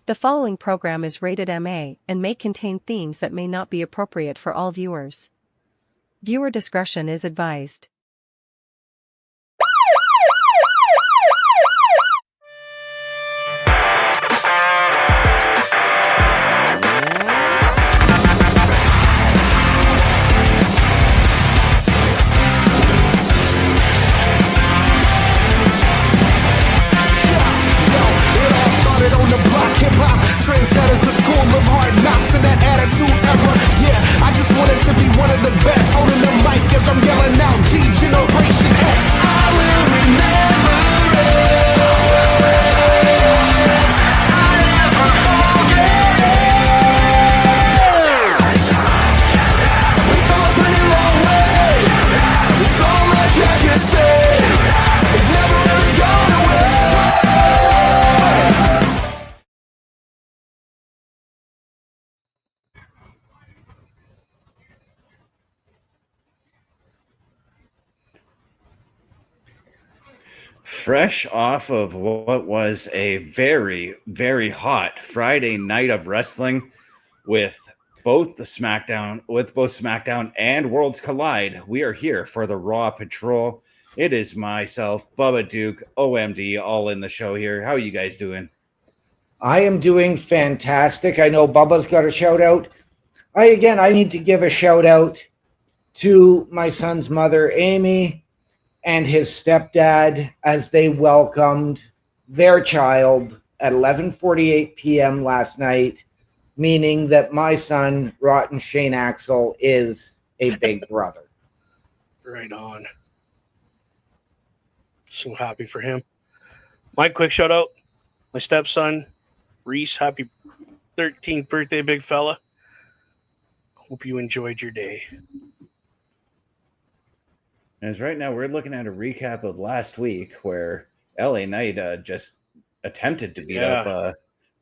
The following program is rated MA and may contain themes that may not be appropriate for all viewers. Viewer discretion is advised. Hip-hop, trendsetters, the school of hard knocks and that attitude ever. Yeah, I just wanted to be one of the best. Holding the mic as I'm yelling out D-Generation X. I will remember it. I'll never forget it. We come a pretty long way. There's so much I can say. It's never really gone away. Fresh off of what was a very, very hot Friday night of wrestling with both SmackDown and Worlds Collide, we are here for the Raw Patrol. It is myself, Bubba Duke, OMD, all in the show here. How are you guys doing? I am doing fantastic. I know Bubba's got a shout out. I need to give a shout out to my son's mother, Amy, and his stepdad as they welcomed their child at 11:48 p.m. last night, meaning that my son, Rotten Shane Axel, is a big brother. Right on. So happy for him. My quick shout out, my stepson, Reese, happy 13th birthday, big fella. Hope you enjoyed your day. As right now, we're looking at a recap of last week where LA Knight just attempted to beat up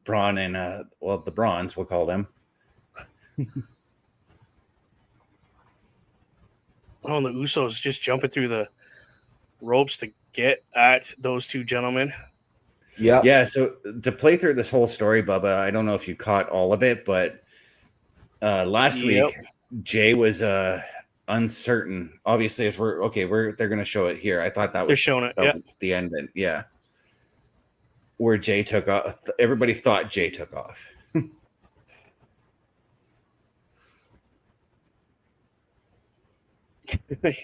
Braun and, the Bronze, we'll call them. Oh, and the Usos just jumping through the ropes to get at those two gentlemen. Yeah, so to play through this whole story, Bubba, I don't know if you caught all of it, but last week, Jay was uncertain. Obviously, if they're going to show it here. I thought they're showing it. Yeah, the end. Yeah, where Jay took off. Everybody thought Jay took off.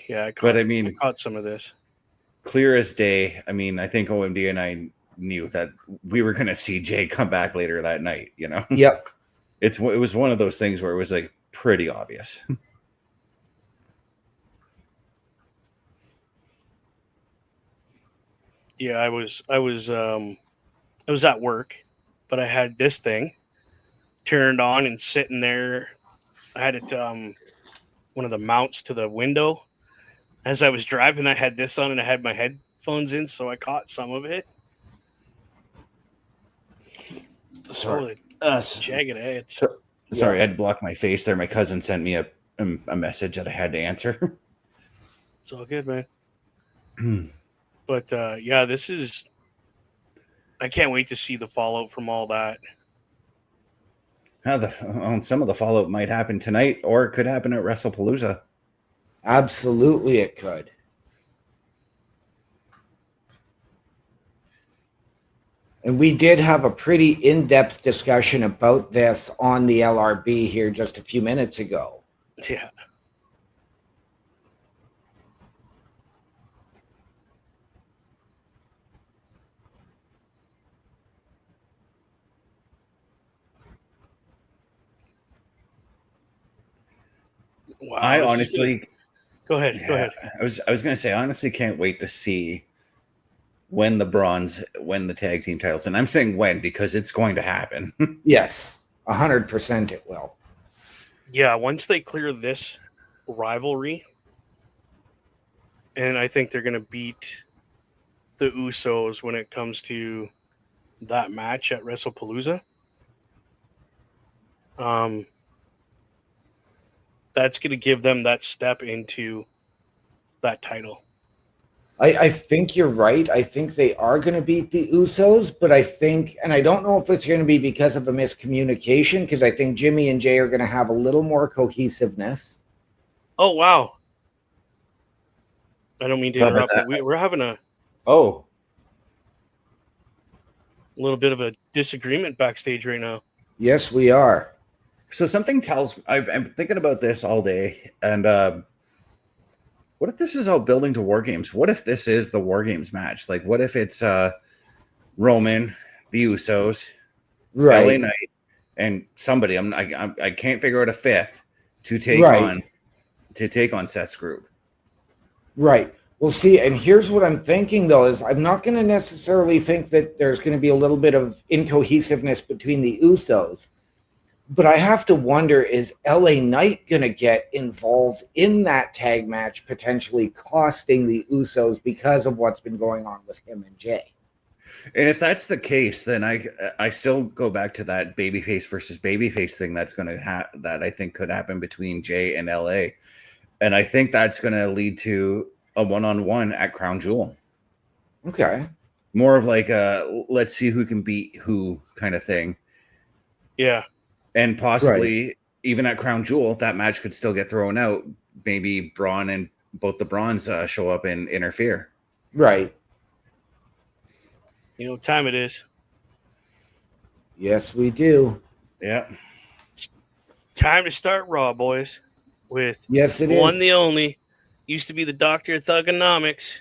Yeah, I caught some of this. Clear as day. I mean, I think OMD and I knew that we were going to see Jay come back later that night. You know. Yep. It was one of those things where it was like pretty obvious. Yeah, I was at work, but I had this thing turned on and sitting there. I had it one of the mounts to the window. As I was driving, I had this on and I had my headphones in, so I caught some of it. Sorry, jagged edge. Sorry, I had blocked my face there. My cousin sent me a message that I had to answer. It's all good, man. But this is. I can't wait to see the fallout from all that. Some of the fallout might happen tonight, or it could happen at WrestlePalooza. Absolutely, it could. And we did have a pretty in-depth discussion about this on the LRB here just a few minutes ago. Yeah. Wow, I honestly go ahead. I was going to say, I honestly can't wait to see when the Bronze win the tag team titles. And I'm saying when because it's going to happen. Yes, 100% it will. Yeah, once they clear this rivalry, and I think they're going to beat the Usos when it comes to that match at WrestlePalooza. That's going to give them that step into that title. I think you're right. I think they are going to beat the Usos, but I think, and I don't know if it's going to be because of a miscommunication, because I think Jimmy and Jay are going to have a little more cohesiveness. Oh, wow. I don't mean to interrupt, but we're having a little bit of a disagreement backstage right now. Yes, we are. So something tells I'm thinking about this all day, and what if this is all building to War Games? What if this is the War Games match? Like, what if it's Roman, the Usos, right, LA Knight, and somebody? I can't figure out a fifth to take on Seth's group. Right. Well, see, and here's what I'm thinking, though, is I'm not going to necessarily think that there's going to be a little bit of incohesiveness between the Usos. But I have to wonder, is LA Knight going to get involved in that tag match, potentially costing the Usos because of what's been going on with him and Jay? And if that's the case, then I still go back to that babyface versus babyface thing that's going to that I think could happen between Jay and LA. And I think that's going to lead to a one-on-one at Crown Jewel. Okay. More of like a let's see who can beat who kind of thing. Yeah. And possibly even at Crown Jewel, that match could still get thrown out. Maybe Braun and both the Brons show up and interfere. Right. You know what time it is? Yes, we do. Yeah. Time to start Raw, boys. With one, the only, used to be the Doctor of Thugonomics,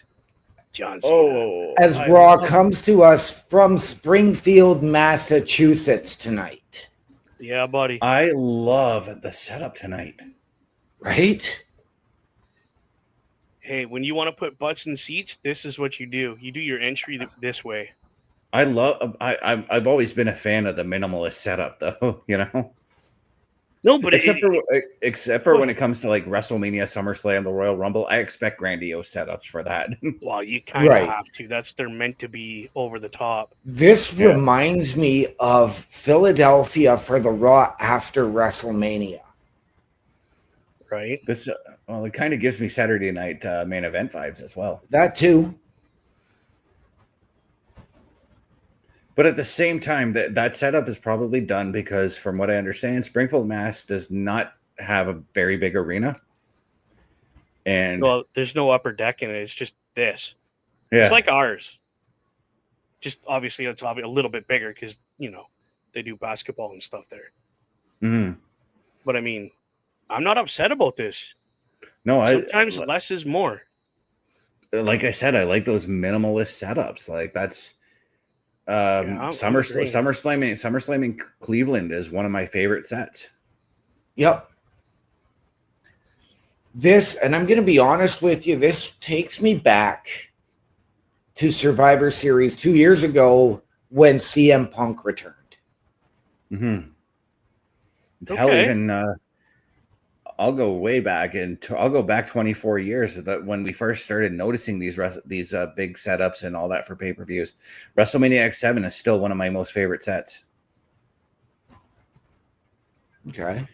John Cena. Oh, as Raw comes to us from Springfield, Massachusetts tonight. Yeah, buddy. I love the setup tonight. Right? Hey, when you want to put butts in seats, this is what you do. You do your entry this way. I've always been a fan of the minimalist setup, though. You know. No, but except for when it comes to like WrestleMania, SummerSlam, the Royal Rumble, I expect grandiose setups for that. Well, you kind of have to. They're meant to be over the top. This reminds me of Philadelphia for the Raw after WrestleMania. Right. This it kind of gives me Saturday night main event vibes as well. That too. But at the same time, that setup is probably done because, from what I understand, Springfield, Mass does not have a very big arena. And there's no upper deck in it. It's just this. Yeah. It's like ours. Just obviously, it's a little bit bigger because, they do basketball and stuff there. Mm-hmm. But I mean, I'm not upset about this. No, sometimes less is more. Like I said, I like those minimalist setups. Like that's SummerSlam in Cleveland is one of my favorite sets. Yep. This, and I'm going to be honest with you, this takes me back to Survivor Series 2 years ago when CM Punk returned. Mm-hmm. Hell, even I'll go way back, and I'll go back 24 years that when we first started noticing these big setups and all that for pay-per-views. WrestleMania X7 is still one of my most favorite sets. Okay.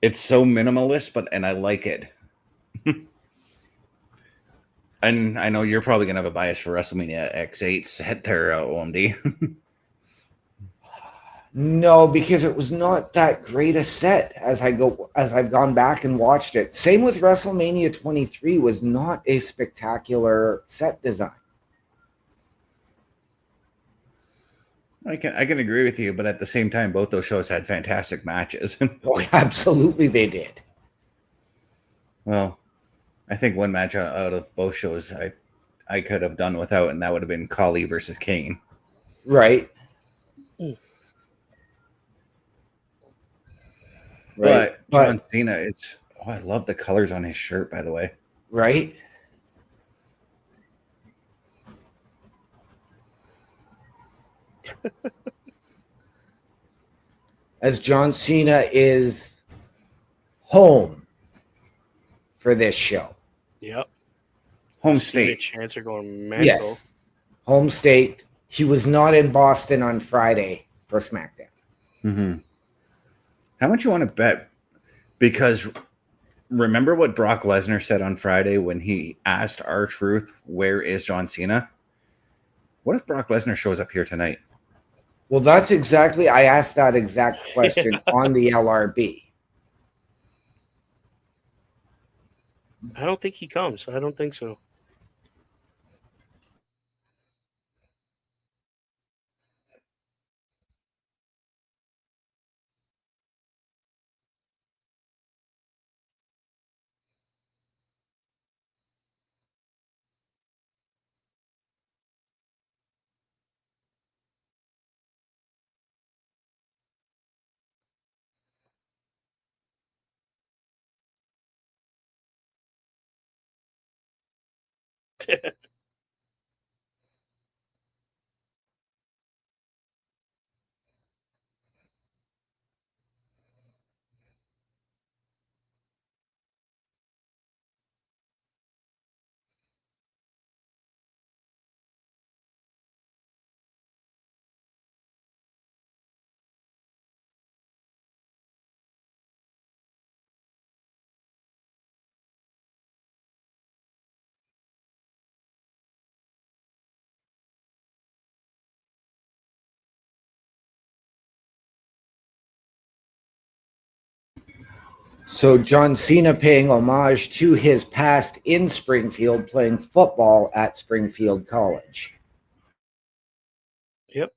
It's so minimalist, and I like it. And I know you're probably going to have a bias for WrestleMania X8 set there, OMD. No, because it was not that great a set as I've gone back and watched it. Same with WrestleMania 23 was not a spectacular set design. I can agree with you, but at the same time, both those shows had fantastic matches. Oh, absolutely they did. Well, I think one match out of both shows I could have done without, and that would have been Khali versus Kane. Right. Right. But John Cena, I love the colors on his shirt, by the way. Right. As John Cena is home for this show. Yep. Home state. Chance are going mental. Yes. Home state. He was not in Boston on Friday for SmackDown. Mm-hmm. How much you want to bet? Because remember what Brock Lesnar said on Friday when he asked R-Truth, where is John Cena? What if Brock Lesnar shows up here tonight? Well, that's exactly, I asked that exact question on the LRB. I don't think he comes. I don't think so. So John Cena paying homage to his past in Springfield, playing football at Springfield College. Yep.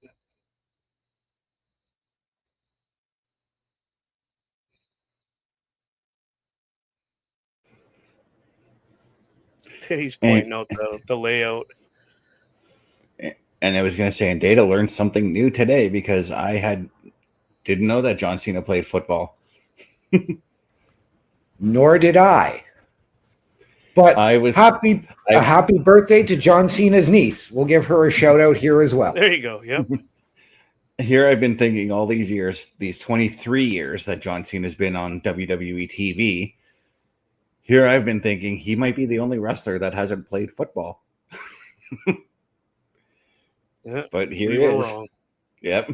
He's pointing out the layout. And I was going to say, and Data learned something new today because didn't know that John Cena played football. Nor did I. But happy birthday to John Cena's niece. We'll give her a shout out here as well. There you go. Yep. Here I've been thinking all these years, these 23 years that John Cena's been on WWE TV. Here I've been thinking he might be the only wrestler that hasn't played football. Yeah, but here he is. Wrong. Yep.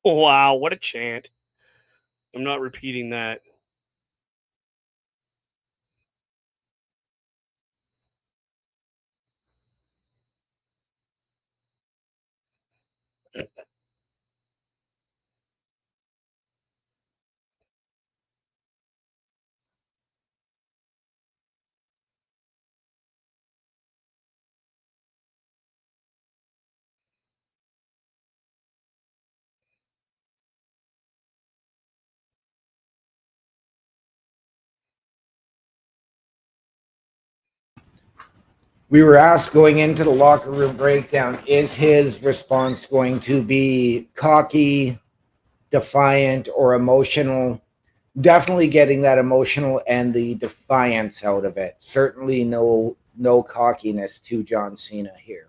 Wow, what a chant. I'm not repeating that. We were asked going into the locker room breakdown, is his response going to be cocky, defiant, or emotional? Definitely getting that emotional and the defiance out of it. Certainly no cockiness to John Cena here.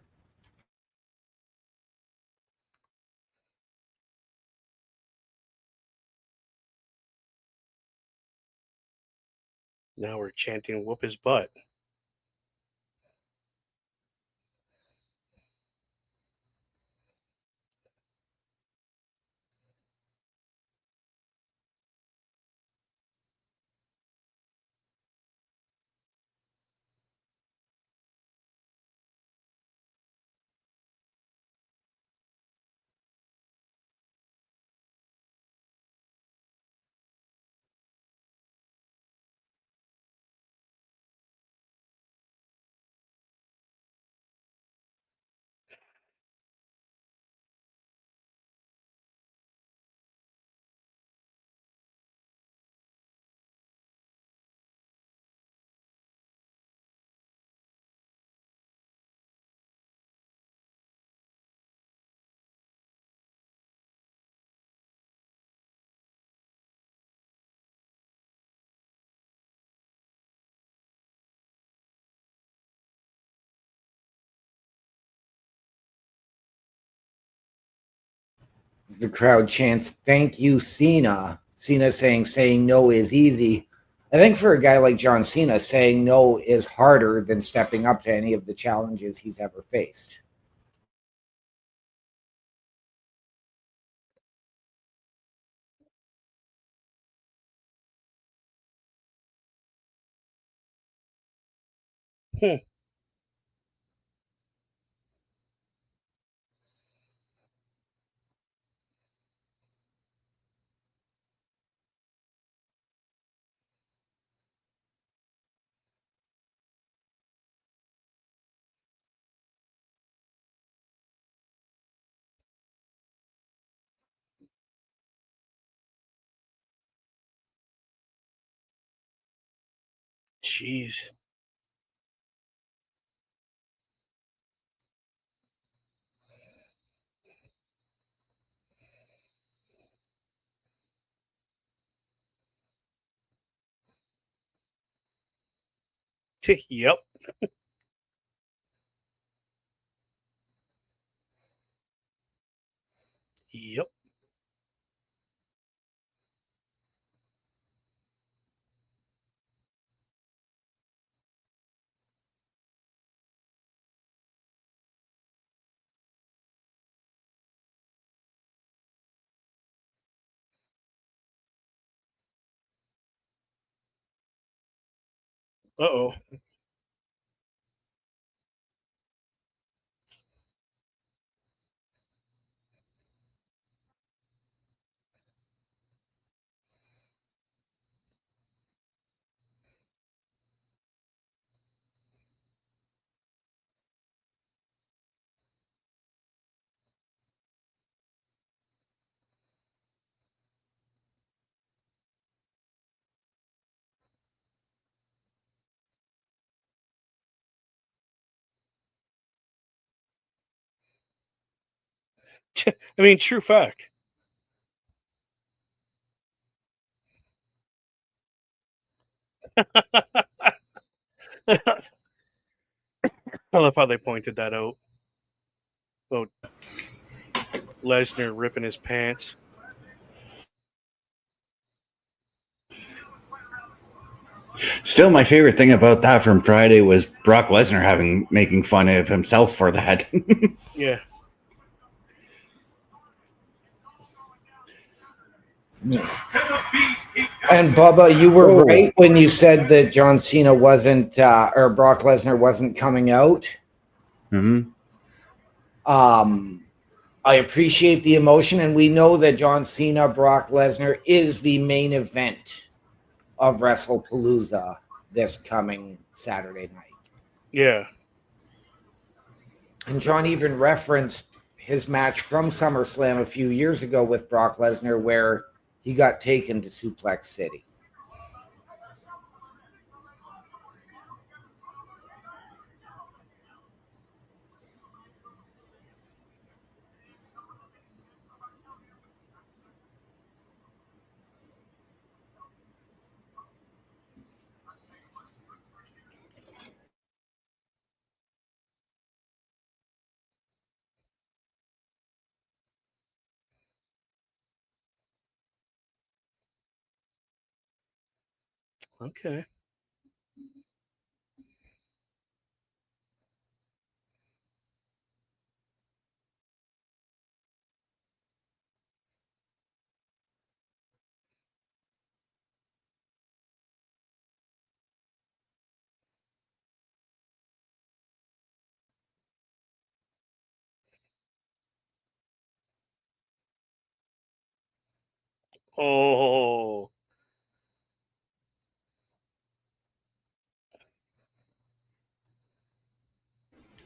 Now we're chanting whoop his butt. The crowd chants, "Thank you, Cena." Cena saying no is easy. I think for a guy like John Cena, saying no is harder than stepping up to any of the challenges he's ever faced. Hmm. Jeez. Yep. Yep. Uh-oh. I mean, true fact. I love how they pointed that out. About Lesnar ripping his pants. Still, my favorite thing about that from Friday was Brock Lesnar making fun of himself for that. Yeah. And Bubba, you were right when you said that John Cena wasn't, or Brock Lesnar wasn't coming out. Mm-hmm. I appreciate the emotion, and we know that John Cena, Brock Lesnar is the main event of WrestlePalooza this coming Saturday night. Yeah. And John even referenced his match from SummerSlam a few years ago with Brock Lesnar, where he got taken to Suplex City. Okay. Oh.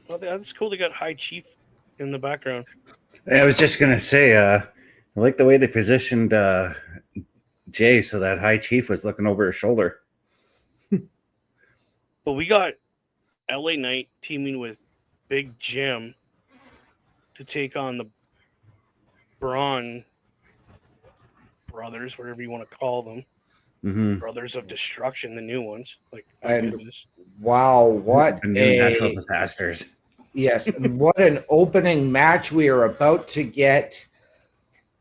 Well, that's cool. They got High Chief in the background. I was just gonna say, I like the way they positioned Jay so that High Chief was looking over his shoulder. But we got LA Knight teaming with Big Jim to take on the Braun brothers, whatever you want to call them. Mm-hmm. Brothers of Destruction, the new ones. Like, And goodness. wow, what The new natural disasters. Yes, what an opening match we are about to get.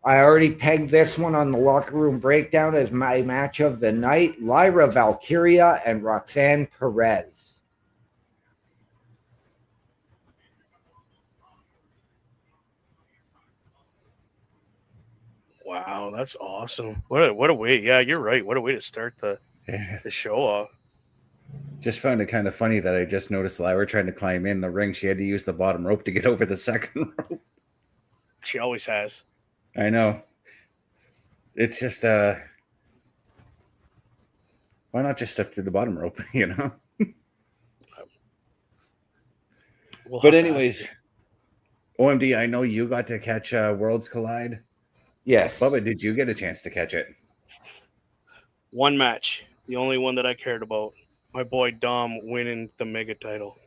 I already pegged this one on the locker room breakdown as my match of the night. LYRA VALKYRIA and ROXANNE PEREZ. Wow, that's awesome. What a way. Yeah, you're right. What a way to start the show off. Just found it kind of funny that I just noticed Lyra trying to climb in the ring. She had to use the bottom rope to get over the second rope. She always has. I know. It's just why not just step through the bottom rope, you know? But anyways, OMD, I know you got to catch Worlds Collide. Yes. Bubba, did you get a chance to catch it? One match, the only one that I cared about. My boy Dom winning the mega title.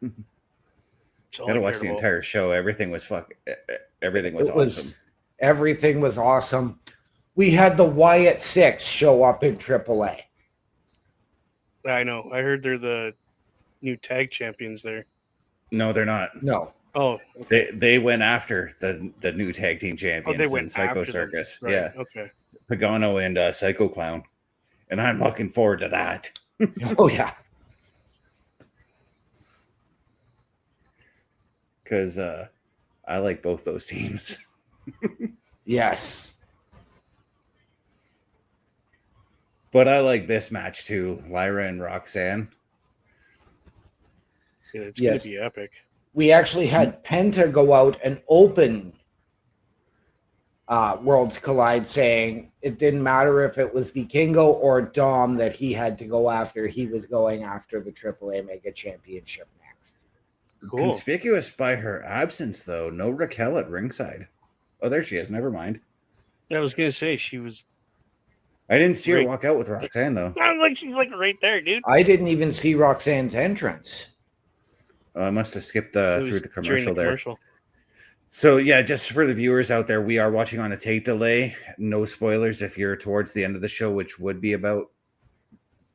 Gotta watch the entire show. Everything was awesome. Everything was awesome. We had the Wyatt Six show up in AAA. I know. I heard they're the new tag champions there. No, they're not. No. Oh, they went after the new tag team champions. they went in Psycho after Circus. Right. Yeah. Okay. Pagano and Psycho Clown, and I'm looking forward to that. Oh yeah. Because I like both those teams. Yes. But I like this match too, Lyra and Roxanne. Yeah, it's going to be epic. We actually had Penta go out and open Worlds Collide, saying it didn't matter if it was Vikingo or Dom that he had to go after. He was going after the AAA Mega Championship next. Cool. Conspicuous by her absence, though. No Raquel at ringside. Oh, there she is. Never mind. I was going to say she was. I didn't see her walk out with Roxanne, though. I was like, she's like right there, dude. I didn't even see Roxanne's entrance. I must have skipped through the commercial there. Commercial. So, yeah, just for the viewers out there, we are watching on a tape delay. No spoilers if you're towards the end of the show, which would be about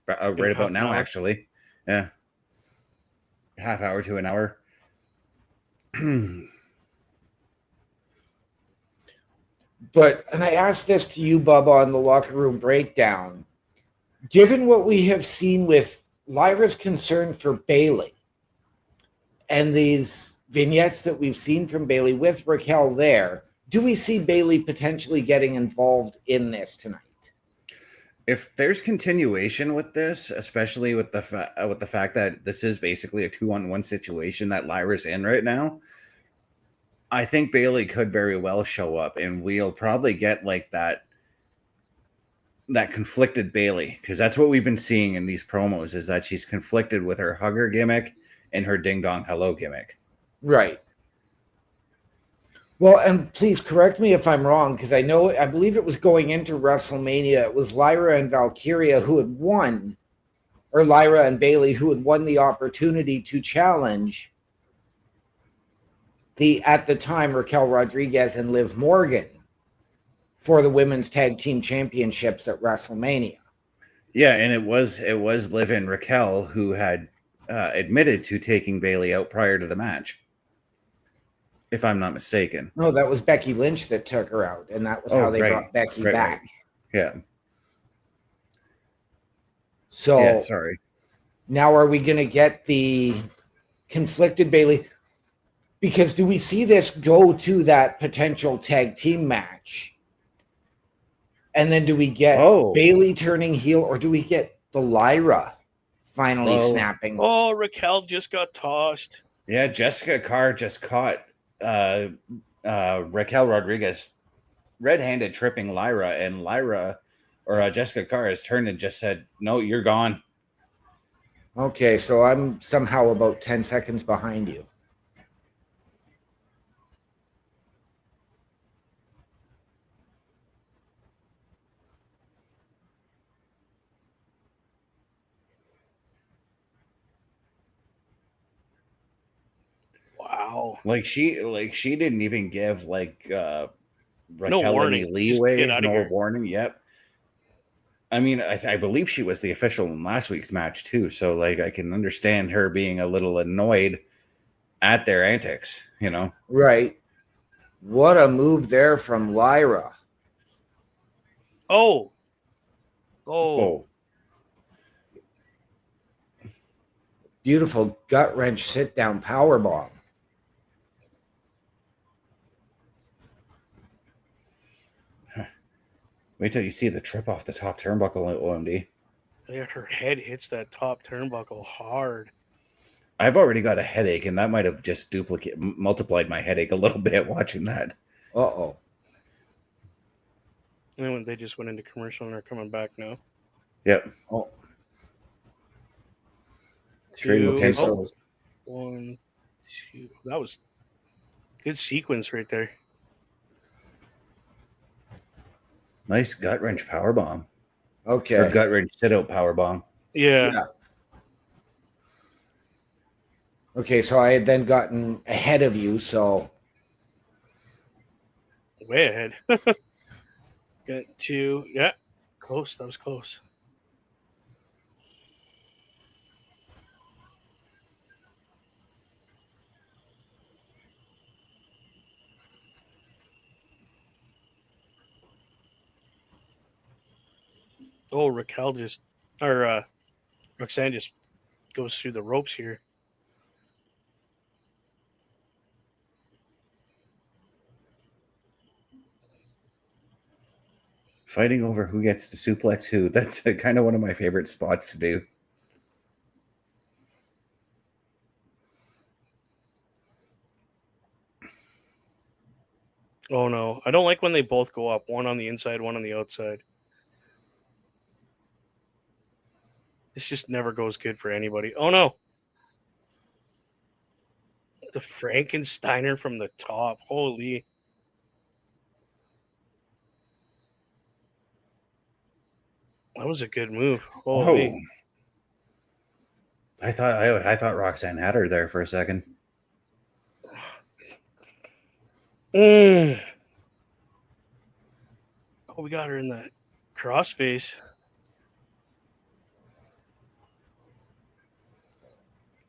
right about now, actually. Yeah. Half hour to an hour. But, and I asked this to you, Bubba, on the locker room breakdown. Given what we have seen with Lyra's concern for Bailey and these vignettes that we've seen from Bailey with Raquel there, do we see Bailey potentially getting involved in this tonight? If there's continuation with this, especially with the fact that this is basically a 2-on-1 situation that Lyra's in right now, I think Bailey could very well show up, and we'll probably get like that conflicted Bailey, because that's what we've been seeing in these promos, is that she's conflicted with her hugger gimmick and her ding dong hello gimmick. Right. Well, and please correct me if I'm wrong, because I believe it was going into WrestleMania. It was Lyra and VALKYRIA who had won, or Lyra and Bailey who had won the opportunity to challenge at the time, Raquel Rodriguez and Liv Morgan for the women's tag team championships at WrestleMania. Yeah, and it was Liv and Raquel who had admitted to taking Bailey out prior to the match, if I'm not mistaken. No, that was Becky Lynch that took her out, and that was how they brought Becky back. Right. Yeah. So, yeah, sorry. Now are we going to get the conflicted Bailey? Because do we see this go to that potential tag team match? And then do we get Bailey turning heel, or do we get the Lyra finally snapping? Oh, Raquel just got tossed. Yeah, Jessica Carr just caught Raquel Rodriguez red-handed tripping Lyra, and Jessica Carr has turned and just said, "No, you're gone." Okay, so I'm somehow about 10 seconds behind you. Wow. Like she didn't even give Raquel warning. any leeway, no warning. Yep. I mean, I believe she was the official in last week's match too, so I can understand her being a little annoyed at their antics, you know. Right. What a move there from Lyra. Oh. Oh, Beautiful gut wrench sit down power bomb. wait till you see the trip off the top turnbuckle at OMD. Yeah, her head hits that top turnbuckle hard. I've already got a headache, and that might have just multiplied my headache a little bit watching that. Uh-oh. And then they just went into commercial and are coming back now. Yep. Oh. Okay, so 1, 2. That was good sequence right there. Nice gut wrench power bomb. Okay. Or gut wrench sit out power bomb. Yeah. Okay, so I had then gotten ahead of you, so Way ahead. Got 2. Yeah. Close. That was close. Oh, Roxanne just goes through the ropes here. Fighting over who gets to suplex who. That's kind of one of my favorite spots to do. Oh, no. I don't like when they both go up. One on the inside, one on the outside. This just never goes good for anybody. Oh, no. The Frankensteiner from the top. Holy. That was a good move. Holy. Oh. I thought Roxanne had her there for a second. Oh, we got her in that crossface.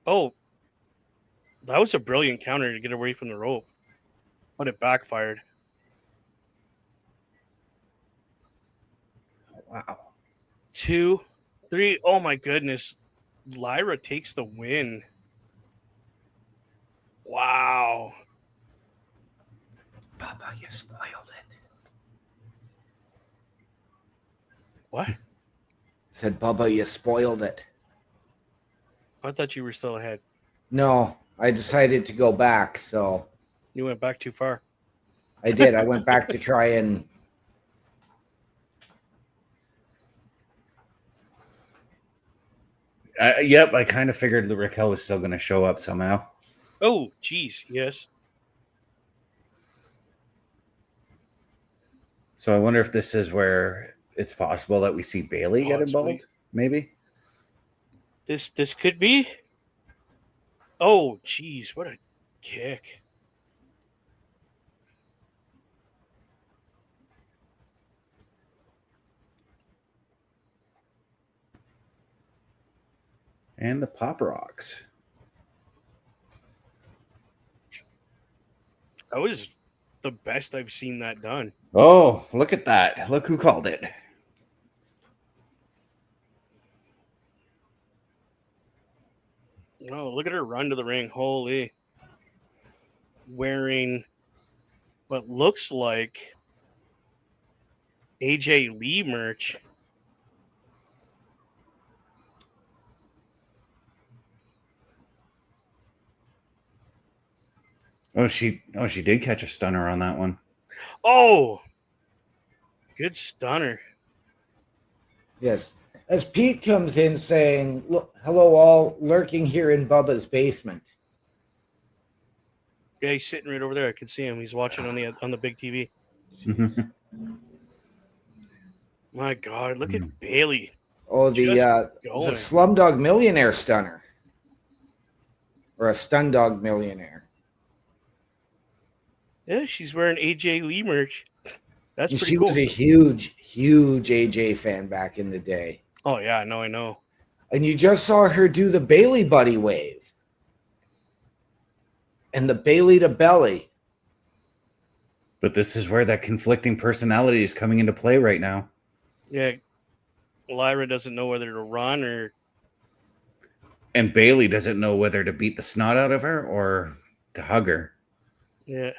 Oh, that was a brilliant counter to get away from the rope. But it backfired. Wow. 2, 3. Oh, my goodness. Lyra takes the win. Wow. Bubba, you spoiled it. What? Said Bubba, you spoiled it. I thought you were still ahead. No, I decided to go back, so You went back too far. I did. I went back to try and Yep, I kind of figured that Raquel was still going to show up somehow. Oh, geez. Yes. So I wonder if this is where it's possible that we see Bailey get involved. Possibly. Maybe. This could be. Oh, geez. What a kick. And the Pop Rocks. That was the best I've seen that done. Oh, look at that. Look who called it. Oh, look at her run to the ring. Holy. Wearing what looks like AJ Lee merch. Oh, she did catch a stunner on that one. Oh, good stunner. yes. As Pete comes in saying, "Look, hello all, lurking here in Bubba's basement." Yeah, he's sitting right over there. I can see him. He's watching on the big TV. My God, look at Bailey. Oh, the going. Slumdog Millionaire stunner. Or a Stundog Millionaire. Yeah, she's wearing AJ Lee merch. That's pretty She cool. was a huge, huge AJ fan back in the day. Oh, yeah, I know. And you just saw her do the Bailey Buddy wave. And the Bailey to belly. But this is where that conflicting personality is coming into play right now. Yeah. Lyra doesn't know whether to run or... And Bailey doesn't know whether to beat the snot out of her or to hug her. Yeah.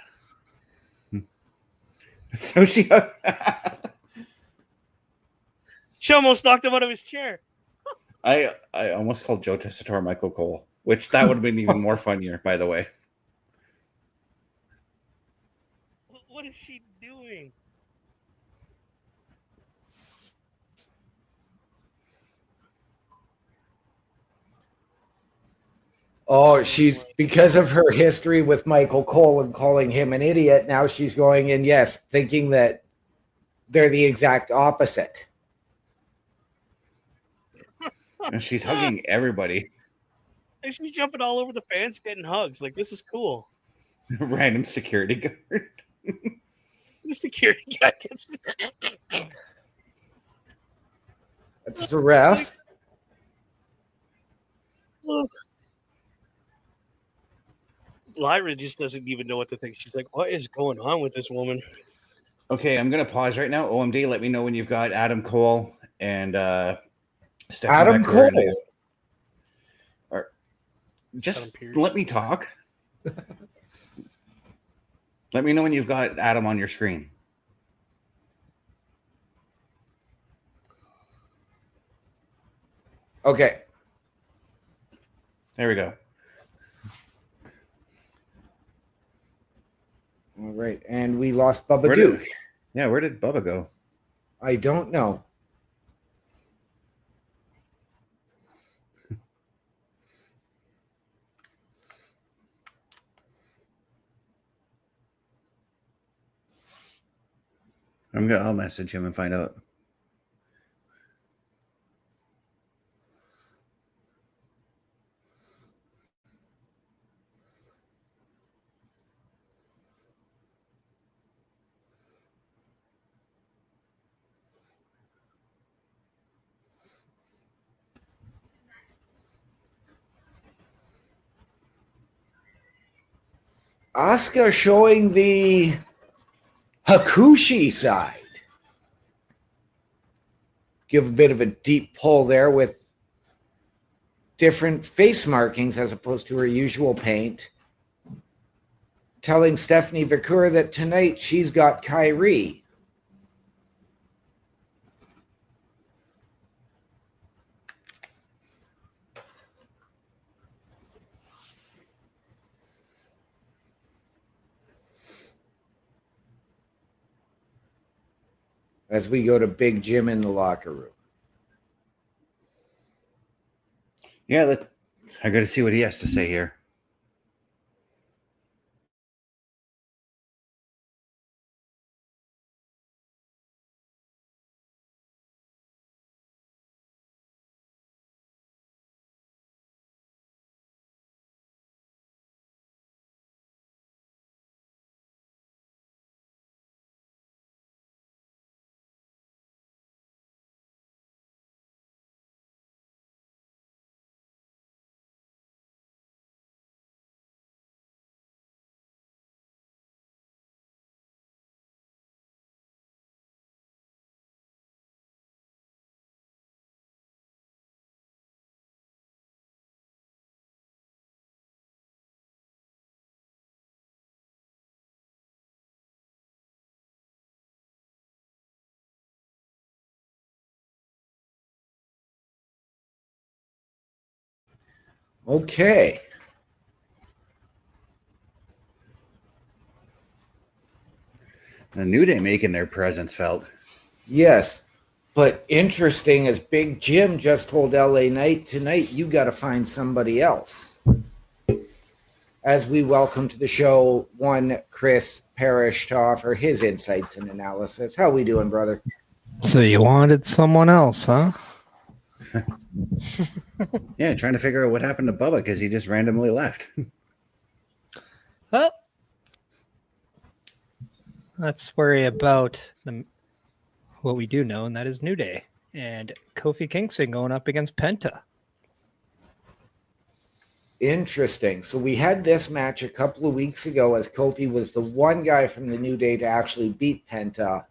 So she almost knocked him out of his chair. I almost called Joe Tessitore Michael Cole, which that would have been even more funnier, by the way. What is she doing? Oh, she's because of her history with Michael Cole and calling him an idiot. Now she's going in, yes, thinking that they're the exact opposite. And she's hugging everybody. And she's jumping all over the fence, getting hugs. Like, this is cool. Random security guard. The security guy gets... That's the ref. Lyra just doesn't even know what to think. She's like, what is going on with this woman? Okay, I'm going to pause right now. OMD, let me know when you've got Adam Cole and Stephanie Adam Becker Cole. Or just let me talk. Let me know when you've got Adam on your screen. Okay. There we go. All right. And we lost Bubba Duke. Where did Bubba go? I don't know. I'll message him and find out. Asuka showing the Hakushi side. Give a bit of a deep pull there with different face markings as opposed to her usual paint. Telling Stephanie VAQUER that tonight she's got KAIRI. As we go to Big Jim in the locker room. Yeah, I got to see what he has to say here. Okay. The New Day making their presence felt. Yes. But interesting, as Big Jim just told LA Knight tonight, you got to find somebody else. As we welcome to the show one Chris Parrish to offer his insights and analysis. How we doing, brother? So you wanted someone else, huh? Yeah, trying to figure out what happened to Bubba because he just randomly left. Well, let's worry about what we do know, and that is New Day and Kofi Kingston going up against Penta. Interesting. So we had this match a couple of weeks ago as Kofi was the one guy from the New Day to actually beat Penta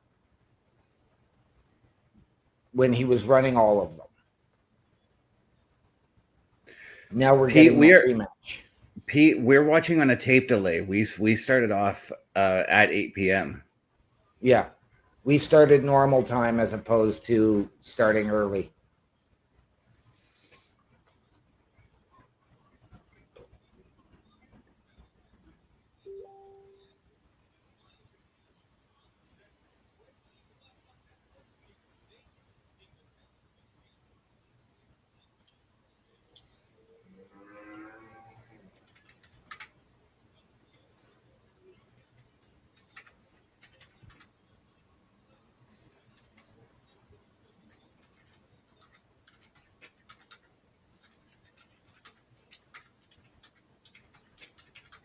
when he was running all of them. Now we're getting that rematch. Pete, we're watching on a tape delay. We started off at 8 p.m. Yeah. We started normal time as opposed to starting early.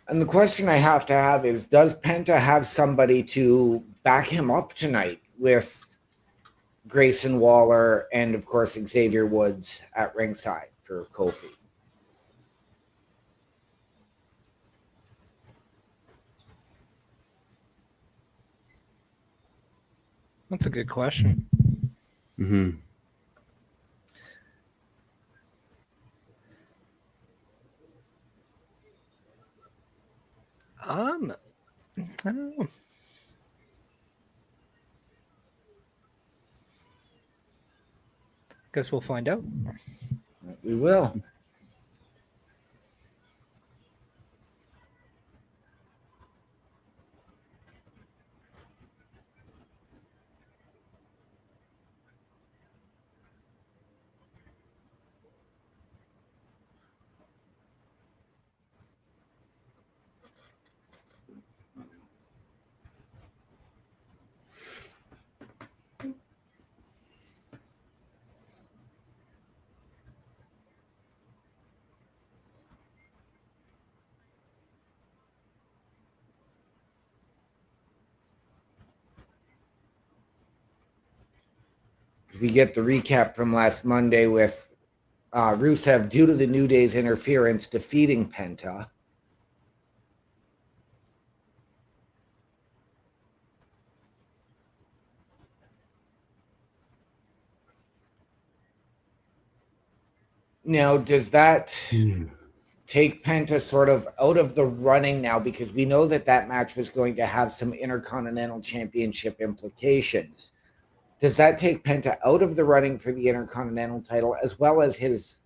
And the question I have to have is, does Penta have somebody to back him up tonight with Grayson Waller and, of course, Xavier Woods at ringside for Kofi? That's a good question. Mm-hmm. I don't know. Guess we'll find out. We will. We get the recap from last Monday with Rusev, due to the New Day's interference, defeating Penta. Now, does that take Penta sort of out of the running now? Because we know that that match was going to have some Intercontinental Championship implications. Does that take Penta out of the running for the Intercontinental title, as well as his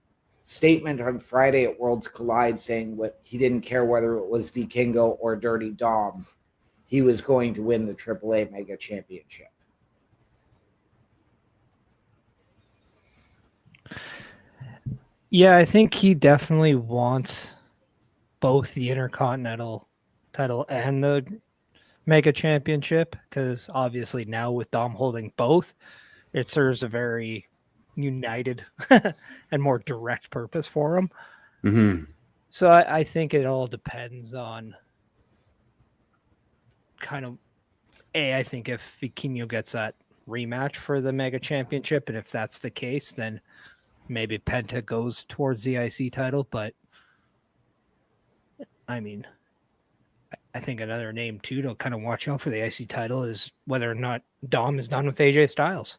statement on Friday at Worlds Collide saying what he didn't care whether it was Vikingo or Dirty Dom, he was going to win the AAA Mega Championship? Yeah, I think he definitely wants both the Intercontinental title and the Mega Championship, because obviously now with Dom holding both, it serves a very united and more direct purpose for him. Mm-hmm. So I think it all depends on kind of, I think if Vikingo gets that rematch for the Mega Championship, and if that's the case, then maybe Penta goes towards the IC title. But I mean, I think another name too to kind of watch out for the IC title is whether or not Dom is done with AJ Styles.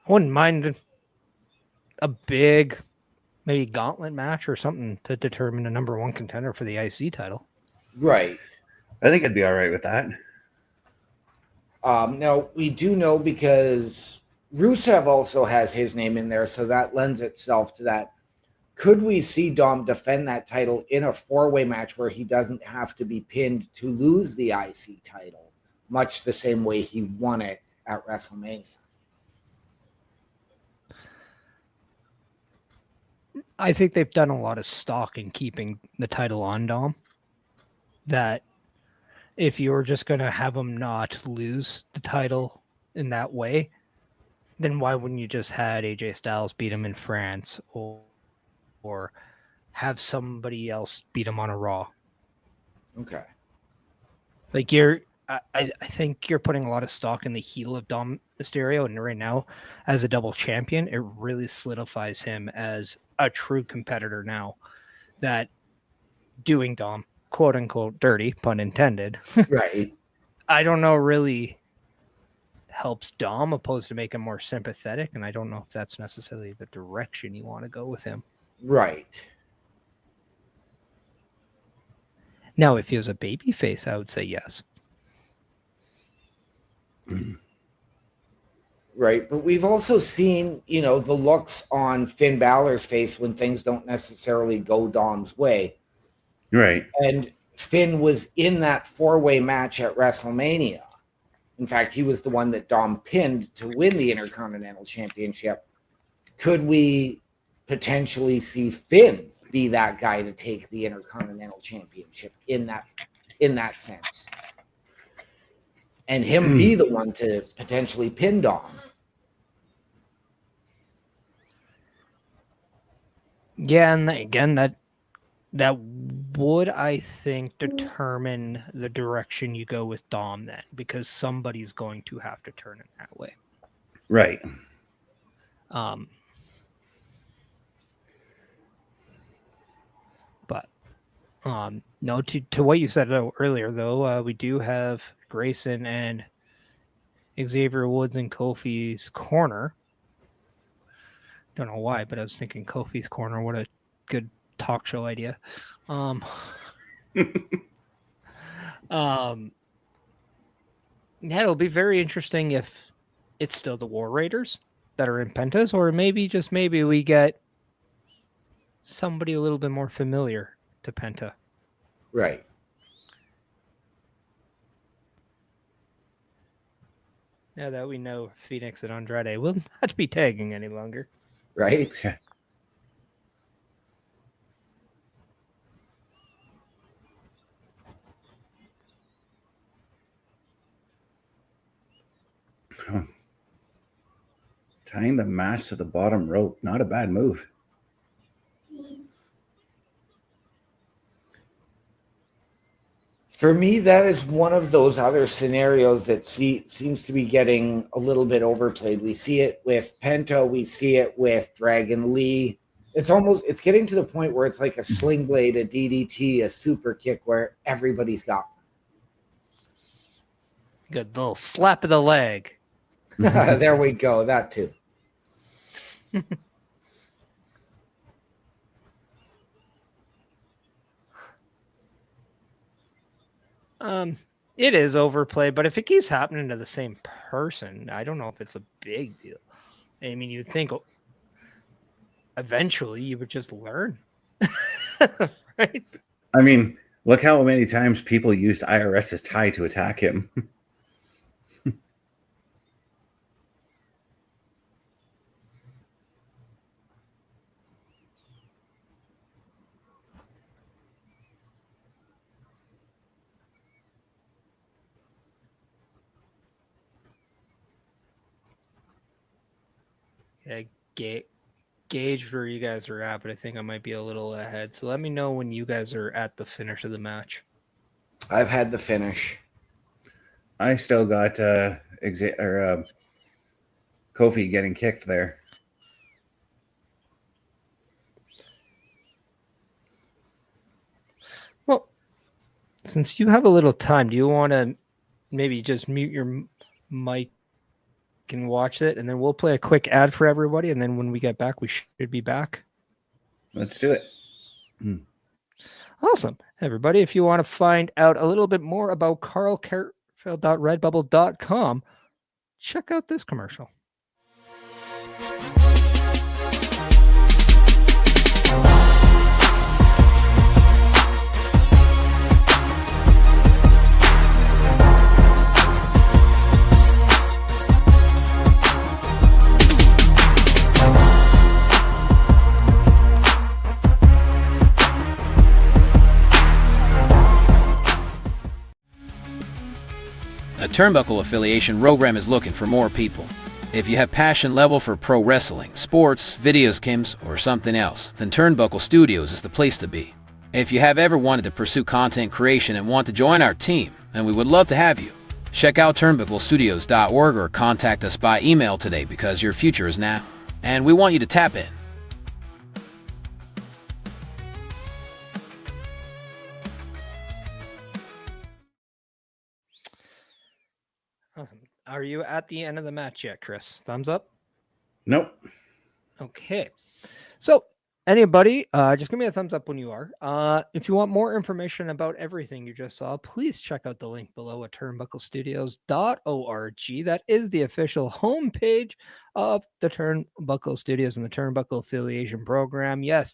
I wouldn't mind a big, maybe gauntlet match or something to determine a number one contender for the IC title. Right. I think I'd be all right with that. Now, we do know because Rusev also has his name in there, so that lends itself to that. Could we see Dom defend that title in a four-way match where he doesn't have to be pinned to lose the IC title, much the same way he won it at WrestleMania? I think they've done a lot of stock in keeping the title on Dom. That if you were just going to have him not lose the title in that way, then why wouldn't you just had AJ Styles beat him in France or have somebody else beat him on a Raw? Okay. Like I think you're putting a lot of stock in the heel of Dom Mysterio, and right now, as a double champion, it really solidifies him as a true competitor now. That doing Dom, quote unquote, dirty, pun intended. Right. I don't know, really helps Dom opposed to make him more sympathetic, and I don't know if that's necessarily the direction you want to go with him. Right. Now, if he was a babyface, I would say yes. Right, but we've also seen, the looks on Finn Balor's face when things don't necessarily go Dom's way. Right. And Finn was in that 4-way match at WrestleMania. In fact, he was the one that Dom pinned to win the Intercontinental Championship. Could we potentially see Finn be that guy to take the Intercontinental Championship in that sense? And him be the one to potentially pin Dom? Yeah, and again, that would, I think, determine the direction you go with Dom then, because somebody's going to have to turn it that way. Right. But no, to what you said earlier, though, we do have Grayson and Xavier Woods in Kofi's corner. Don't know why, but I was thinking Kofi's corner. What a good talk show idea. Yeah, it'll be very interesting if it's still the War Raiders that are in Pentas, or maybe we get somebody a little bit more familiar to Penta. Right. Now that we know Phoenix and Andrade will not be tagging any longer. Right. Tying the mask to the bottom rope, not a bad move. For me, that is one of those other scenarios that seems to be getting a little bit overplayed. We see it with Penta. We see it with Dragon Lee. It's getting to the point where it's like a sling blade, a DDT, a super kick where everybody's got one. Good little slap of the leg. There we go. That too. It is overplayed, but if it keeps happening to the same person, I don't know if it's a big deal. I mean, you'd think eventually you would just learn. Right? I mean, look how many times people used IRS's tie to attack him. Yeah, gauge where you guys are at, but I think I might be a little ahead. So let me know when you guys are at the finish of the match. I've had the finish. I still got Kofi getting kicked there. Well, since you have a little time, do you want to maybe just mute your mic and watch it, and then we'll play a quick ad for everybody, and then when we get back, we should be back. Let's do it. Awesome. Everybody, if you want to find out a little bit more about karlkarufel.redbubble.com, check out this commercial. A Turnbuckle affiliation program is looking for more people. If you have passion level for pro wrestling, sports, video games, or something else, then Turnbuckle Studios is the place to be. If you have ever wanted to pursue content creation and want to join our team, then we would love to have you. Check out turnbucklestudios.org or contact us by email today because your future is now, and we want you to tap in. Awesome. Are you at the end of the match yet, Chris? Thumbs up? Nope. Okay. So, anybody, just give me a thumbs up when you are. If you want more information about everything you just saw, please check out the link below at turnbucklestudios.org. That is the official homepage of the Turnbuckle Studios and the Turnbuckle Affiliation Program. Yes,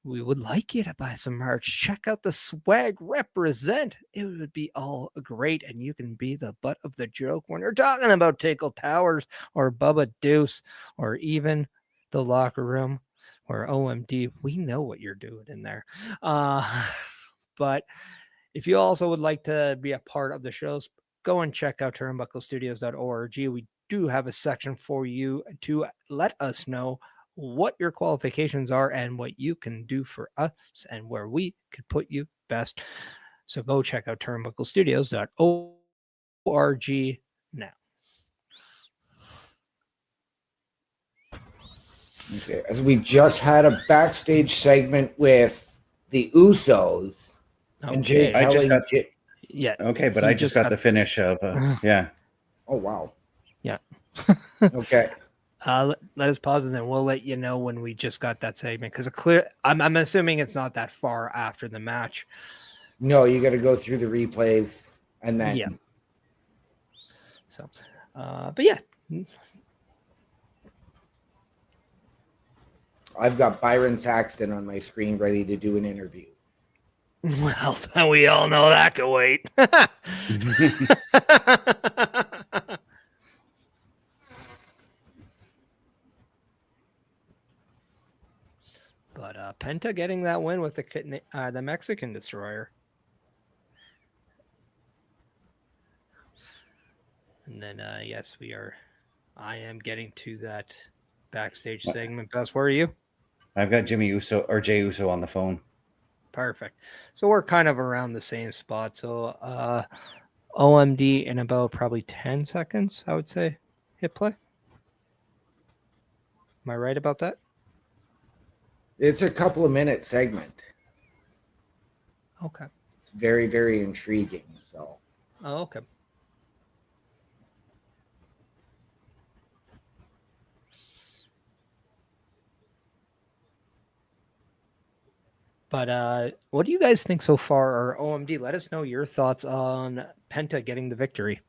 we would like you to buy some merch. Check out the swag represent. It would be all great, and you can be the butt of the joke when you're talking about Tickle Towers or Bubba Deuce or even the locker room or OMD. We know what you're doing in there. But if you also would like to be a part of the shows, go and check out turnbucklestudios.org. We do have a section for you to let us know what your qualifications are and what you can do for us and where we could put you best. So go check out turnbucklestudios.org now. Okay, as we just had a backstage segment with the Usos. And Jay I just got yeah. okay, but I just got the finish of yeah. Oh wow. Yeah. Okay. Let us pause and then we'll let you know when we just got that segment because I'm assuming it's not that far after the match. No, you got to go through the replays and then yeah. So, but yeah. I've got Byron Saxton on my screen ready to do an interview. Well, we all know that could wait. But Penta getting that win with the Mexican Destroyer. And then, yes, I am getting to that backstage segment. Bess, where are you? I've got Jimmy Uso or Jay Uso on the phone. Perfect. So we're kind of around the same spot. So OMD in about probably 10 seconds, I would say. Hit play. Am I right about that? It's a couple of minute segment. Okay. It's very, very intriguing. So. Oh, okay. But what do you guys think so far? Or OMD, let us know your thoughts on Penta getting the victory.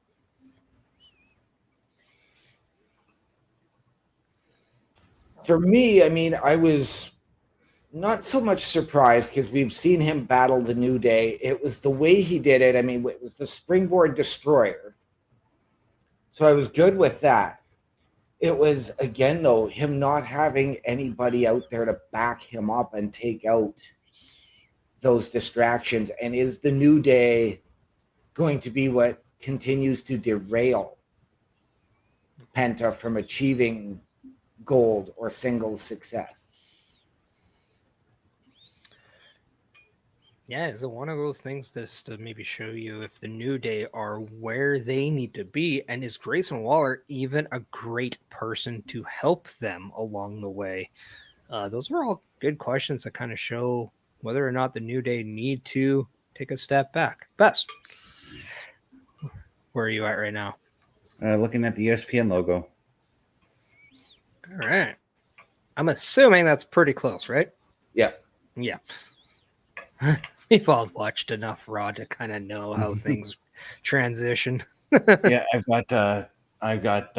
For me, I mean, I was not so much surprised because we've seen him battle the New Day. It was the way he did it. I mean, it was the springboard destroyer. So I was good with that. It was, again, though, him not having anybody out there to back him up and take out those distractions. And is the New Day going to be what continues to derail Penta from achieving gold or singles success? Yeah, it's one of those things just to maybe show you if the New Day are where they need to be, and is Grayson Waller even a great person to help them along the way? Those are all good questions that kind of show whether or not the New Day need to take a step back. Best, where are you at right now? Looking at the ESPN logo. All right. I'm assuming that's pretty close, right? Yeah. Yeah. We've all watched enough Raw to kind of know how things transition. Yeah, I've got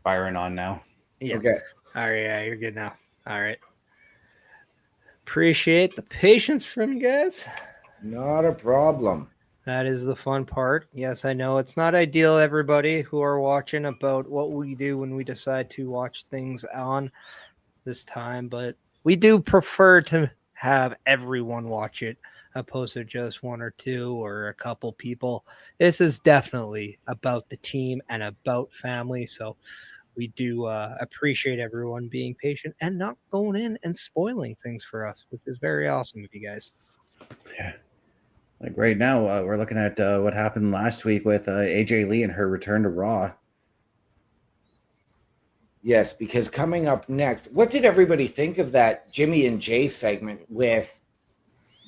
Byron on now. Yeah. Okay. All right. Yeah, you're good now. All right. Appreciate the patience from you guys. Not a problem. That is the fun part. Yes, I know it's not ideal, everybody who are watching, about what we do when we decide to watch things on this time, but we do prefer to have everyone watch it opposed to just one or two or a couple people. This is definitely about the team and about family, so we do appreciate everyone being patient and not going in and spoiling things for us, which is very awesome of you guys. Yeah. Like right now, we're looking at what happened last week with AJ Lee and her return to Raw. Yes, because coming up next, what did everybody think of that Jimmy and Jay segment with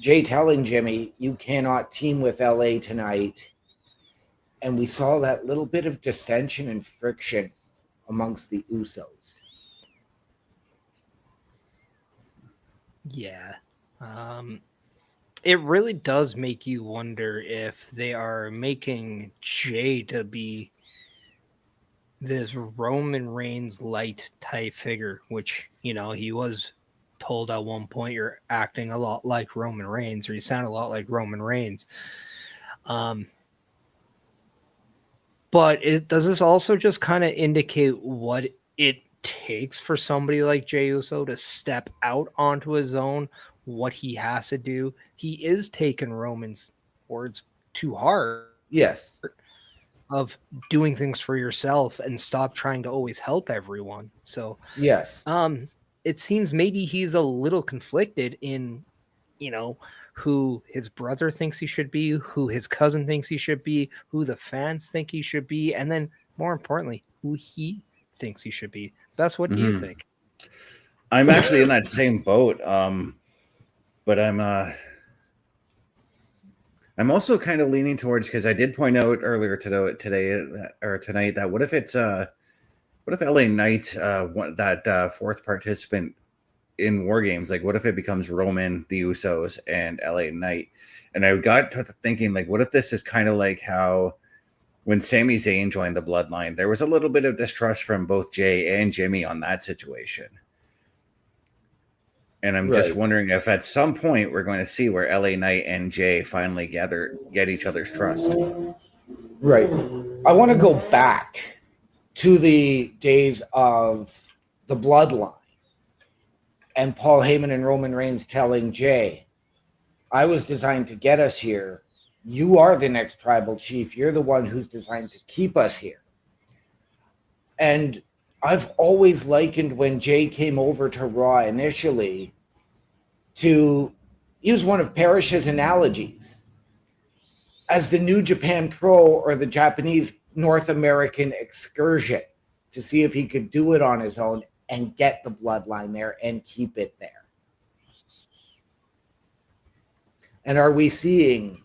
Jay telling Jimmy, you cannot team with LA tonight? And we saw that little bit of dissension and friction amongst the Usos. Yeah. It really does make you wonder if they are making Jay to be this Roman Reigns light type figure, which, you know, he was told at one point you're acting a lot like Roman Reigns, or you sound a lot like Roman Reigns. But does this also just kind of indicate what it takes for somebody like Jey Uso to step out onto his own, what he has to do? He is taking Roman's words too hard. Yes. Of doing things for yourself and stop trying to always help everyone. So yes, it seems maybe he's a little conflicted in, you know, who his brother thinks he should be, who his cousin thinks he should be, who the fans think he should be, and then more importantly, who he thinks he should be. That's what do you think? I'm actually in that same boat, but I'm also kind of leaning towards, because I did point out earlier tonight that what if LA Knight, that fourth participant in War Games, like what if it becomes Roman, the Usos, and LA Knight? And I got to thinking, like, what if this is kind of like how when Sami Zayn joined the Bloodline, there was a little bit of distrust from both Jay and Jimmy on that situation. And I'm just wondering if at some point we're going to see where LA Knight and Jay finally get each other's trust. Right. I want to go back to the days of the Bloodline and Paul Heyman and Roman Reigns telling Jay, I was designed to get us here. You are the next tribal chief. You're the one who's designed to keep us here. And I've always likened when Jay came over to Raw initially, to use one of Parrish's analogies, as the New Japan Pro or the Japanese North American excursion, to see if he could do it on his own and get the Bloodline there and keep it there. And are we seeing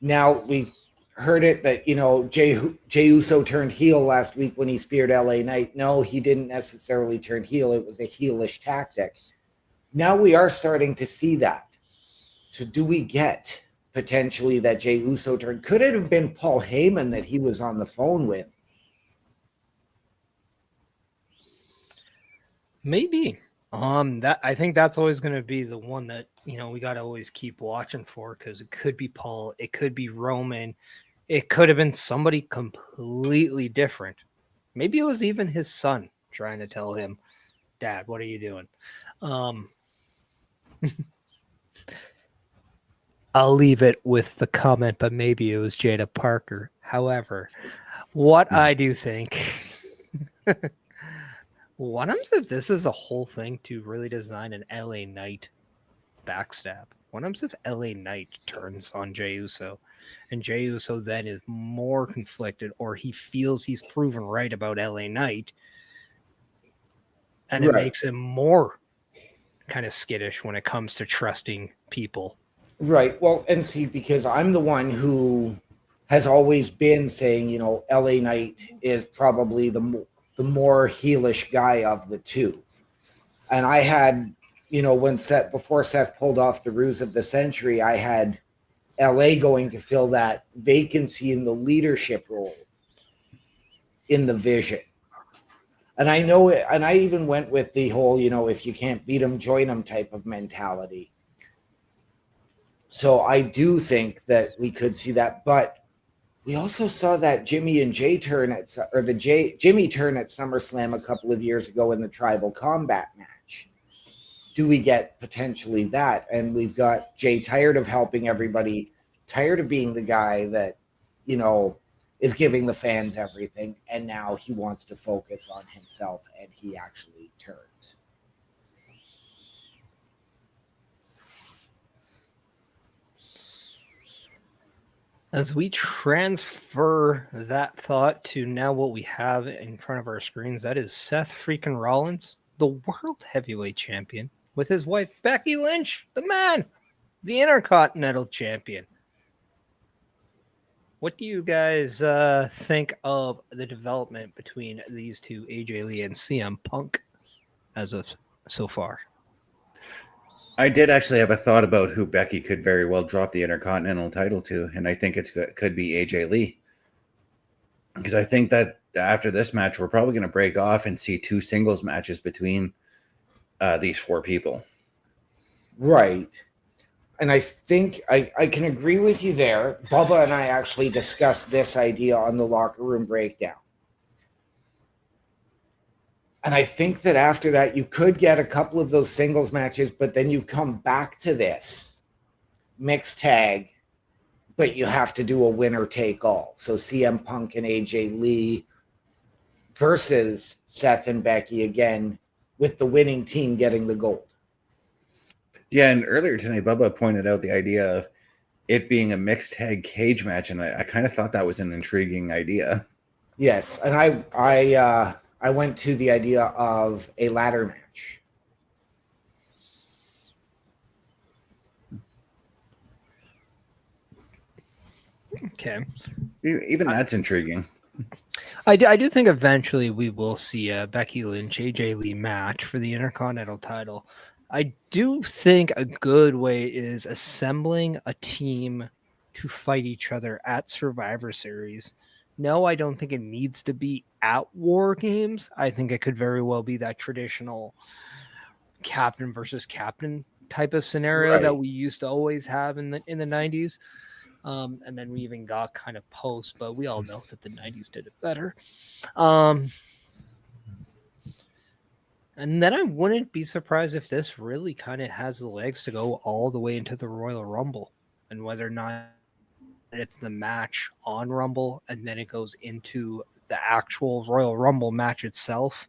now? We've heard it that, you know, Jey Uso turned heel last week when he speared LA Knight. No, he didn't necessarily turn heel. It was a heelish tactic. Now we are starting to see that. So do we get potentially that Jey Uso turn? Could it have been Paul Heyman that he was on the phone with? Maybe. That I think that's always going to be the one that, you know, we got to always keep watching for, because it could be Paul, it could be Roman, it could have been somebody completely different. Maybe it was even his son trying to tell him, Dad, what are you doing? I'll leave it with the comment, but maybe it was Jada Parker. However, what I do think, what if this is a whole thing to really design an LA Knight backstab? What if LA Knight turns on Jey Uso, and Jey Uso then is more conflicted, or he feels he's proven right about LA Knight, and it makes him more kind of skittish when it comes to trusting people. Right. Well, and see, because I'm the one who has always been saying, you know, LA Knight is probably the more heelish guy of the two. And I had, you know, before Seth pulled off the ruse of the century, I had LA going to fill that vacancy in the leadership role in the Vision. And I know it, and I even went with the whole, you know, if you can't beat them, join them type of mentality. So I do think that we could see that, but we also saw that Jimmy and Jay turn Jimmy turn at SummerSlam a couple of years ago in the Tribal Combat match. Do we get potentially that? And we've got Jay tired of helping everybody, tired of being the guy that, you know, is giving the fans everything, and now he wants to focus on himself, and he actually turns. As we transfer that thought to now what we have in front of our screens, that is Seth freaking Rollins, the world heavyweight champion, with his wife Becky Lynch, the man, the Intercontinental champion. What do you guys think of the development between these two, AJ Lee and CM Punk, as of so far? I did actually have a thought about who Becky could very well drop the Intercontinental title to, and I think it could be AJ Lee. Because I think that after this match, we're probably going to break off and see 2 singles matches between these 4 people. Right. And I think I can agree with you there. Bubba and I actually discussed this idea on the Locker Room Breakdown. And I think that after that, you could get a couple of those singles matches, but then you come back to this mixed tag, but you have to do a winner take all. So CM Punk and AJ Lee versus Seth and Becky again, with the winning team getting the gold. Yeah, and earlier tonight, Bubba pointed out the idea of it being a mixed tag cage match, and I kind of thought that was an intriguing idea. Yes, and I went to the idea of a ladder match. Okay. Even that's intriguing. I do think eventually we will see a Becky Lynch, AJ Lee match for the Intercontinental title. I do think a good way is assembling a team to fight each other at Survivor Series. No, I don't think it needs to be at War Games. I think it could very well be that traditional captain versus captain type of scenario that we used to always have in the 90s. And then we even got kind of post, but we all know that the 90s did it better. And then I wouldn't be surprised if this really kind of has the legs to go all the way into the Royal Rumble, and whether or not it's the match on Rumble and then it goes into the actual Royal Rumble match itself.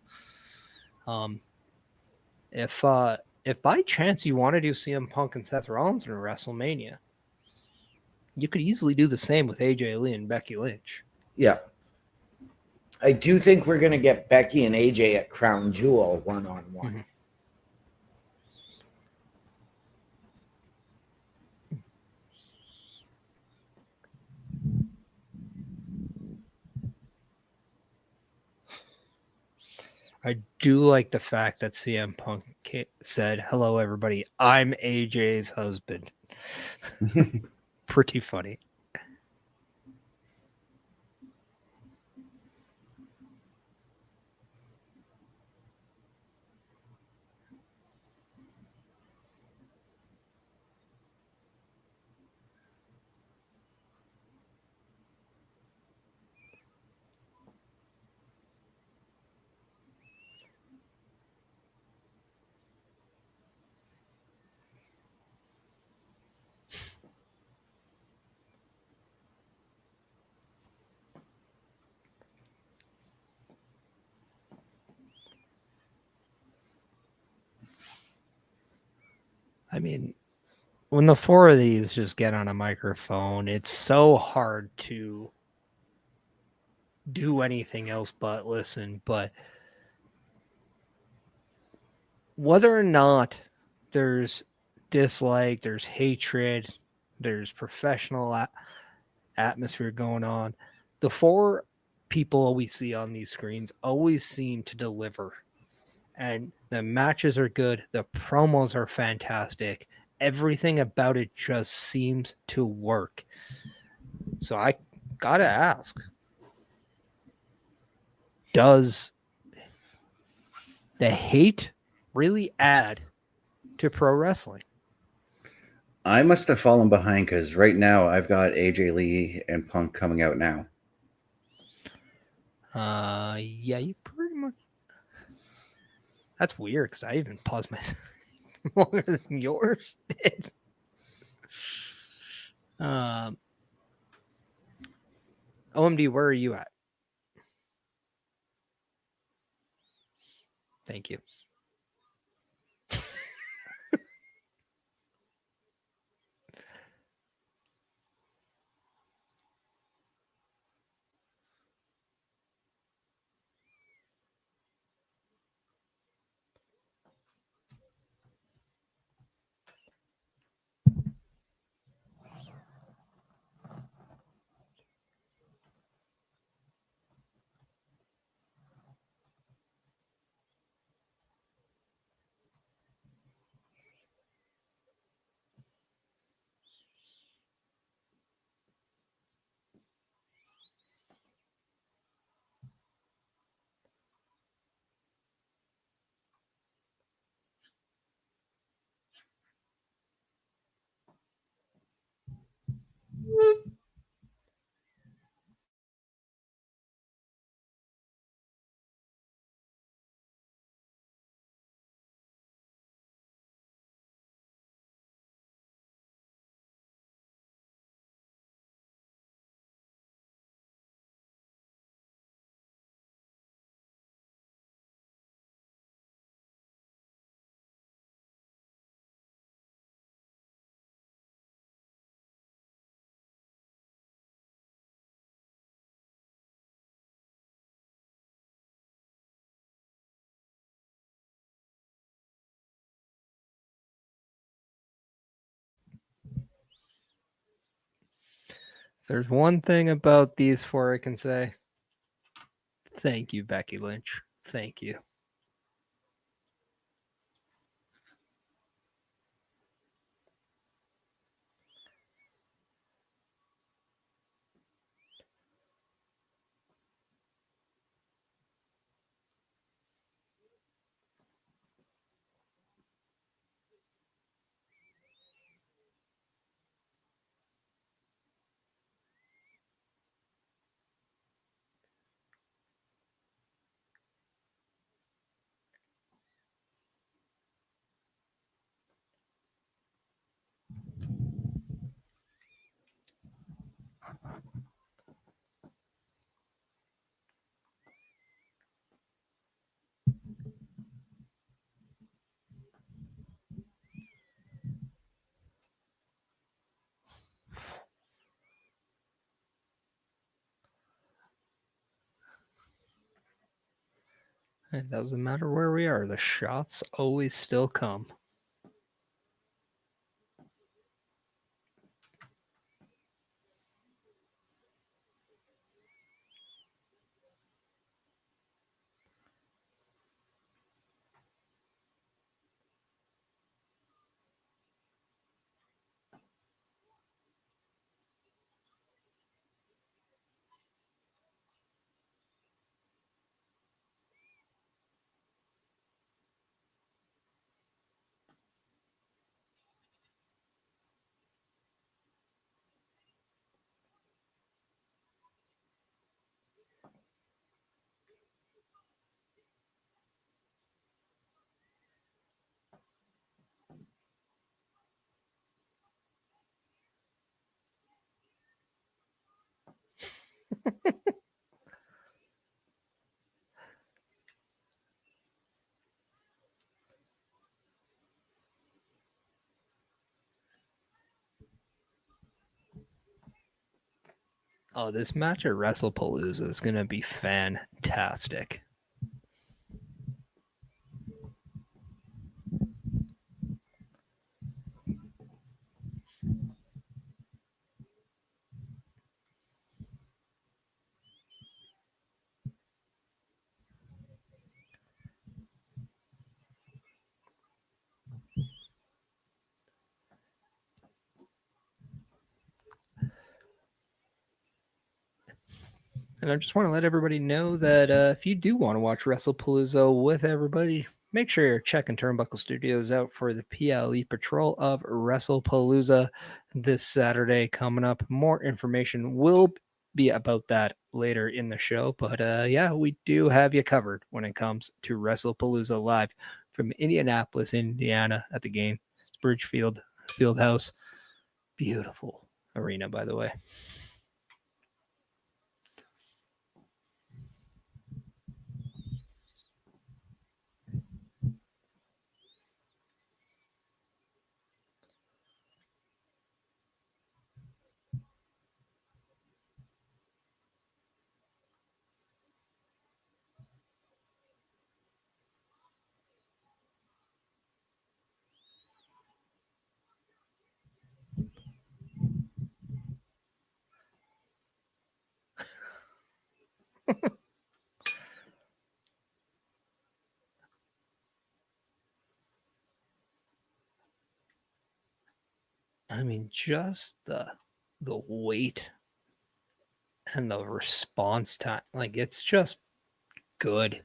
If by chance you want to do CM Punk and Seth Rollins in WrestleMania, you could easily do the same with AJ Lee and Becky Lynch. Yeah. I do think we're going to get Becky and AJ at Crown Jewel one-on-one. Mm-hmm. I do like the fact that CM Punk said, "Hello, everybody. I'm AJ's husband." Pretty funny. I mean, when the 4 of these just get on a microphone, it's so hard to do anything else but listen. But whether or not there's dislike, there's hatred, there's professional atmosphere going on, the 4 people we see on these screens always seem to deliver. And the matches are good. The promos are fantastic. Everything about it just seems to work. So I gotta ask, does the hate really add to pro wrestling? I must have fallen behind because right now I've got AJ Lee and Punk coming out now. Yeah, you pretty much. That's weird because I even paused my longer than yours did. OMD, where are you at? Thank you. If there's one thing about these four I can say, thank you, Becky Lynch. Thank you. It doesn't matter where we are, the shots always still come. Oh, this match at WrestlePalooza is going to be fantastic. And I just want to let everybody know that if you do want to watch WrestlePalooza with everybody, make sure you're checking Turnbuckle Studios out for the PLE Patrol of WrestlePalooza this Saturday coming up. More information will be about that later in the show. But yeah, we do have you covered when it comes to WrestlePalooza live from Indianapolis, Indiana at the game. Bridgefield Fieldhouse. Beautiful arena, by the way. I mean, just the weight and the response time, like it's just good.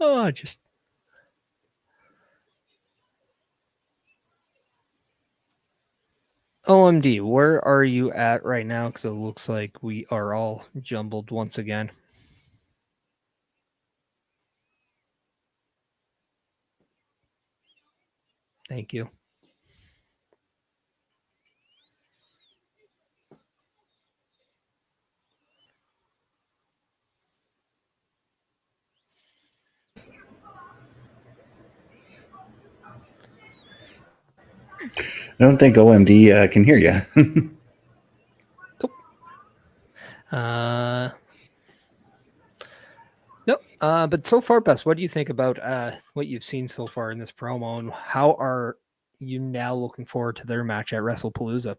Oh, just OMD, where are you at right now? Because it looks like we are all jumbled once again. Thank you. I don't think OMD can hear you. Nope. But so far, Bess, what do you think about what you've seen so far in this promo, and how are you now looking forward to their match at WrestlePalooza?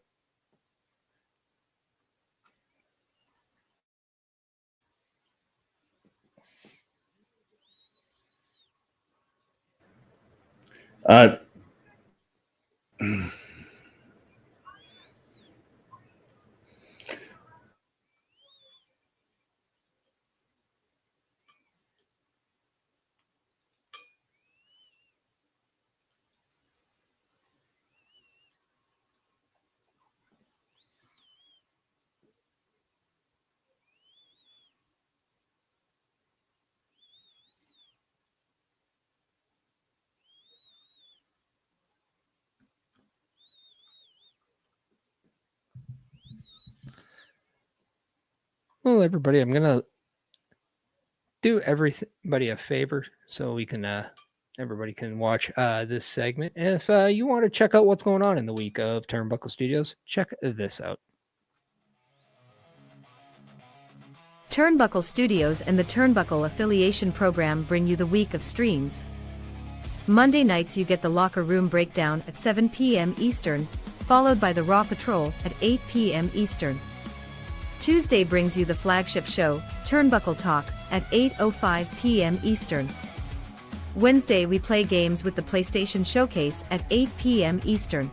Well, everybody, I'm gonna do everybody a favor so we can everybody can watch this segment. And if you want to check out what's going on in the week of Turnbuckle Studios, check this out. Turnbuckle Studios and the Turnbuckle Affiliation Program bring you the week of streams. Monday nights you get the Locker Room Breakdown at 7 p.m. Eastern, followed by the Raw Patrol at 8 p.m. Eastern. Tuesday brings you the flagship show, Turnbuckle Talk, at 8:05 p.m. Eastern. Wednesday we play games with the PlayStation Showcase at 8 p.m. Eastern.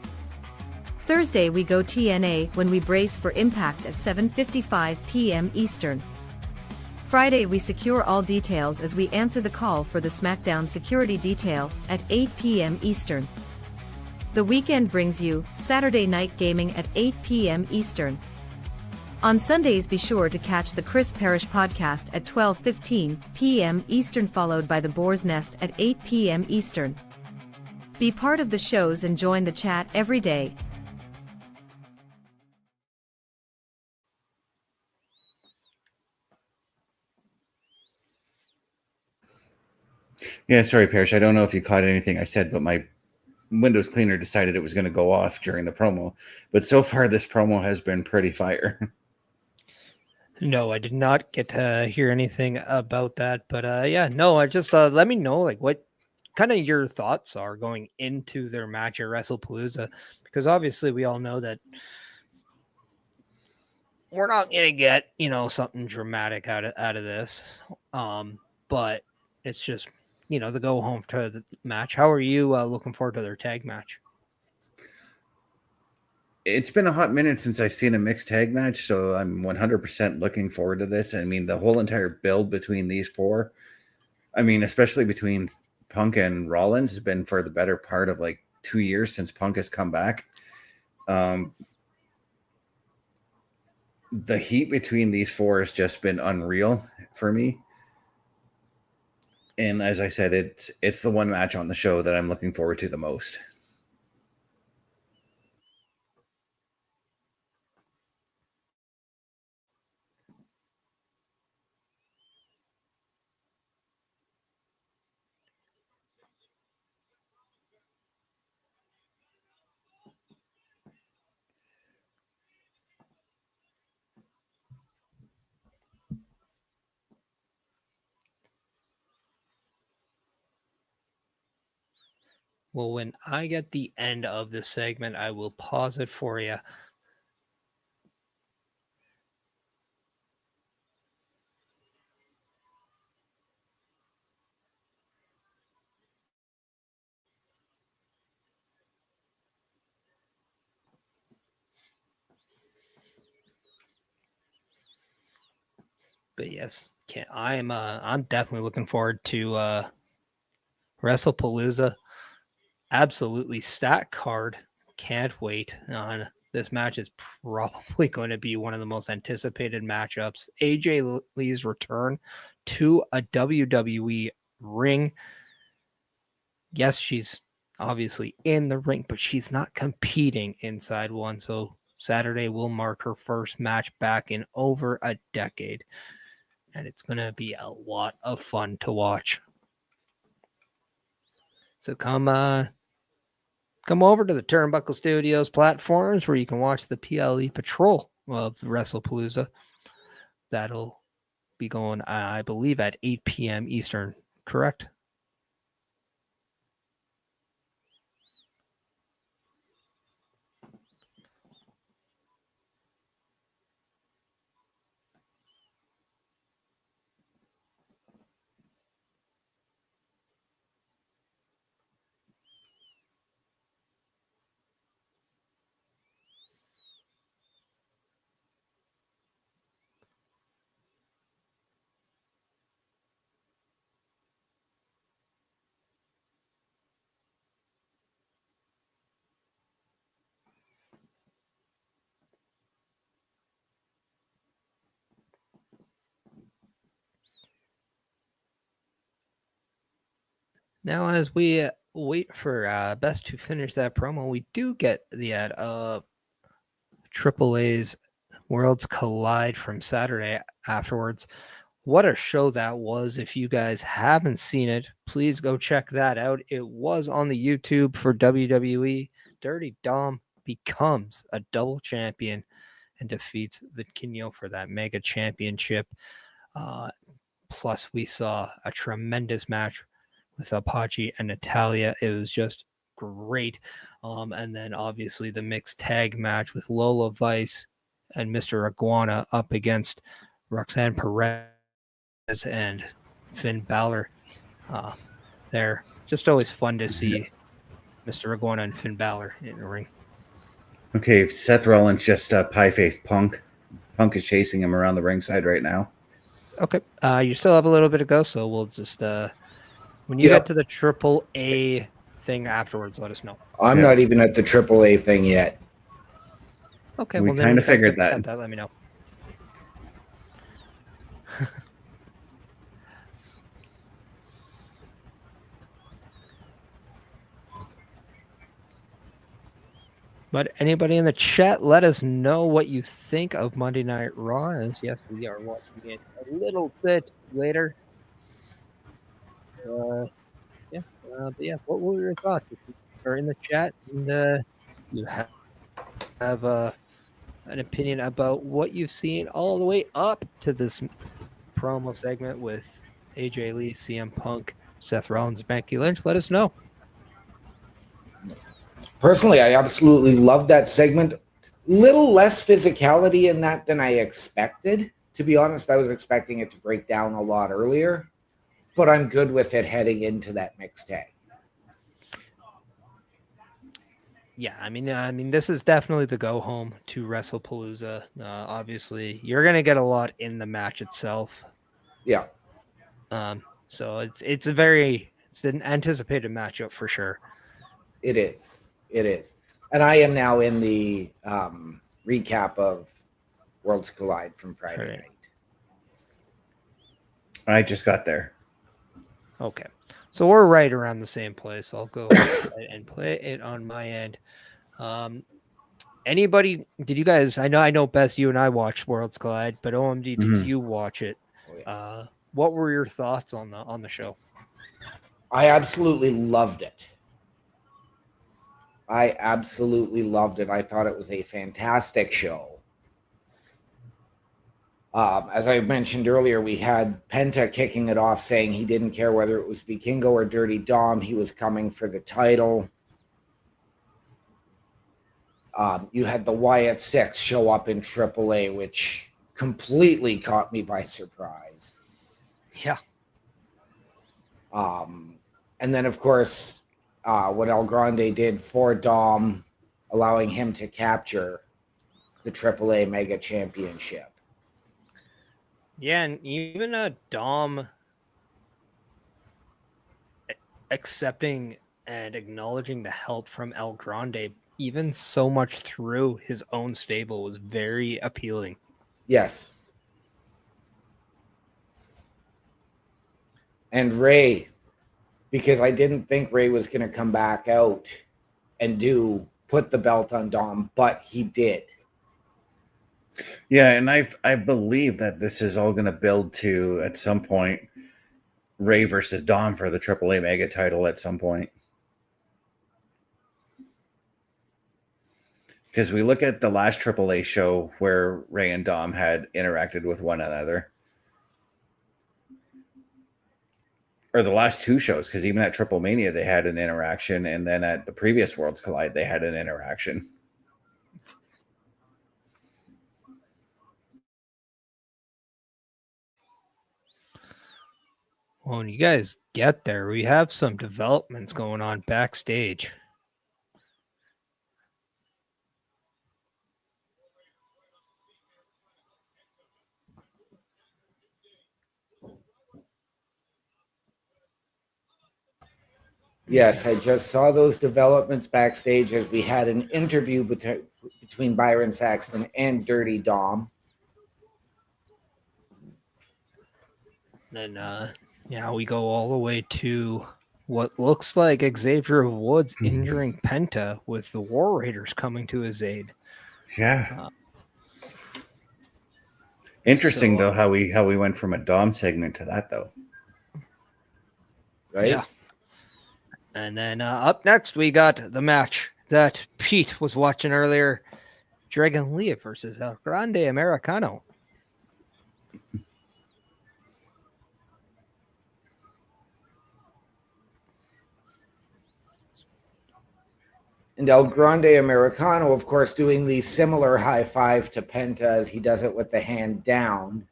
Thursday we go TNA when we brace for Impact at 7:55 p.m. Eastern. Friday we secure all details as we answer the call for the SmackDown security detail at 8 p.m. Eastern. The weekend brings you Saturday Night Gaming at 8 p.m. Eastern. On Sundays be sure to catch the Chris Parrish podcast at 12:15 p.m. Eastern, followed by the Boar's Nest at 8 p.m. Eastern. Be part of the shows and join the chat every day. Yeah, sorry, Parrish. I don't know if you caught anything I said, but my Windows Cleaner decided it was going to go off during the promo. But so far, this promo has been pretty fire. No, I did not get to hear anything about that. But yeah, no, I just let me know like what kind of your thoughts are going into their match at WrestlePalooza, because obviously we all know that we're not going to get, you know, something dramatic out of this. But it's just, you know, the go home to the match. How are you looking forward to their tag match? It's been a hot minute since I've seen a mixed tag match, so I'm 100% looking forward to this. I mean, the whole entire build between these four, I mean, especially between Punk and Rollins, has been for the better part of like 2 years since Punk has come back. The heat between these four has just been unreal for me. And as I said, it's the one match on the show that I'm looking forward to the most. Well, when I get the end of this segment, I will pause it for you. But yes, I'm definitely looking forward to WrestlePalooza, absolutely stacked card. Can't wait. This match is probably going to be one of the most anticipated matchups. AJ Lee's return to a WWE ring. Yes, she's obviously in the ring, but she's not competing inside one. So Saturday will mark her first match back in over a decade. And it's going to be a lot of fun to watch. So come over to the Turnbuckle Studios platforms where you can watch the PLE Patrol of the WrestlePalooza. That'll be going, I believe, at 8 p.m. Eastern, correct? Now, as we wait for Best to finish that promo, we do get the ad of AAA's Worlds Collide from Saturday afterwards. What a show that was. If you guys haven't seen it, please go check that out. It was on the YouTube for WWE. Dirty Dom becomes a double champion and defeats Vikingo for that mega championship. Plus, we saw a tremendous match with Apache and Natalia. It was just great. And then obviously the mixed tag match with Lola Vice and Mr. Iguana up against Roxanne Perez and Finn Balor. They're just always fun to see Mr. Iguana and Finn Balor in the ring. Okay, Seth Rollins just pie-faced Punk. Punk is chasing him around the ringside right now. Okay, you still have a little bit to go, so we'll just when you get to the AAA thing afterwards, let us know. I'm not even at the AAA thing yet. Okay, We well then kind of figured that. Let me know. But anybody in the chat, let us know what you think of Monday Night Raw. As yes, we are watching it a little bit later. But yeah, what were your thoughts? If you are in the chat and you have an opinion about what you've seen all the way up to this promo segment with AJ Lee, CM Punk, Seth Rollins, Becky Lynch, let us know. Personally, I absolutely loved that segment. Little less physicality in that than I expected. To be honest, I was expecting it to break down a lot earlier, but I'm good with it heading into that mixed tag. Yeah, I mean, this is definitely the go home to WrestlePalooza. Obviously, you're gonna get a lot in the match itself. Yeah. So it's an anticipated matchup for sure. It is. It is. And I am now in the recap of Worlds Collide from Friday night. I just got there. Okay. So we're right around the same place. I'll go and play it on my end. Anybody, did you guys, I know Bess, you and I watched Worlds Collide, but OMD, did you watch it? Oh, yes. What were your thoughts on the show? I absolutely loved it. I absolutely loved it. I thought it was a fantastic show. As I mentioned earlier, we had Penta kicking it off, saying he didn't care whether it was Vikingo or Dirty Dom. He was coming for the title. You had the Wyatt Six show up in AAA, which completely caught me by surprise. Yeah. And then, of course, what El Grande did for Dom, allowing him to capture the AAA Mega Championship. Yeah, and even Dom, accepting and acknowledging the help from El Grande, even so much through his own stable, was very appealing. Yes. And Ray, because I didn't think Ray was going to come back out and put the belt on Dom, but he did. Yeah, and I believe that this is all going to build to, at some point, Ray versus Dom for the AAA Mega title at some point. Because we look at the last AAA show where Ray and Dom had interacted with one another. Or the last two shows, because even at Triple Mania they had an interaction, and then at the previous Worlds Collide they had an interaction. Well, when you guys get there, we have some developments going on backstage. Yes, I just saw those developments backstage as we had an interview between Byron Saxton and Dirty Dom. And yeah, we go all the way to what looks like Xavier Woods injuring Penta with the War Raiders coming to his aid. Yeah. Interesting though how we went from a Dom segment to that though. Right? Yeah. And then up next we got the match that Pete was watching earlier. Dragon Lee versus El Grande Americano. And El Grande Americano, of course, doing the similar high five to Penta as he does it with the hand down.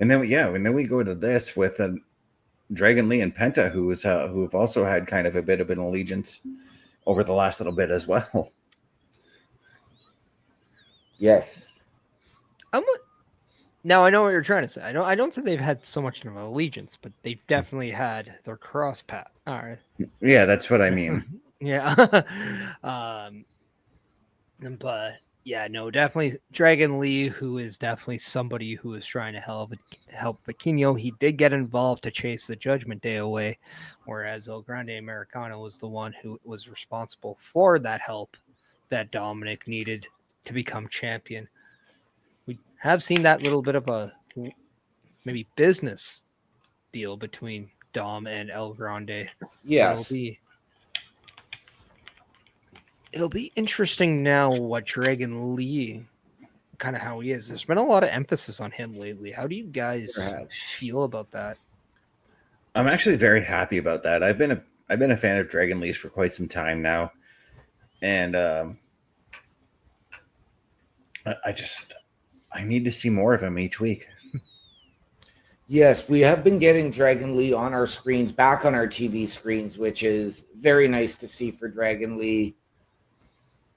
And then we go to this with Dragon Lee and Penta, who have also had kind of a bit of an allegiance over the last little bit as well. Yes. Now I know what you're trying to say. I don't think they've had so much of an allegiance, but they've definitely had their cross path. All right. Yeah, that's what I mean. Yeah. But yeah, no, definitely Dragon Lee, who is definitely somebody who is trying to help Vikingo. He did get involved to chase the Judgment Day away, whereas El Grande Americano was the one who was responsible for that help that Dominic needed to become champion. We have seen that little bit of a maybe business deal between Dom and El Grande. Yes. So it'll be interesting now what Dragon Lee, kind of how he is. There's been a lot of emphasis on him lately. How do you guys feel about that? I'm actually very happy about that. I've been a fan of Dragon Lee's for quite some time now, and I need to see more of him each week. Yes, we have been getting Dragon Lee on our screens, back on our TV screens, which is very nice to see for Dragon Lee,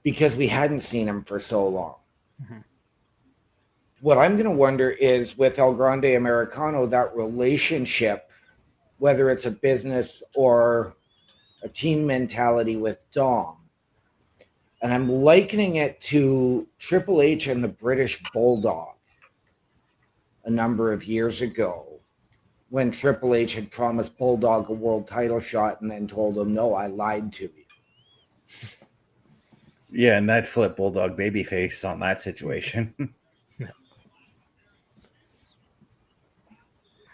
because we hadn't seen him for so long. Mm-hmm. What I'm going to wonder is with El Grande Americano, that relationship, whether it's a business or a team mentality with Dom. And I'm likening it to Triple H and the British Bulldog a number of years ago, when Triple H had promised Bulldog a world title shot and then told him, no, I lied to you. Yeah, and that flipped Bulldog babyface on that situation.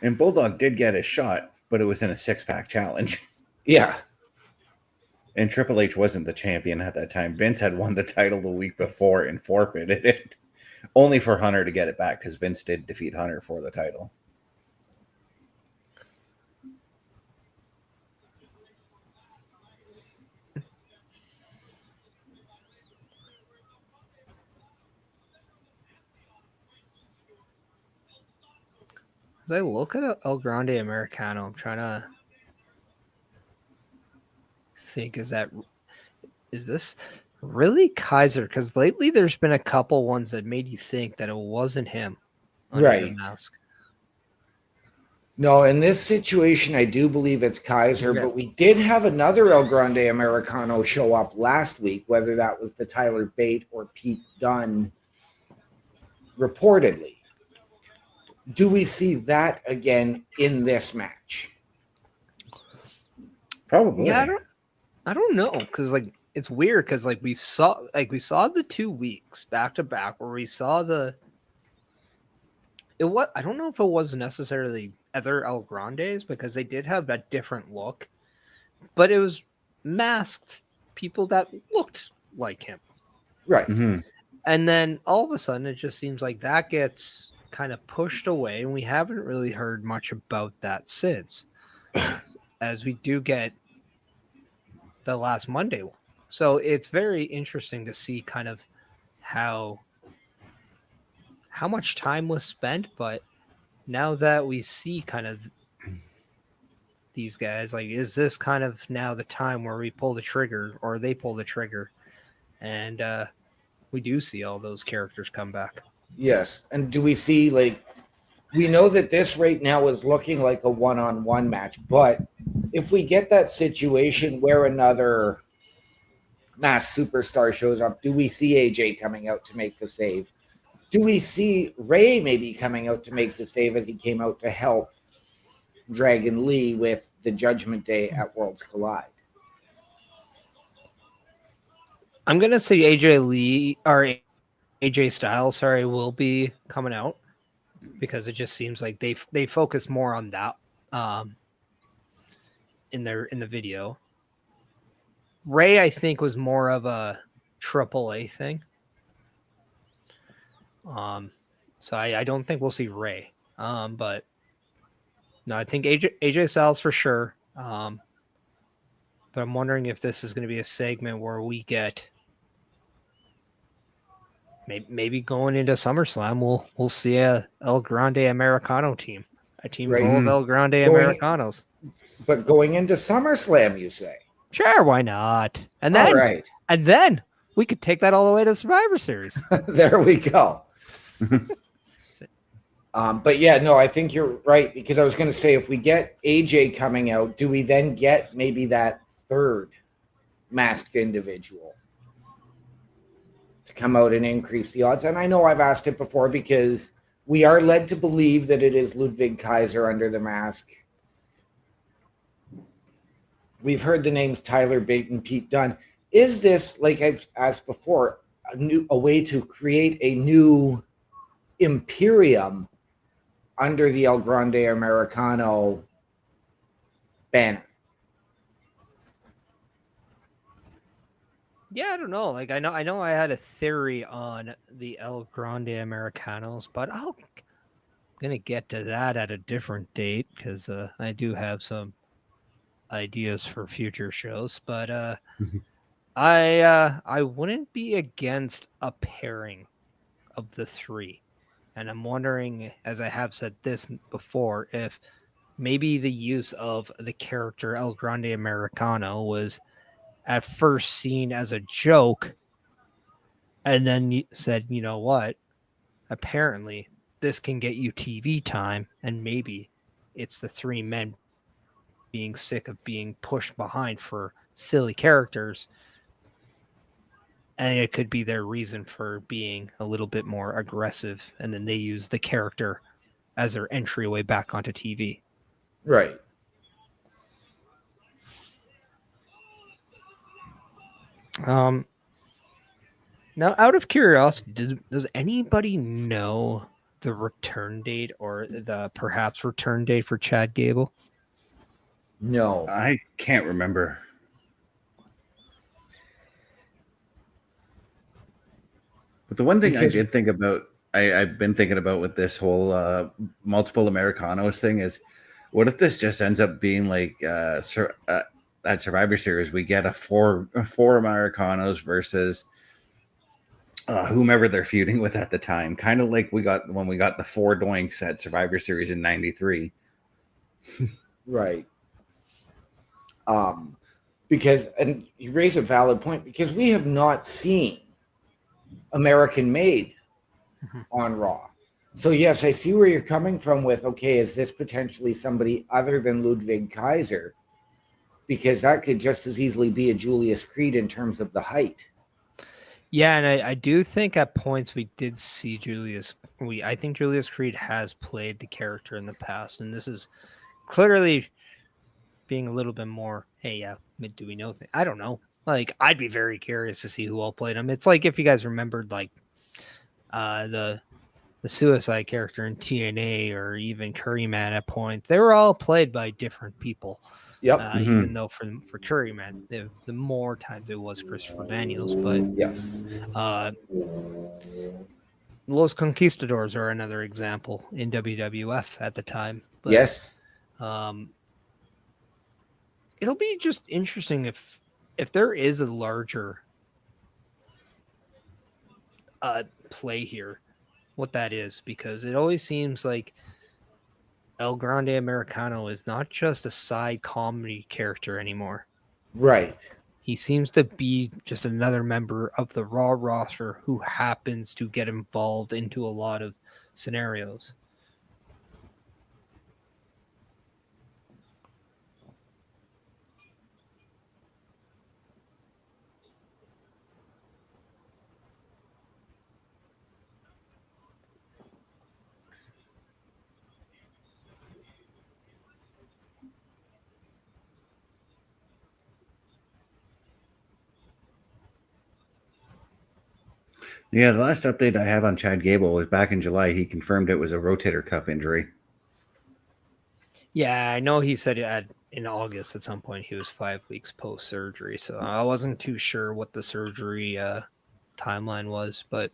And Bulldog did get a shot, but it was in a 6-pack challenge. Yeah. And Triple H wasn't the champion at that time. Vince had won the title the week before and forfeited it, only for Hunter to get it back, because Vince did defeat Hunter for the title. As I look at El Grande Americano, I'm trying to think, is this Really, Kaiser? Because lately there's been a couple ones that made you think that it wasn't him under the Right. mask. No, in this situation, I do believe it's Kaiser, Okay. but we did have another El Grande Americano show up last week, whether that was the Tyler Bate or Pete Dunne, reportedly. Do we see that again in this match? Probably. Yeah, I don't know, because like it's weird because like we saw the 2 weeks back to back where we saw I don't know if it was necessarily other El Grandes because they did have that different look, but it was masked people that looked like him. Right. Mhm. And then all of a sudden it just seems like that gets kind of pushed away and we haven't really heard much about that since. As we do get the last Monday one. So it's very interesting to see kind of how much time was spent, but now that we see kind of these guys, like, is this kind of now the time where we pull the trigger or they pull the trigger and we do see all those characters come back? Yes. And do we see, like, we know that this right now is looking like a one-on-one match, but if we get that situation where another mass superstar shows up, do we see AJ coming out to make the save? Do we see Ray maybe coming out to make the save as he came out to help Dragon Lee with the Judgment Day at Worlds Collide? I'm going to say AJ Styles, will be coming out because it just seems like they focus more on that in the video. Ray, I think, was more of a AAA thing. So I don't think we'll see Ray. But no, I think AJ Styles for sure. But I'm wondering if this is going to be a segment where we get maybe going into SummerSlam, we'll see a El Grande Americano team, a team Right. full of El Grande Americanos. But going into SummerSlam, you say? Sure, why not? And then, All right. and then we could take that all the way to Survivor Series. There we go. But yeah, no, I think you're right, because I was going to say, if we get AJ coming out, do we then get maybe that third masked individual to come out and increase the odds? And I know I've asked it before because we are led to believe that it is Ludwig Kaiser under the mask. We've heard the names Tyler Bate and Pete Dunne. Is this, like I've asked before, a way to create a new Imperium under the El Grande Americano banner? Yeah, I don't know. Like I know I had a theory on the El Grande Americanos, but I'm gonna get to that at a different date because I do have some ideas for future shows. But I wouldn't be against a pairing of the three. And I'm wondering, as I have said this before, if maybe the use of the character El Grande Americano was at first seen as a joke, and then said, you know what? Apparently, this can get you TV time, and maybe it's the three men being sick of being pushed behind for silly characters. And it could be their reason for being a little bit more aggressive. And then they use the character as their entryway back onto TV. Right. Now, out of curiosity, does anybody know the return date or the perhaps return date for Chad Gable? No. I can't remember. But the one thing I did think about, I've been thinking about with this whole multiple Americanos thing is, what if this just ends up being like at Survivor Series, we get a four Americanos versus whomever they're feuding with at the time, kind of like we got when we got the 4 Doinks at Survivor Series in '93. Right. because, and you raise a valid point, because we have not seen American made on Raw. So yes, I see where you're coming from with, okay, is this potentially somebody other than Ludwig Kaiser? Because that could just as easily be a Julius Creed in terms of the height. Yeah, and I do think at points we did see Julius. I think Julius Creed has played the character in the past, and this is clearly being a little bit more, hey, yeah, do we know things? I don't know. Like, I'd be very curious to see who all played him. It's like if you guys remembered, like, the Suicide character in TNA or even Curryman at points, they were all played by different people. Yep. Even though for Curryman, the more times it was Christopher Daniels, but yes, Los Conquistadors are another example in WWF at the time. But, yes. It'll be just interesting if there is a larger play here, what that is, because it always seems like El Grande Americano is not just a side comedy character anymore. Right. He seems to be just another member of the Raw roster who happens to get involved into a lot of scenarios. Yeah, the last update I have on Chad Gable was back in July. He confirmed it was a rotator cuff injury. Yeah, I know he said in August at some point he was 5 weeks post-surgery, so I wasn't too sure what the surgery timeline was, but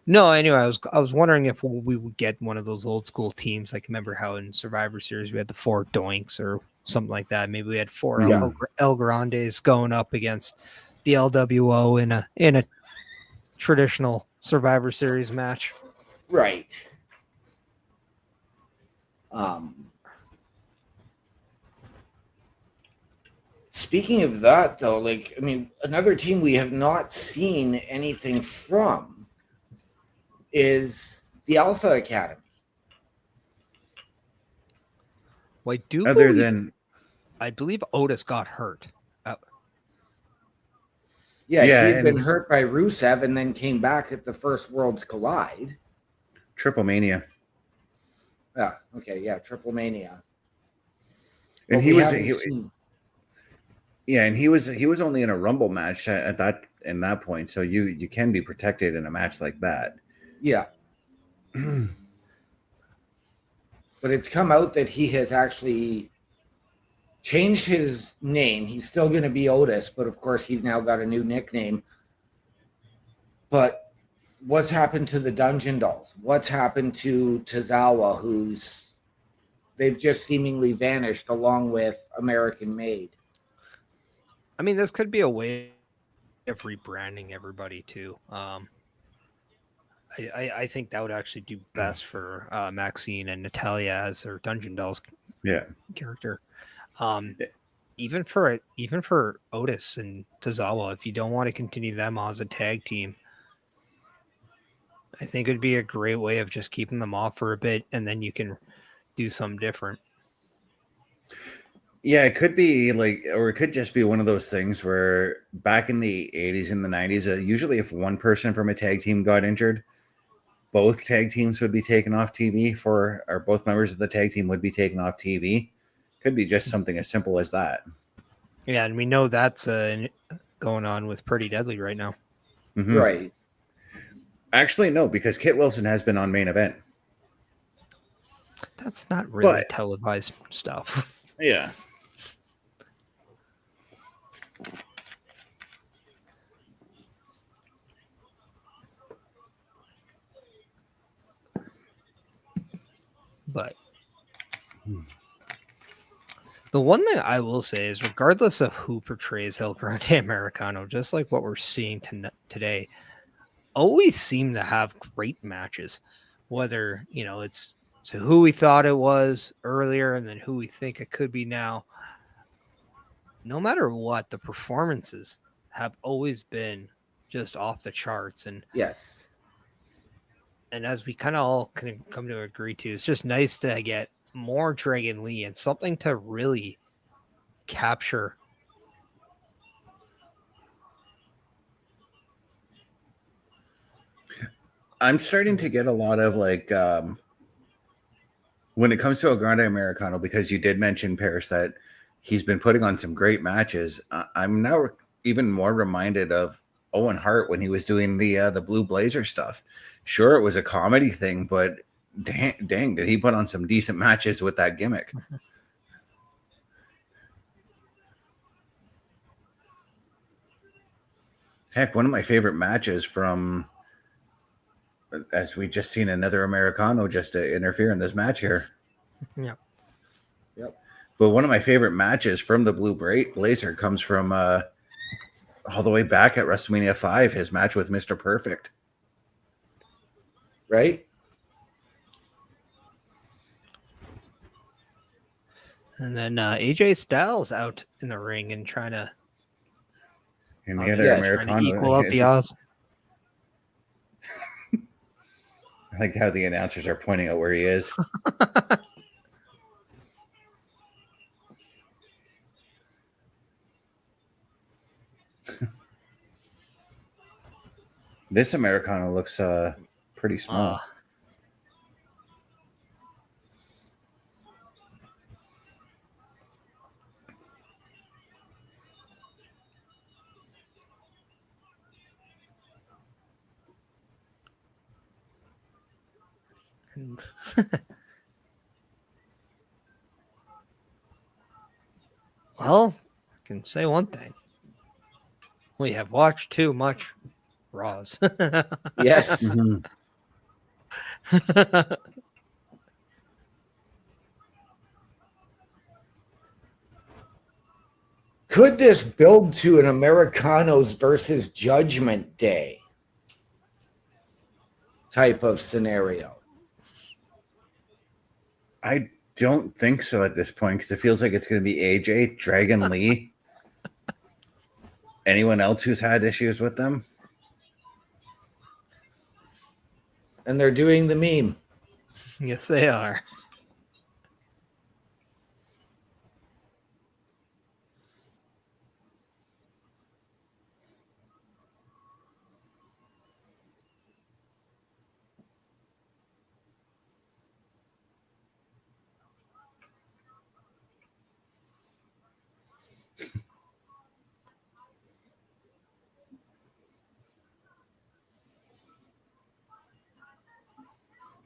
no, anyway, I was wondering if we would get one of those old school teams. Like, remember how in Survivor Series we had the 4 Doinks or something like that? Maybe we had 4 El Grandes going up against the LWO in a traditional Survivor Series match. Right. Speaking of that, though, like, I mean, another team we have not seen anything from is the Alpha Academy. Well, I believe Otis got hurt. Yeah, he had been hurt by Rusev and then came back at the first Worlds Collide. Triple Mania. Yeah, okay, yeah, Triple Mania. And he was only in a Rumble match at that point, so you can be protected in a match like that. Yeah. But it's come out that he has actually changed his name. He's still going to be Otis, but of course he's now got a new nickname. But what's happened to the Dungeon Dolls? What's happened to Tozawa, they've just seemingly vanished along with American Made? I mean, this could be a way of rebranding everybody too. I think that would actually do best for Maxine and Natalia as their Dungeon Dolls character. Even for Otis and Tozawa, if you don't want to continue them as a tag team, I think it'd be a great way of just keeping them off for a bit, and then you can do something different. Yeah, it could be or it could just be one of those things where back in the 80s and the 90s, usually if one person from a tag team got injured, both tag teams would be taken off TV or both members of the tag team would be taken off TV. Could be just something as simple as that. Yeah, and we know that's going on with Pretty Deadly right now. Mm-hmm. Right. Actually, no, because Kit Wilson has been on Main Event. That's not really televised stuff. Yeah. But the one thing I will say is, regardless of who portrays El Grande Americano, just like what we're seeing today, always seem to have great matches. Whether, it's to who we thought it was earlier and then who we think it could be now. no matter what, the performances have always been just off the charts. Yes. And as we kind of all can come to agree to, it's just nice to get more Dragon Lee and something to really capture. I'm starting to get a lot of like when it comes to a Grande Americano, because you did mention PEREZ that he's been putting on some great matches. I'm now even more reminded of Owen Hart when he was doing the Blue Blazer stuff. Sure, it was a comedy thing, but dang, did he put on some decent matches with that gimmick? Heck, one of my favorite matches from, as we just seen another Americano just to interfere in this match here. Yeah. Yep. But one of my favorite matches from the Blue Blazer comes from all the way back at WrestleMania 5, his match with Mr. Perfect. Right? And then AJ Styles out in the ring and trying to, And the other Americano equal out the odds. I like how the announcers are pointing out where he is. This Americano looks pretty small. Well, I can say one thing. We have watched too much Raws. Yes. Mhm. Could this build to an Americanos versus Judgment Day type of scenario? I don't think so at this point, because it feels like it's going to be AJ, Dragon Lee. Anyone else who's had issues with them? And they're doing the meme. Yes, they are.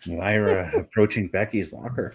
Lyra approaching Becky's locker.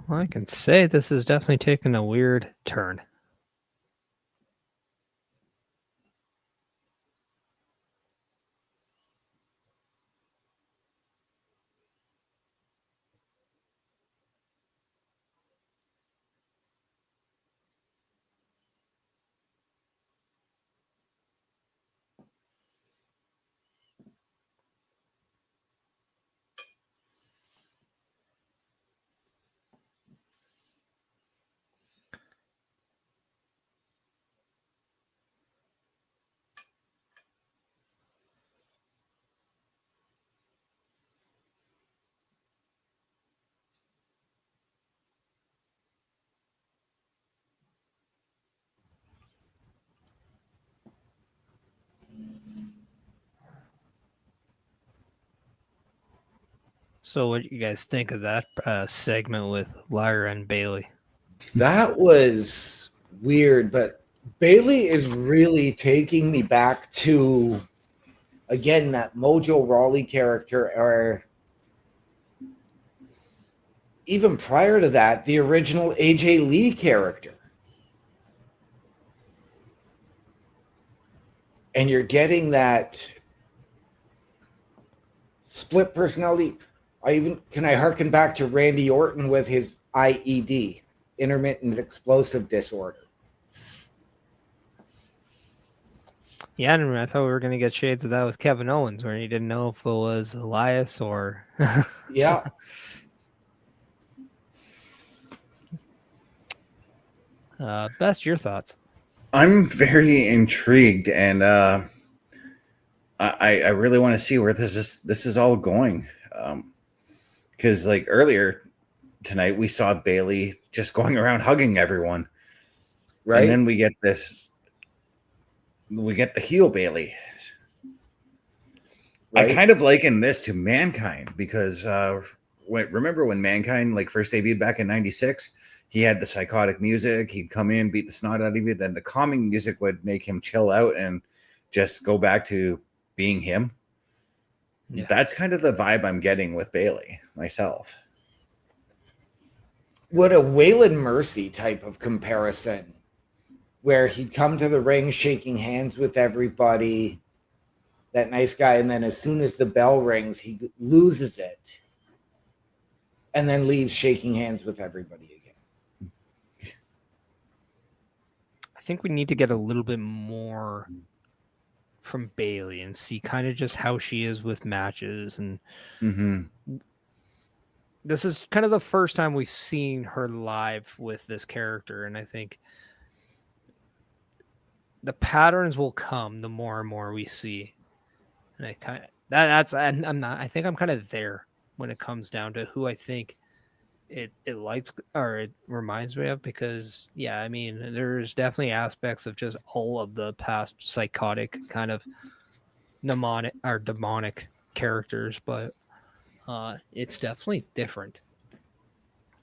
Well, I can say this is definitely taking a weird turn. So, what do you guys think of that segment with Lyra and Bailey? That was weird, but Bailey is really taking me back to again, that Mojo Rawley character, or even prior to that, the original AJ Lee character. And you're getting that split personality. Can I harken back to Randy Orton with his IED, intermittent explosive disorder? Yeah, I thought we were going to get shades of that with Kevin Owens, where he didn't know if it was Elias or... Yeah. Best, your thoughts? I'm very intrigued, and I really want to see where this is all going. Because like earlier tonight, we saw Bayley just going around hugging everyone, Right? And then we get the heel Bayley. Right. I kind of liken this to Mankind because remember when Mankind like first debuted back in '96? He had the psychotic music. He'd come in, beat the snot out of you. Then the calming music would make him chill out and just go back to being him. Yeah. That's kind of the vibe I'm getting with Bayley myself. Would a Waylon Mercy type of comparison, where he'd come to the ring shaking hands with everybody, that nice guy, and then as soon as the bell rings, he loses it and then leaves shaking hands with everybody again. I think we need to get a little bit more from Bayley and see kind of just how she is with matches. And this is kind of the first time we've seen her live with this character. And I think the patterns will come the more and more we see. And I kind of, I think I'm kind of there when it comes down to who I think it likes or it reminds me of, because yeah, I mean, there's definitely aspects of just all of the past psychotic kind of demonic characters, but it's definitely different.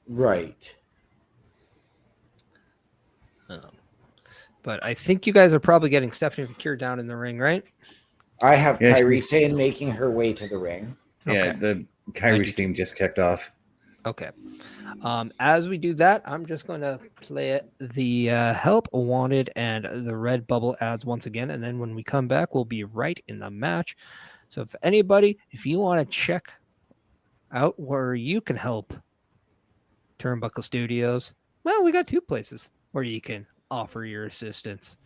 Right. But I think you guys are probably getting Stephanie VAQUER down in the ring, right? I have KAIRI Sane making her way to the ring. Yeah, Okay. the KAIRI's theme just kicked off. Okay. As we do that, I'm just going to play the Help Wanted and the Red Bubble ads once again. And then when we come back, we'll be right in the match. So if you want to check out where you can help Turnbuckle Studios, well, we got two places where you can offer your assistance.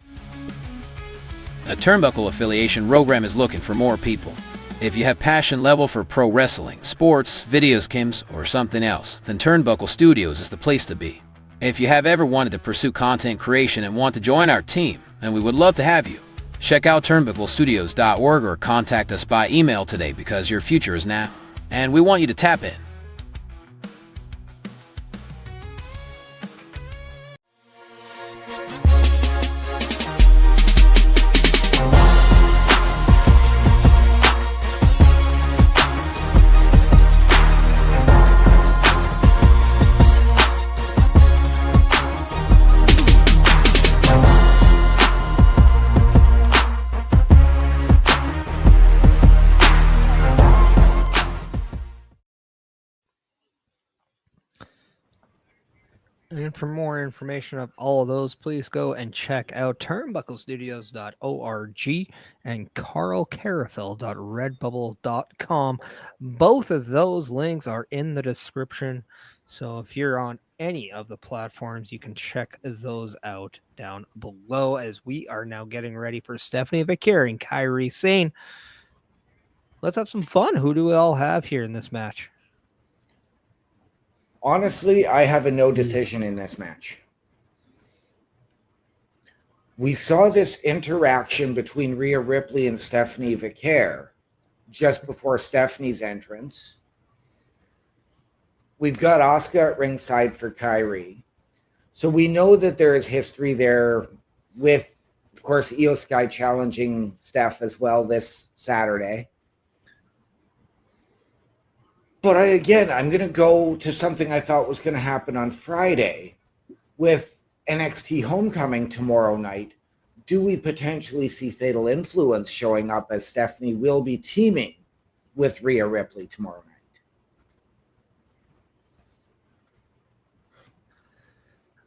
A Turnbuckle affiliation program is looking for more people. If you have passion level for pro wrestling, sports, videos, Kims, or something else, then Turnbuckle Studios is the place to be. If you have ever wanted to pursue content creation and want to join our team, then we would love to have you. Check out turnbucklestudios.org or contact us by email today, because your future is now, and we want you to tap in. And for more information of all of those, please go and check out turnbucklestudios.org and karlkarufel.redbubble.com. Both of those links are in the description. So if you're on any of the platforms, you can check those out down below, as we are now getting ready for Stephanie VAQUER and KAIRI Sane. Let's have some fun. Who do we all have here in this match? Honestly, I have a no decision in this match. We saw this interaction between Rhea Ripley and Stephanie VAQUER just before Stephanie's entrance. We've got Asuka at ringside for KAIRI. So we know that there is history there with, of course, Io Sky challenging Steph as well this Saturday. But I'm going to go to something I thought was going to happen on Friday with NXT Homecoming tomorrow night. do we potentially see Fatal Influence showing up, as Stephanie will be teaming with Rhea Ripley tomorrow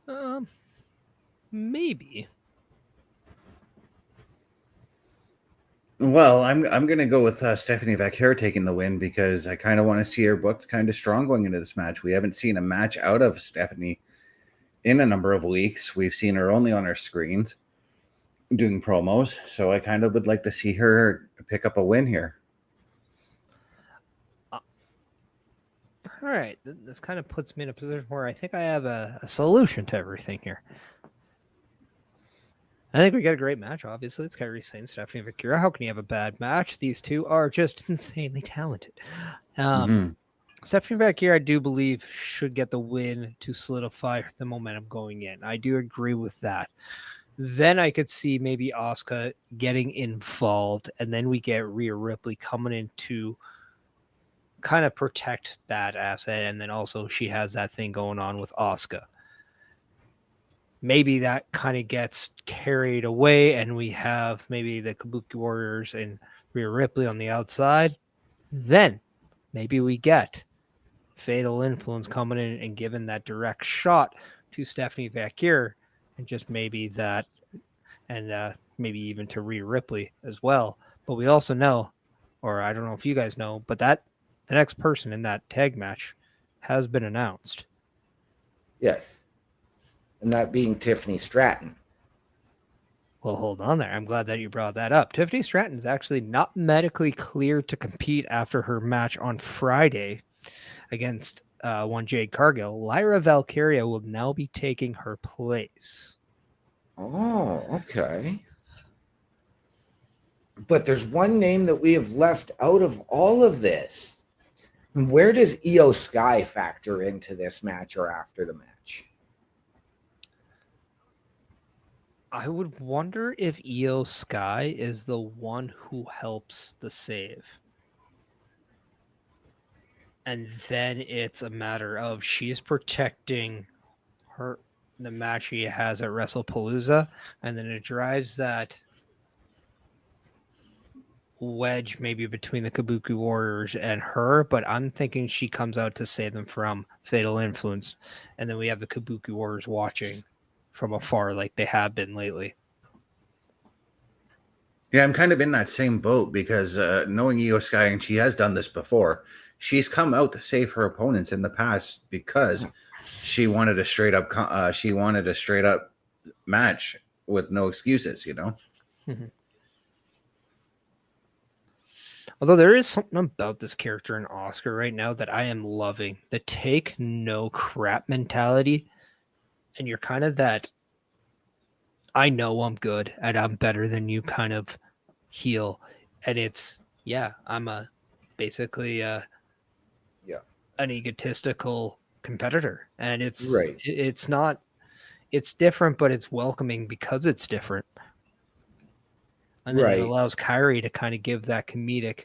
night? Maybe. Well, I'm going to go with Stephanie VAQUER taking the win because I kind of want to see her booked kind of strong going into this match. We haven't seen a match out of Stephanie in a number of weeks. We've seen her only on our screens doing promos, so I kind of would like to see her pick up a win here. All right, this kind of puts me in a position where I think I have a solution to everything here. I think we got a great match, obviously. It's KAIRI Sane, Stephanie VAQUER. How can you have a bad match? These two are just insanely talented. Stephanie VAQUER, I do believe, should get the win to solidify the momentum going in. I do agree with that. Then I could see maybe Asuka getting involved, and then we get Rhea Ripley coming in to kind of protect that asset, and then also she has that thing going on with Asuka. Maybe that kind of gets carried away, and we have maybe the Kabuki Warriors and Rhea Ripley on the outside. Then maybe we get Fatal Influence coming in and giving that direct shot to Stephanie VAQUER, and just maybe that, and maybe even to Rhea Ripley as well. But we also know, or I don't know if you guys know, but that the next person in that tag match has been announced. Yes. And that being Tiffany Stratton. Well, hold on there. I'm glad that you brought that up. Tiffany Stratton is actually not medically cleared to compete after her match on Friday against one Jade Cargill. LYRA VALKYRIA will now be taking her place. Oh, okay. But there's one name that we have left out of all of this. Where does Io Sky factor into this match or after the match? I would wonder if Io Sky is the one who helps the save. And then it's a matter of she's protecting the match she has at WrestlePalooza, and then it drives that wedge maybe between the Kabuki Warriors and her, but I'm thinking she comes out to save them from Fatal Influence, and then we have the Kabuki Warriors watching from afar like they have been lately. Yeah, I'm kind of in that same boat because knowing Io Sky, and she has done this before, she's come out to save her opponents in the past because she wanted a straight up match with no excuses, you know. Mm-hmm. Although there is something about this character in Asuka right now that I am loving, the take no crap mentality. And you're kind of that, I know I'm good and I'm better than you kind of heel. And it's, yeah, I'm basically an egotistical competitor. And it's right. It's not, it's different, but it's welcoming because it's different. And then it allows KAIRI to kind of give that comedic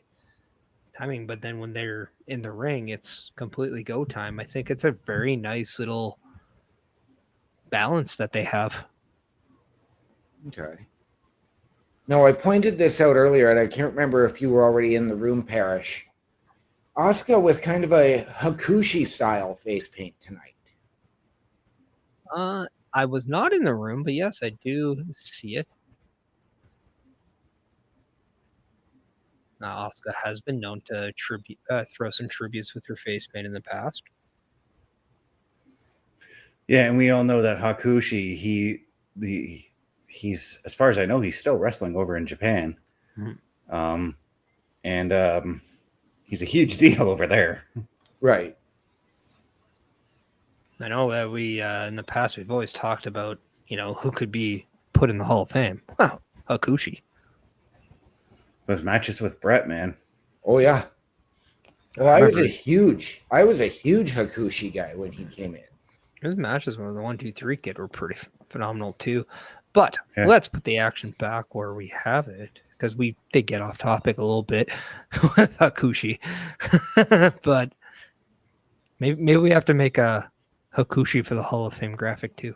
timing. But then when they're in the ring, it's completely go time. I think it's a very nice little balance that they have. Okay. Now, I pointed this out earlier, and I can't remember if you were already in the room, Parrish. Asuka with kind of a Hakushi style face paint tonight. I was not in the room, but yes, I do see it. Now, Asuka has been known to throw some tributes with her face paint in the past. Yeah, and we all know that Hakushi, he's as far as I know, he's still wrestling over in Japan. Mm-hmm. And he's a huge deal over there. Right. I know that we in the past we've always talked about, who could be put in the Hall of Fame. Wow, Hakushi. Those matches with Brett, man. Oh yeah. Well, I was a huge Hakushi guy when he came in. His matches with the 1, 2, 3 kid were pretty phenomenal too. But let's put the action back where we have it, because we did get off topic a little bit with Hakushi. But maybe we have to make a Hakushi for the Hall of Fame graphic too.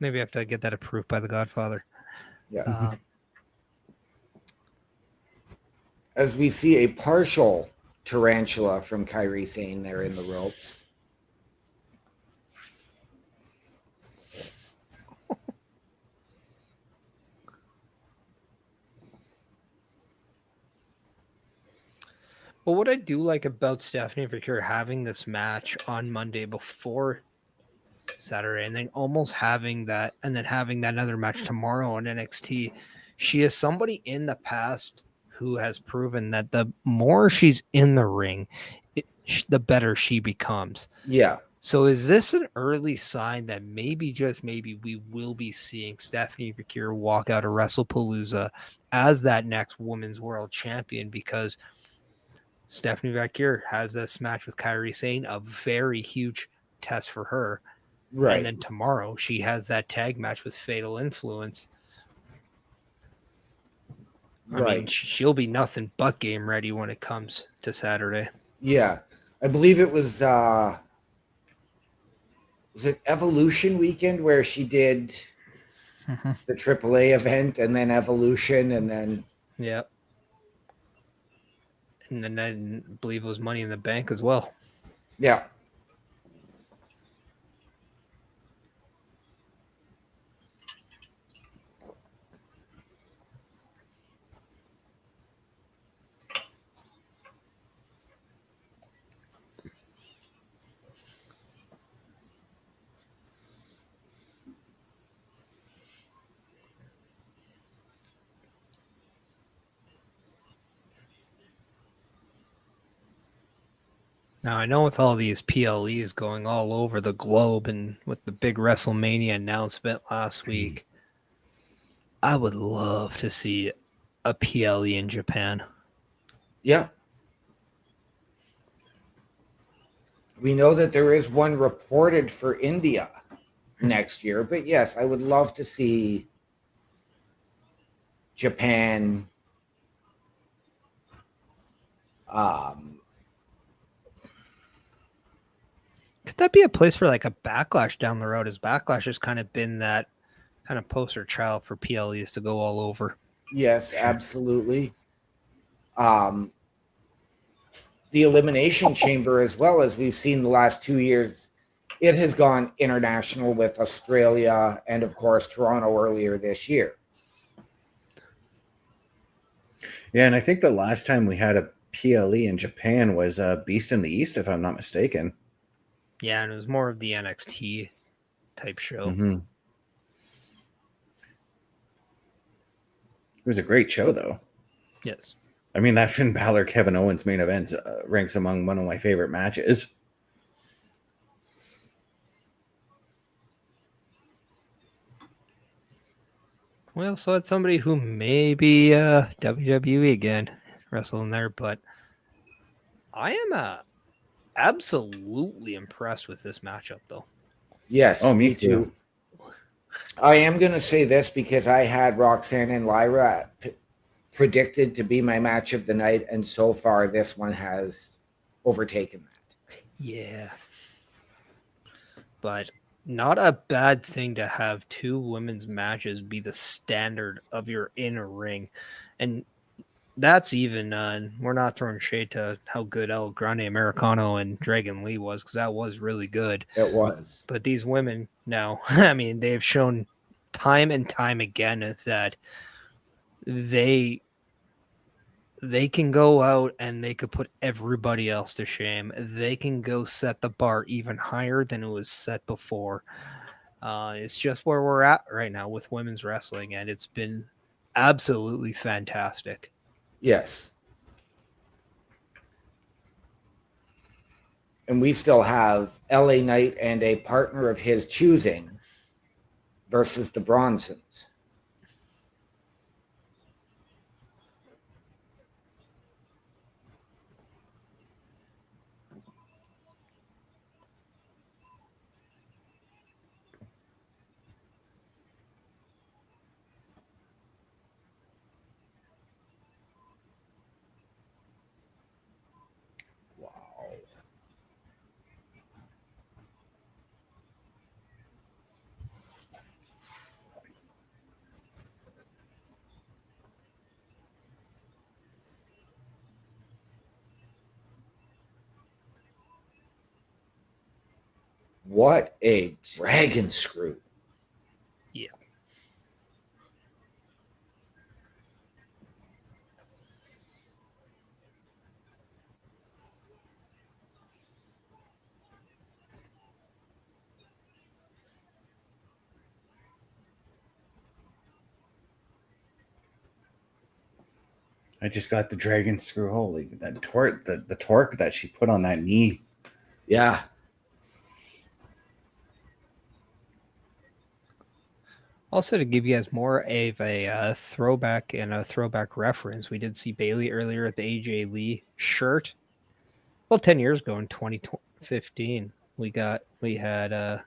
Maybe I have to get that approved by the Godfather. Yeah. As we see a partial tarantula from KAIRI SANE there in the ropes. But what I do like about Stephanie VAQUER having this match on Monday before Saturday, and then almost having that, and then having that another match tomorrow on NXT, she is somebody in the past who has proven that the more she's in the ring, the better she becomes. Yeah. So is this an early sign that maybe, just maybe, we will be seeing Stephanie VAQUER walk out of WrestlePalooza as that next women's world champion? Because Stephanie VAQUER has this match with KAIRI SANE, a very huge test for her. Right. And then tomorrow she has that tag match with Fatal Influence. I mean, she'll be nothing but game ready when it comes to Saturday. Yeah. I believe it was it Evolution weekend where she did the AAA event and then Evolution and then yeah. And then I believe it was Money in the Bank as well. Yeah. Now, I know with all these PLEs going all over the globe and with the big WrestleMania announcement last week, I would love to see a PLE in Japan. Yeah. We know that there is one reported for India next year, but yes, I would love to see Japan. Could that be a place for like a Backlash down the road? As Backlash has kind of been that kind of poster child for PLEs to go all over. Yes, absolutely. The Elimination Chamber, as well, as we've seen the last 2 years, it has gone international with Australia and, of course, Toronto earlier this year. Yeah, and I think the last time we had a PLE in Japan was Beast in the East, if I'm not mistaken. Yeah, and it was more of the NXT type show. Mm-hmm. It was a great show, though. Yes. I mean, that Finn Balor Kevin Owens main event ranks among one of my favorite matches. We also had somebody who may be WWE again wrestling there, but I am absolutely impressed with this matchup, though. Yes, Oh, me too. I am going to say this because I had ROXANNE and LYRA predicted to be my match of the night, and so far this one has overtaken that. Yeah. But not a bad thing to have two women's matches be the standard of your inner ring. And that's even, we're not throwing shade to how good El Grande Americano and Dragon Lee was, because that was really good. It was. But these women now, I mean, they've shown time and time again that they can go out and they could put everybody else to shame. They can go set the bar even higher than it was set before. It's just where we're at right now with women's wrestling, and it's been absolutely fantastic. Yes. And we still have LA Knight and a partner of his choosing versus the Bronsons. What a dragon screw. Yeah. I just got the dragon screw. Holy, that torque, the torque that she put on that knee. Yeah. Also, to give you guys more of a throwback and a throwback reference, we did see Bailey earlier at the AJ Lee shirt. Well, 10 years ago in 2015, we had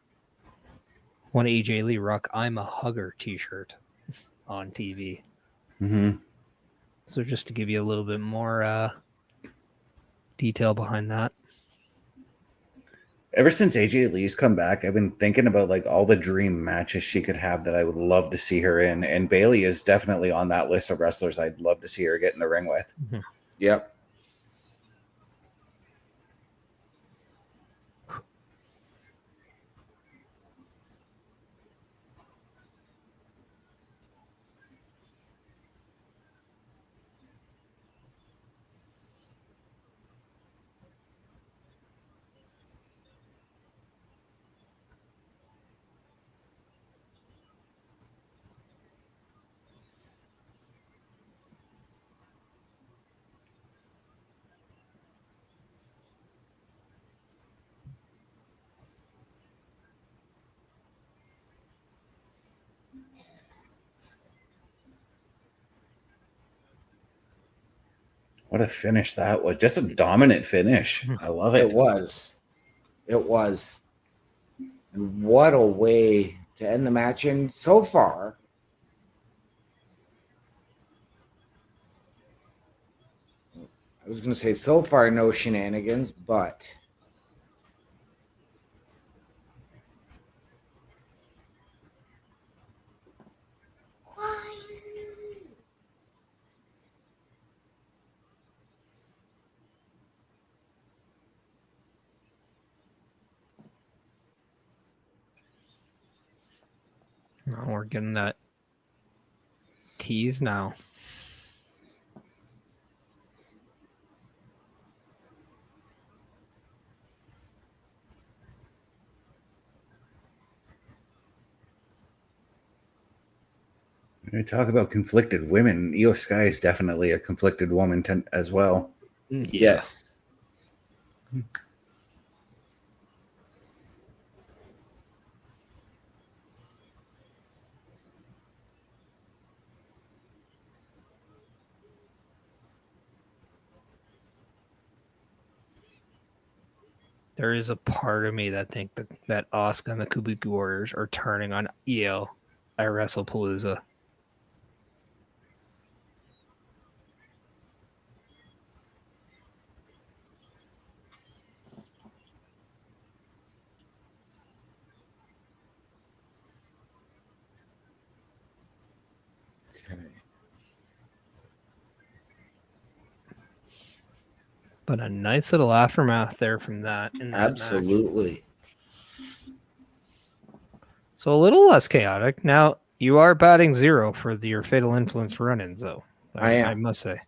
one AJ Lee rock "I'm a Hugger" T-shirt on TV. Mm-hmm. So just to give you a little bit more detail behind that. Ever since AJ Lee's come back, I've been thinking about like all the dream matches she could have that I would love to see her in, and Bailey is definitely on that list of wrestlers I'd love to see her get in the ring with. Mm-hmm. Yep. What a finish that was. Just a dominant finish. I love it. It was. It was. And what a way to end the match. And so far, I was going to say so far, no shenanigans, but Oh, we're getting that tease now. When we talk about conflicted women, Io Sky is definitely a conflicted woman as well. yes. There is a part of me that think that Asuka and the Kabuki Warriors are turning on Io at WrestlePalooza. Okay. But a nice little aftermath there from that. In that Absolutely. match. So a little less chaotic. Now, you are batting 0 for your Fatal Influence run-ins, though. I must say.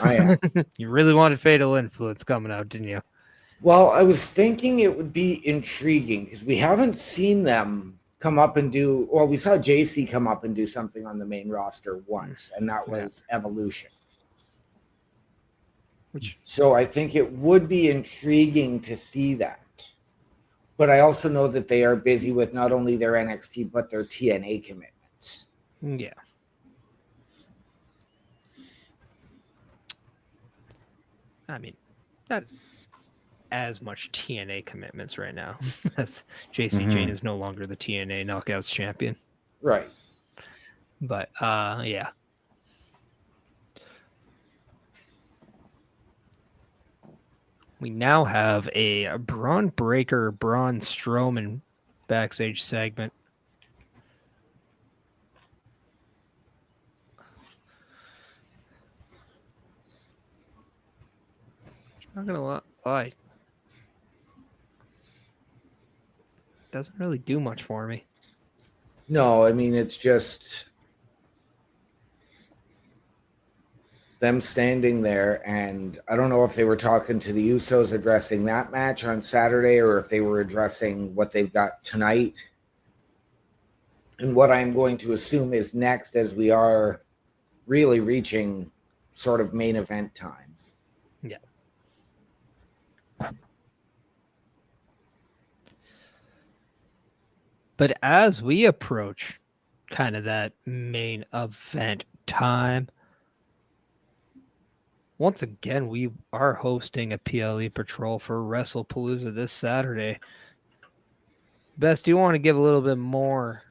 I am. You really wanted Fatal Influence coming out, didn't you? Well, I was thinking it would be intriguing because we haven't seen them come up and do, well, we saw JC come up and do something on the main roster once, and that was Evolution. So I think it would be intriguing to see that. But I also know that they are busy with not only their NXT, but their TNA commitments. Yeah. I mean, not as much TNA commitments right now, as JC Jane is no longer the TNA Knockouts champion. Right. But, yeah. We now have a Braun Breaker, Braun Strowman backstage segment. I'm not gonna lie. doesn't really do much for me. No, I mean, it's just them standing there, and I don't know if they were talking to the Usos addressing that match on Saturday or if they were addressing what they've got tonight. And what I'm going to assume is next, as we are really reaching sort of main event time. Yeah. But as we approach kind of that main event time, once again, we are hosting a PLE patrol for WrestlePalooza this Saturday. Bess, do you want to give a little bit more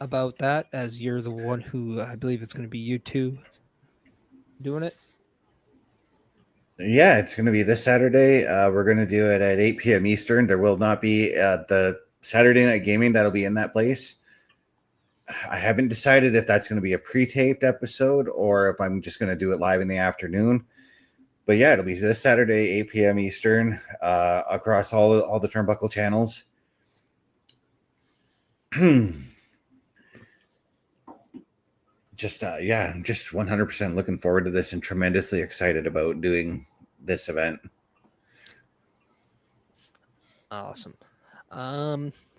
about that, as you're the one who, I believe it's going to be you two doing it? Yeah, it's going to be this Saturday. We're going to do it at 8 p.m. Eastern. There will not be the Saturday Night Gaming that'll be in that place. I haven't decided if that's going to be a pre-taped episode or if I'm just going to do it live in the afternoon. But yeah, it'll be this Saturday, 8 p.m. Eastern, across all the Turnbuckle channels. Yeah, I'm just 100% looking forward to this and tremendously excited about doing this event. Awesome.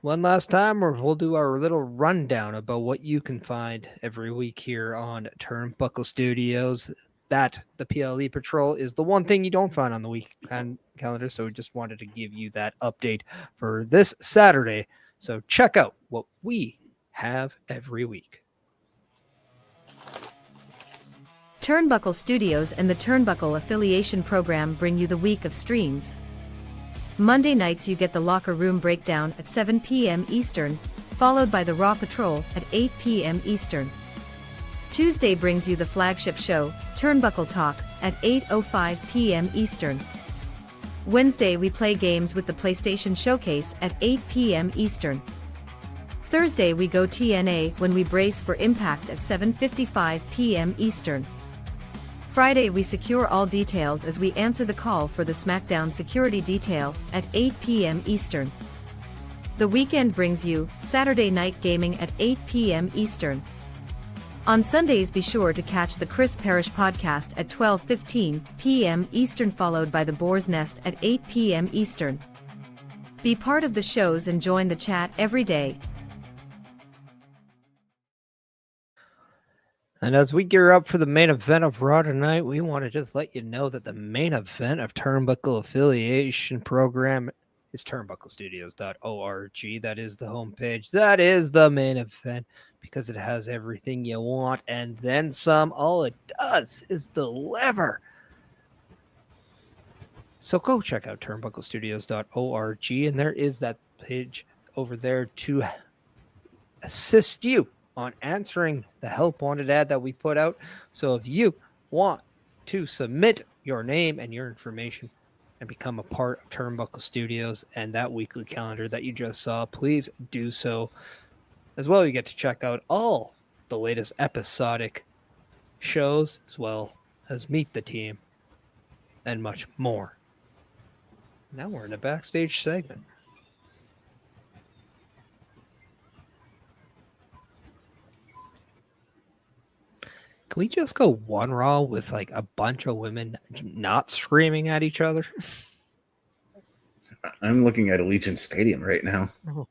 One last time, we'll do our little rundown about what you can find every week here on Turnbuckle Studios. That the PLE Patrol is the one thing you don't find on the weekend calendar, so we just wanted to give you that update for this Saturday. So check out what we have every week. Turnbuckle Studios and the Turnbuckle Affiliation Program bring you the week of streams. Monday nights you get the Locker Room Breakdown at 7 p.m. Eastern, followed by the Raw Patrol at 8 p.m. Eastern. Tuesday brings you the flagship show, Turnbuckle Talk, at 8:05 p.m. Eastern. Wednesday we play games with the PlayStation Showcase at 8 p.m. Eastern. Thursday we go TNA when we brace for Impact at 7:55 p.m. Eastern. Friday we secure all details as we answer the call for the SmackDown security detail at 8 p.m. Eastern. The weekend brings you Saturday Night Gaming at 8 p.m. Eastern. On Sundays be sure to catch the Chris Parrish podcast at 12:15 p.m. Eastern, followed by the Boar's Nest at 8 p.m. Eastern. Be part of the shows and join the chat every day. And as we gear up for the main event of Raw tonight, we want to just let you know that the main event of Turnbuckle Affiliation Program is turnbucklestudios.org. That is the homepage. That is the main event because it has everything you want and then some. All it does is deliver. So go check out turnbucklestudios.org, and there is that page over there to assist you on answering the help wanted ad that we put out. So if you want to submit your name and your information and become a part of Turnbuckle Studios and that weekly calendar that you just saw, please do so. As well, you get to check out all the latest episodic shows, as well as meet the team and much more. Now we're in a backstage segment. Can we just go one Raw with like a bunch of women not screaming at each other? I'm looking at Allegiant Stadium right now. Oh.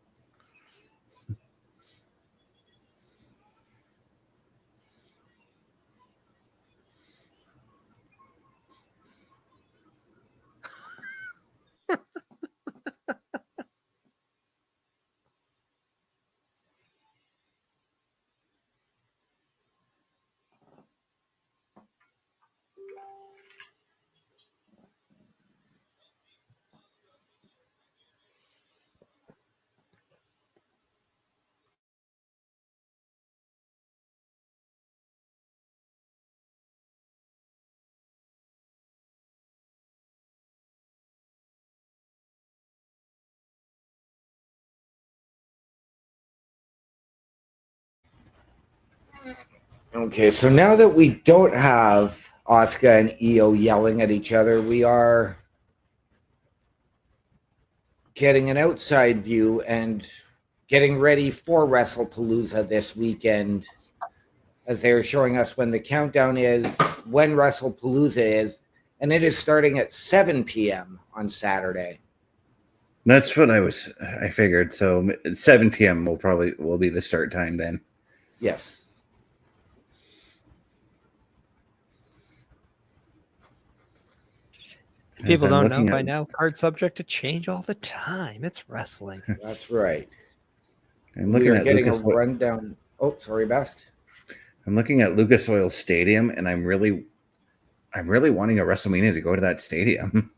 Okay, so now that we don't have Asuka and Io yelling at each other, we are getting an outside view and getting ready for WrestlePalooza this weekend, as they're showing us when the countdown is, when WrestlePalooza is, and it is starting at 7 p.m. on Saturday. That's what I figured. So 7 p.m. will be the start time then. Yes. People don't know by now, card's subject to change all the time. It's wrestling. That's right. I'm looking at getting Lucas a rundown. Oh, sorry, Best. I'm looking at Lucas Oil Stadium, and I'm really wanting a WrestleMania to go to that stadium.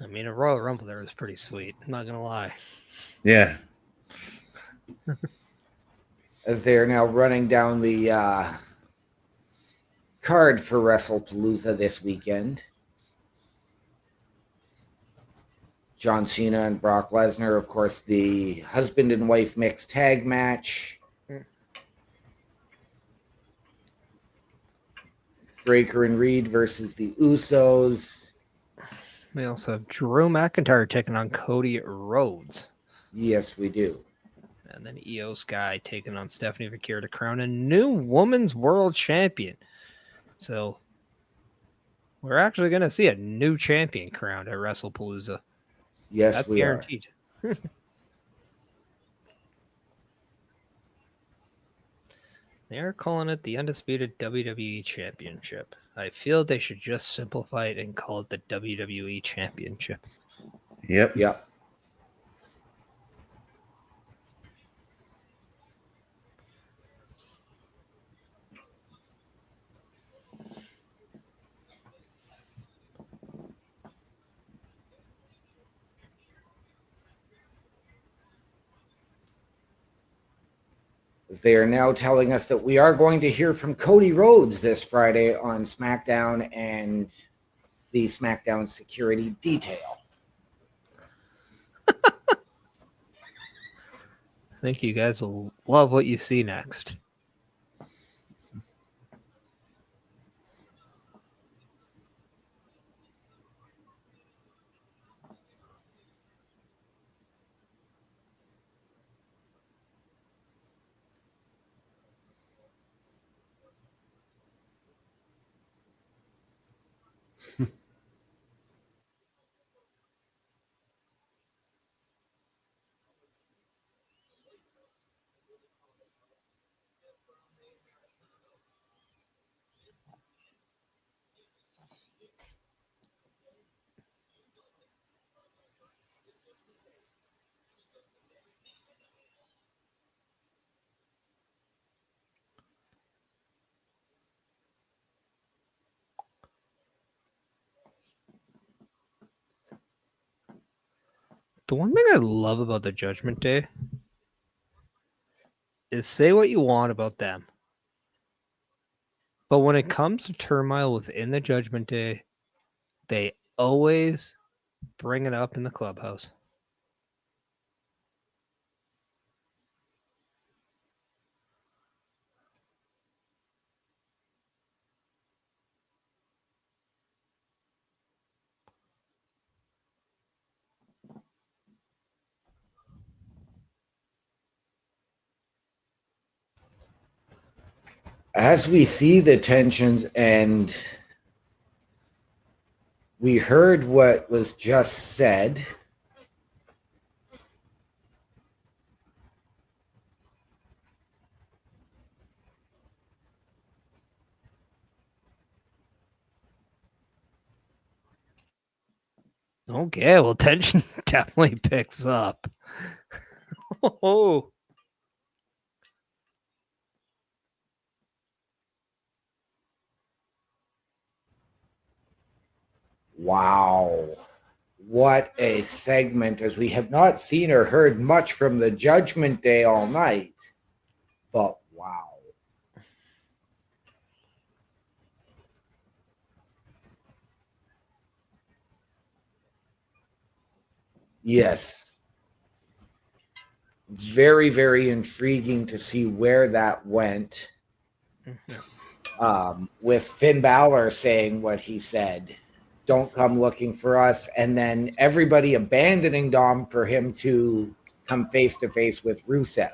I mean, a Royal Rumble there was pretty sweet. I'm not gonna lie. Yeah. As they are now running down the card for WrestlePalooza this weekend. John Cena and Brock Lesnar, of course, the husband and wife mixed tag match. Breakker and Reed versus the Usos. We also have Drew McIntyre taking on Cody Rhodes. Yes, we do. And then Io Sky taking on Stephanie VAQUER to crown a new women's world champion. So we're actually going to see a new champion crowned at WrestlePalooza. Yes, that's we guaranteed. They're calling it the Undisputed WWE Championship. I feel they should just simplify it and call it the WWE Championship. Yep. Yep. They are now telling us that we are going to hear from Cody Rhodes this Friday on SmackDown and the SmackDown security detail. I think you guys will love what you see next. The one thing I love about the Judgment Day is say what you want about them. But when it comes to turmoil within the Judgment Day, they always bring it up in the clubhouse. As we see the tensions and we heard what was just said, Okay, well, tension definitely picks up. Oh. wow. What a segment, as we have not seen or heard much from the Judgment Day all night. But wow. Yes. Very, very intriguing to see where that went. With Finn Balor saying what he said don't come looking for us, and then everybody abandoning Dom for him to come face to face with Rusev.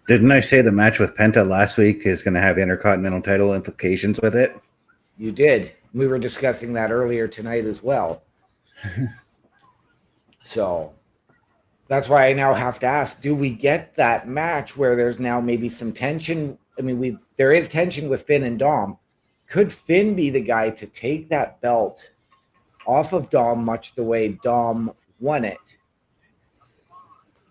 Didn't I say the match with Penta last week is going to have Intercontinental title implications with it? You did. We were discussing that earlier tonight as well. So that's why I now have to ask, do we get that match where there's now maybe some tension? I mean, there is tension with Finn and Dom. Could Finn be the guy to take that belt off of Dom, much the way Dom won it?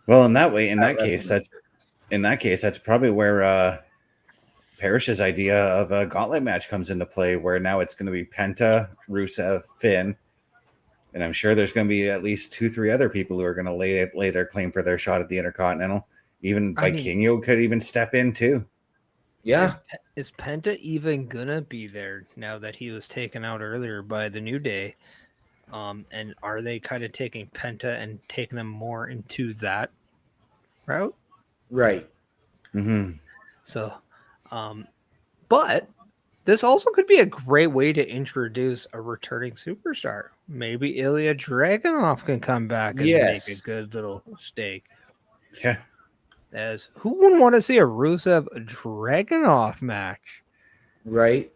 Well, in that case, that's probably where Parrish's idea of a gauntlet match comes into play, where now it's going to be Penta, Rusev, Finn, and I'm sure there's going to be at least 2-3 other people who are going to lay their claim for their shot at the Intercontinental. Even Vikingo could even step in too. Yeah. Is Penta even gonna be there now that he was taken out earlier by the New Day? And are they kind of taking Penta and taking them more into that route? Right. Mm-hmm. So, but this also could be a great way to introduce a returning superstar. Maybe Ilya Dragunov can come back and make a good little stake. Yeah. As who wouldn't want to see a Rusev Dragunov match? Right.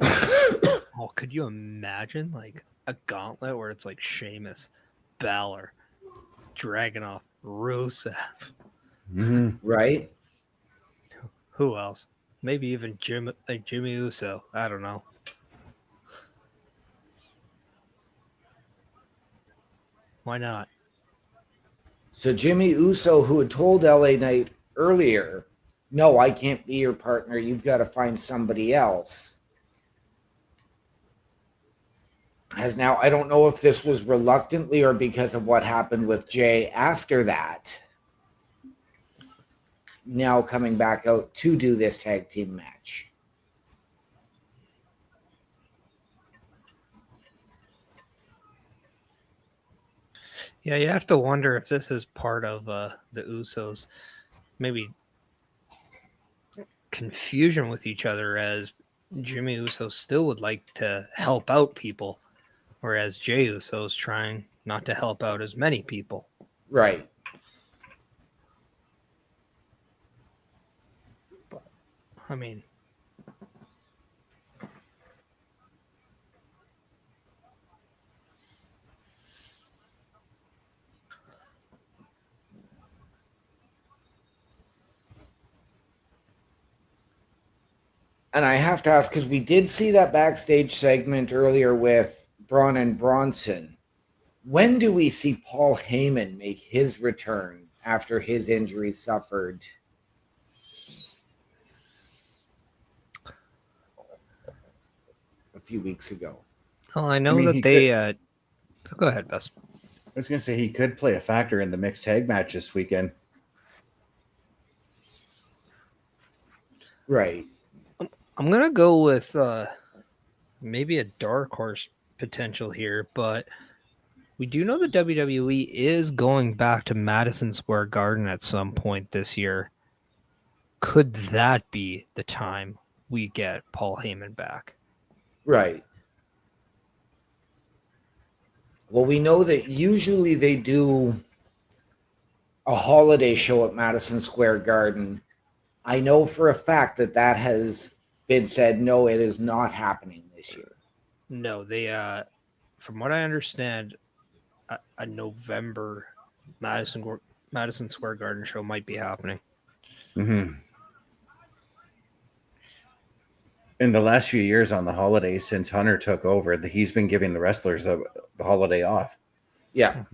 Oh, could you imagine like a gauntlet where it's like Sheamus, Balor, Dragunov, Rusev? Mm-hmm. Right. Who else? Maybe even Jimmy Uso. I don't know. Why not? So Jimmy Uso, who had told LA Knight earlier, no, I can't be your partner. You've got to find somebody else. Has now, I don't know if this was reluctantly or because of what happened with Jay after that, now coming back out to do this tag team match. Yeah, you have to wonder if this is part of the Usos, maybe confusion with each other, as Jimmy Uso still would like to help out people, whereas Jey Uso is trying not to help out as many people. Right. But, I mean, and I have to ask, because we did see that backstage segment earlier with Braun and Bronson. When do we see Paul Heyman make his return after his injury suffered a few weeks ago? well, I know that they. Go ahead, Bess. I was going to say he could play a factor in the mixed tag match this weekend. Right. I'm going to go with maybe a dark horse potential here, but we do know that WWE is going back to Madison Square Garden at some point this year. Could that be the time we get Paul Heyman back? Right. Well, we know that usually they do a holiday show at Madison Square Garden. I know for a fact that that has been said, no, it is not happening this year. No, they, from what I understand, a November Madison Square Garden show might be happening. Mm-hmm. In the last few years on the holidays, since Hunter took over, he's been giving the wrestlers the holiday off. Yeah.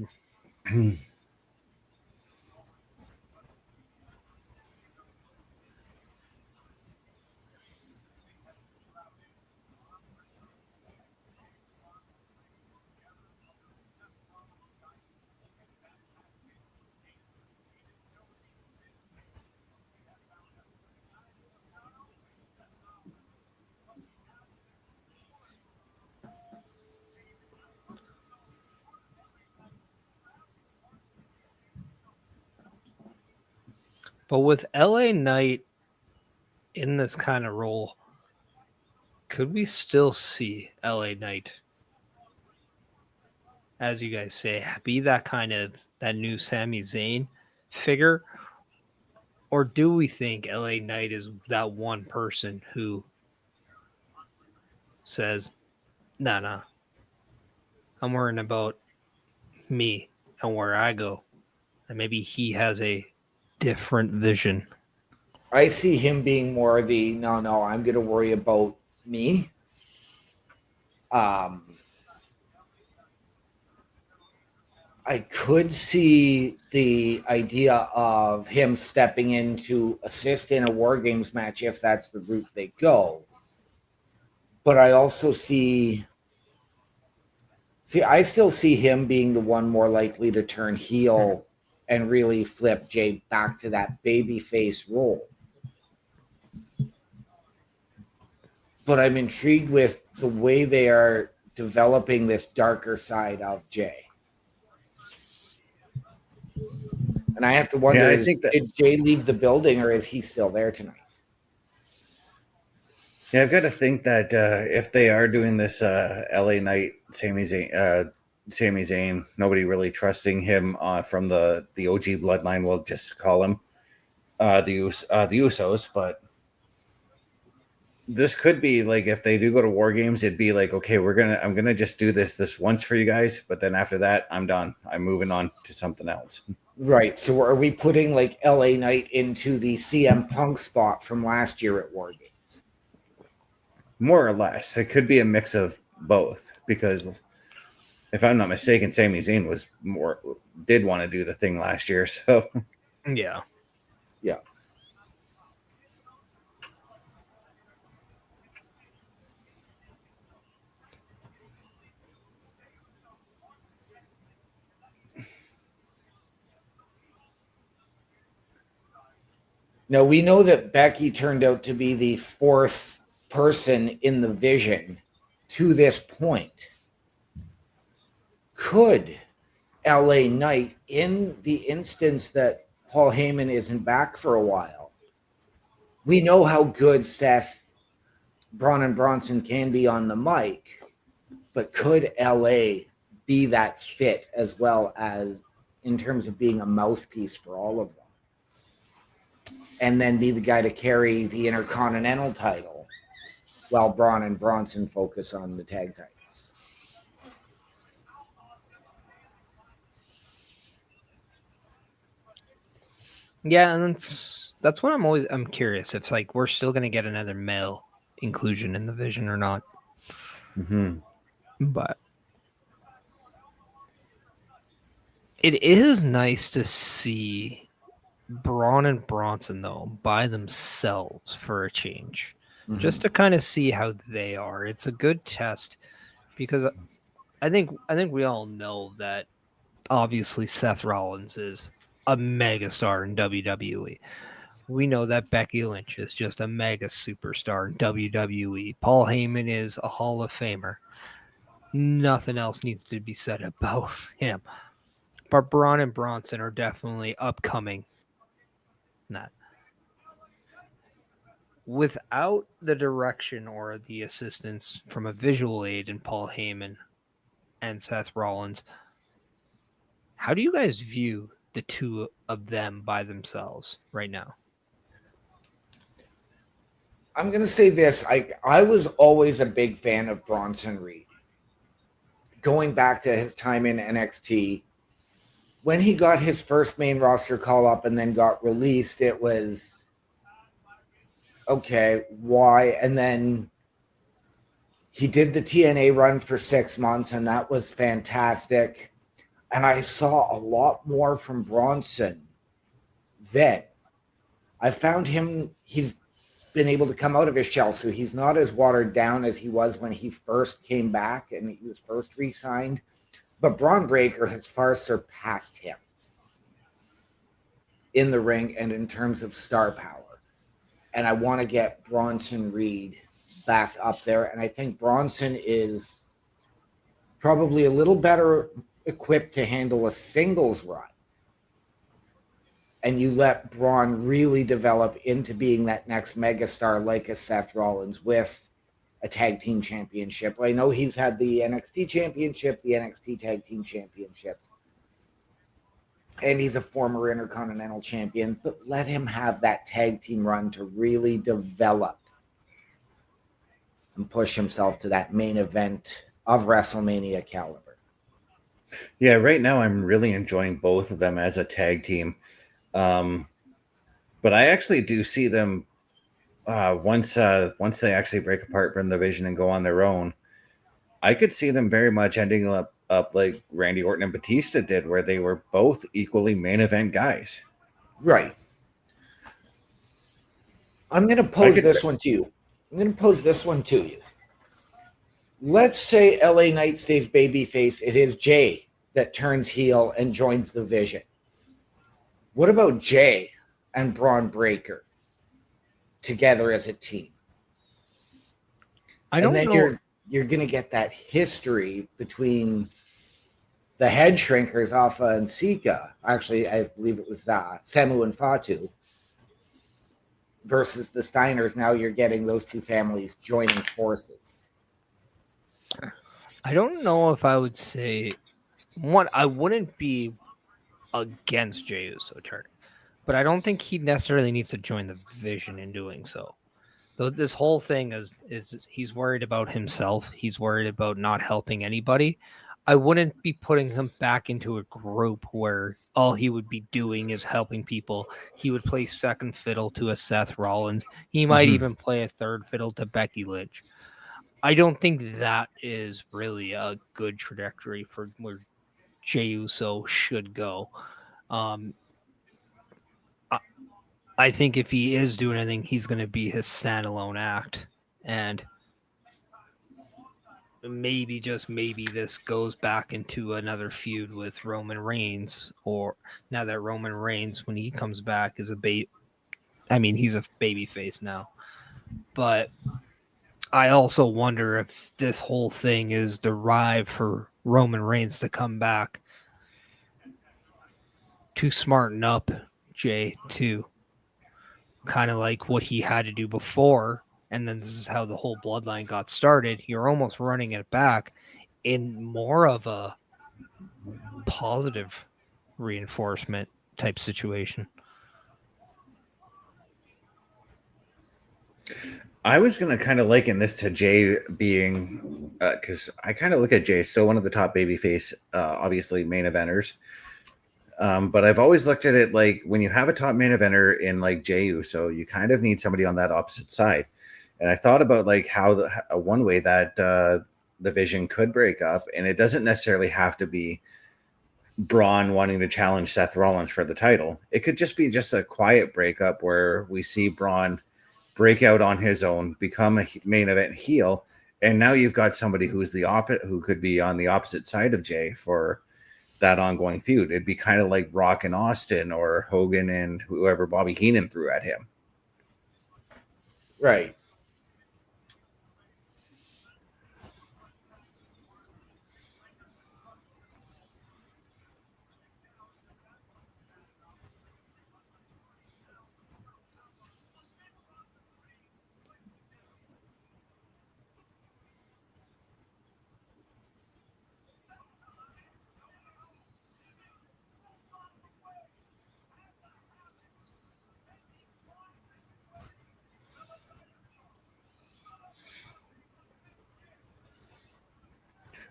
But with LA Knight in this kind of role, could we still see LA Knight, as you guys say, be that new Sami Zayn figure? Or do we think LA Knight is that one person who says, nah, I'm worrying about me and where I go? And maybe he has a different vision. I see him being more the no, I'm going to worry about me. I could see the idea of him stepping in to assist in a War Games match if that's the route they go. But I also I still see him being the one more likely to turn heel and really flip Jay back to that babyface role. But I'm intrigued with the way they are developing this darker side of Jay. And I have to wonder, did Jay leave the building or is he still there tonight? Yeah, I've got to think that if they are doing this LA Knight, Sami Zayn, nobody really trusting him from the OG bloodline, we'll just call him the Usos. But this could be like, if they do go to War Games, it'd be like, okay, I'm gonna just do this once for you guys, but then after that, I'm done. I'm moving on to something else. Right. So are we putting like LA Knight into the CM Punk spot from last year at War Games? More or less. It could be a mix of both, because if I'm not mistaken, Sami Zayn did want to do the thing last year. So yeah. Now, we know that Becky turned out to be the fourth person in the vision to this point. Could LA Knight, in the instance that Paul Heyman isn't back for a while, we know how good Seth, Braun, and Bronson can be on the mic, but could LA be that fit as well as in terms of being a mouthpiece for all of them? And then be the guy to carry the Intercontinental title while Braun and Bronson focus on the tag titles. Yeah, and that's what I'm curious if like we're still gonna get another male inclusion in the vision or not. Mm-hmm. But it is nice to see Braun and Bronson though by themselves for a change, just to kind of see how they are. It's a good test because I think we all know that obviously Seth Rollins is a mega star in WWE. We know that Becky Lynch is just a mega superstar in WWE. Paul Heyman is a Hall of Famer. Nothing else needs to be said about him. But Braun and Bronson are definitely upcoming. Not without the direction or the assistance from a visual aid in Paul Heyman and Seth Rollins. How do you guys view the two of them by themselves right now? I'm going to say this. I was always a big fan of Bronson Reed. Going back to his time in NXT, when he got his first main roster call up and then got released, it was, okay, why? And then he did the TNA run for 6 months, and that was fantastic. And I saw a lot more from Bronson then. I found he's been able to come out of his shell, so he's not as watered down as he was when he first came back and he was first re-signed. But Braun Breaker has far surpassed him in the ring and in terms of star power. And I want to get Bronson Reed back up there. And I think Bronson is probably a little better equipped to handle a singles run and you let Braun really develop into being that next megastar like a Seth Rollins with a tag team championship. I know he's had the NXT championship, the NXT tag team championships, and he's a former Intercontinental champion, but let him have that tag team run to really develop and push himself to that main event of WrestleMania caliber. Yeah, right now I'm really enjoying both of them as a tag team. But I actually do see them once they actually break apart from the division and go on their own. I could see them very much ending up like Randy Orton and Batista did, where they were both equally main event guys. Right. I'm going to pose this one to you. Let's say LA Knight stays babyface. It is Jay that turns heel and joins the Vision. What about Jay and Braun Breaker together as a team? I don't know. You're going to get that history between the head shrinkers, Alpha and Sika. Actually, I believe it was Samu and Fatu versus the Steiners. Now you're getting those two families joining forces. I don't know if I would say I wouldn't be against Jey Uso turning, but I don't think he necessarily needs to join the Vision in doing so. Though this whole thing is he's worried about himself. He's worried about not helping anybody. I wouldn't be putting him back into a group where all he would be doing is helping people. He would play second fiddle to a Seth Rollins. He might even play a third fiddle to Becky Lynch. I don't think that is really a good trajectory for where Jey Uso should go. I think if he is doing anything, he's going to be his standalone act. And maybe, just maybe, this goes back into another feud with Roman Reigns. Or now that Roman Reigns, when he comes back, is he's a babyface now. But I also wonder if this whole thing is derived for Roman Reigns to come back to smarten up Jay to kind of like what he had to do before, and then this is how the whole bloodline got started. You're almost running it back in more of a positive reinforcement type situation. I was going to kind of liken this to Jay being, because I kind of look at Jay still one of the top babyface, obviously main eventers. But I've always looked at it like when you have a top main eventer in like Jey Uso, you kind of need somebody on that opposite side. And I thought about like how one way that the Vision could break up, and it doesn't necessarily have to be Braun wanting to challenge Seth Rollins for the title. It could just be just a quiet breakup where we see Braun break out on his own, become a main event heel, and now you've got somebody who's the opposite, who could be on the opposite side of Jay for that ongoing feud. It'd be kind of like Rock and Austin, or Hogan and whoever Bobby Heenan threw at him. Right.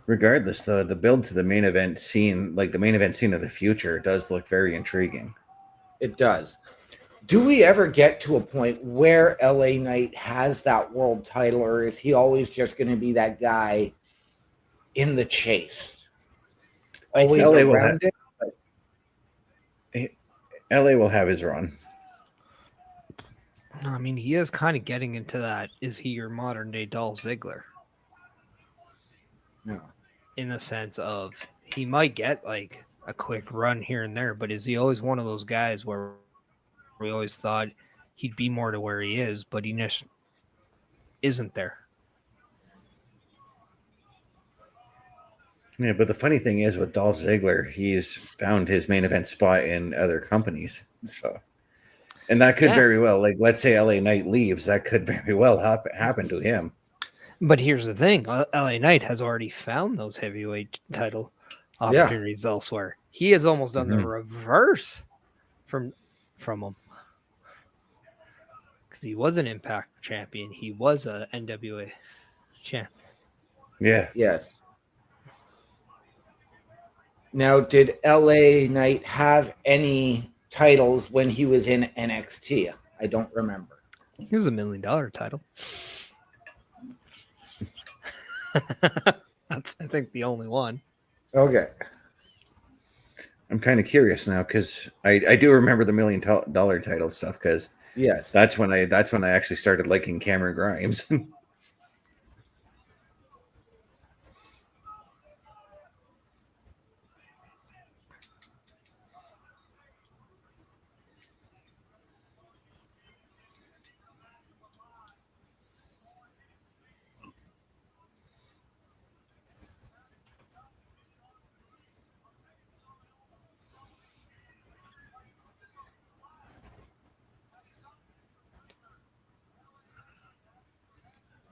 Regardless, though, the build to the main event scene, like the main event scene of the future, does look very intriguing. It does. Do we ever get to a point where LA Knight has that world title, or is he always just going to be that guy in the chase? Always around it? LA will have his run. I mean, he is kind of getting into that. Is he your modern day Dolph Ziggler? No. In the sense of he might get like a quick run here and there, but is he always one of those guys where we always thought he'd be more to where he is, but he just isn't there? Yeah, but the funny thing is with Dolph Ziggler, he's found his main event spot in other companies. So, and that could very well, like, let's say LA Knight leaves, that could very well happen to him. But here's the thing: LA Knight has already found those heavyweight title opportunities elsewhere. He has almost done the reverse from him, because he was an Impact champion. He was a NWA champion. Yeah. Yes. Now, did LA Knight have any titles when he was in NXT? I don't remember. He was $1 million title. That's, I think, the only one. Okay. I'm kind of curious now because I do remember the $1 million title stuff, because yes, that's when I actually started liking Cameron Grimes.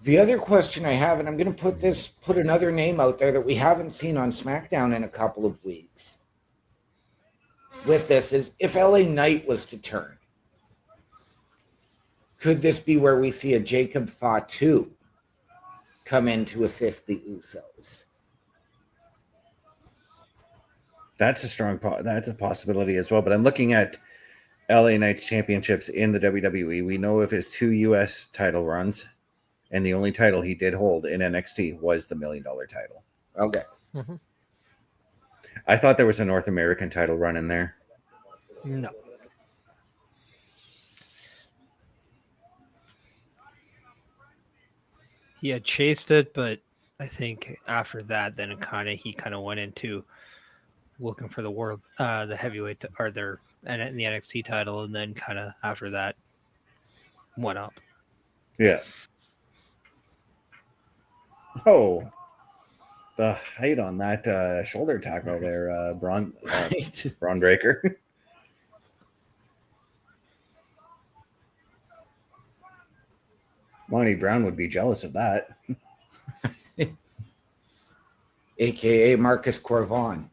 The other question I have, and I'm going to put another name out there that we haven't seen on SmackDown in a couple of weeks with this, is if LA Knight was to turn, could this be where we see a Jacob Fatu come in to assist the Usos? That's a possibility as well. But I'm looking at LA Knight's championships in the WWE. We know of his 2 US title runs, and the only title he did hold in NXT was the $1 million title. Okay. Mm-hmm. I thought there was a North American title run in there. No. He had chased it, but I think after that, then he kind of went into looking for the world, the heavyweight, or the NXT title, and then kind of after that went up. Yeah. Oh, the height on that shoulder tackle there, Braun Breaker. Monty Brown would be jealous of that. AKA Marcus Corvon.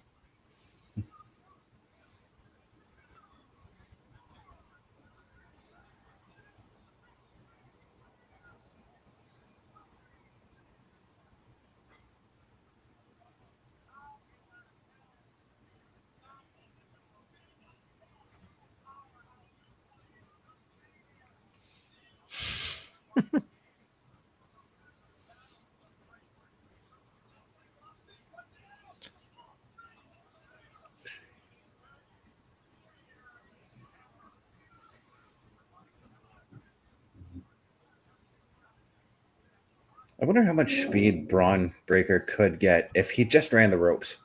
I wonder how much speed Braun Breaker could get if he just ran the ropes.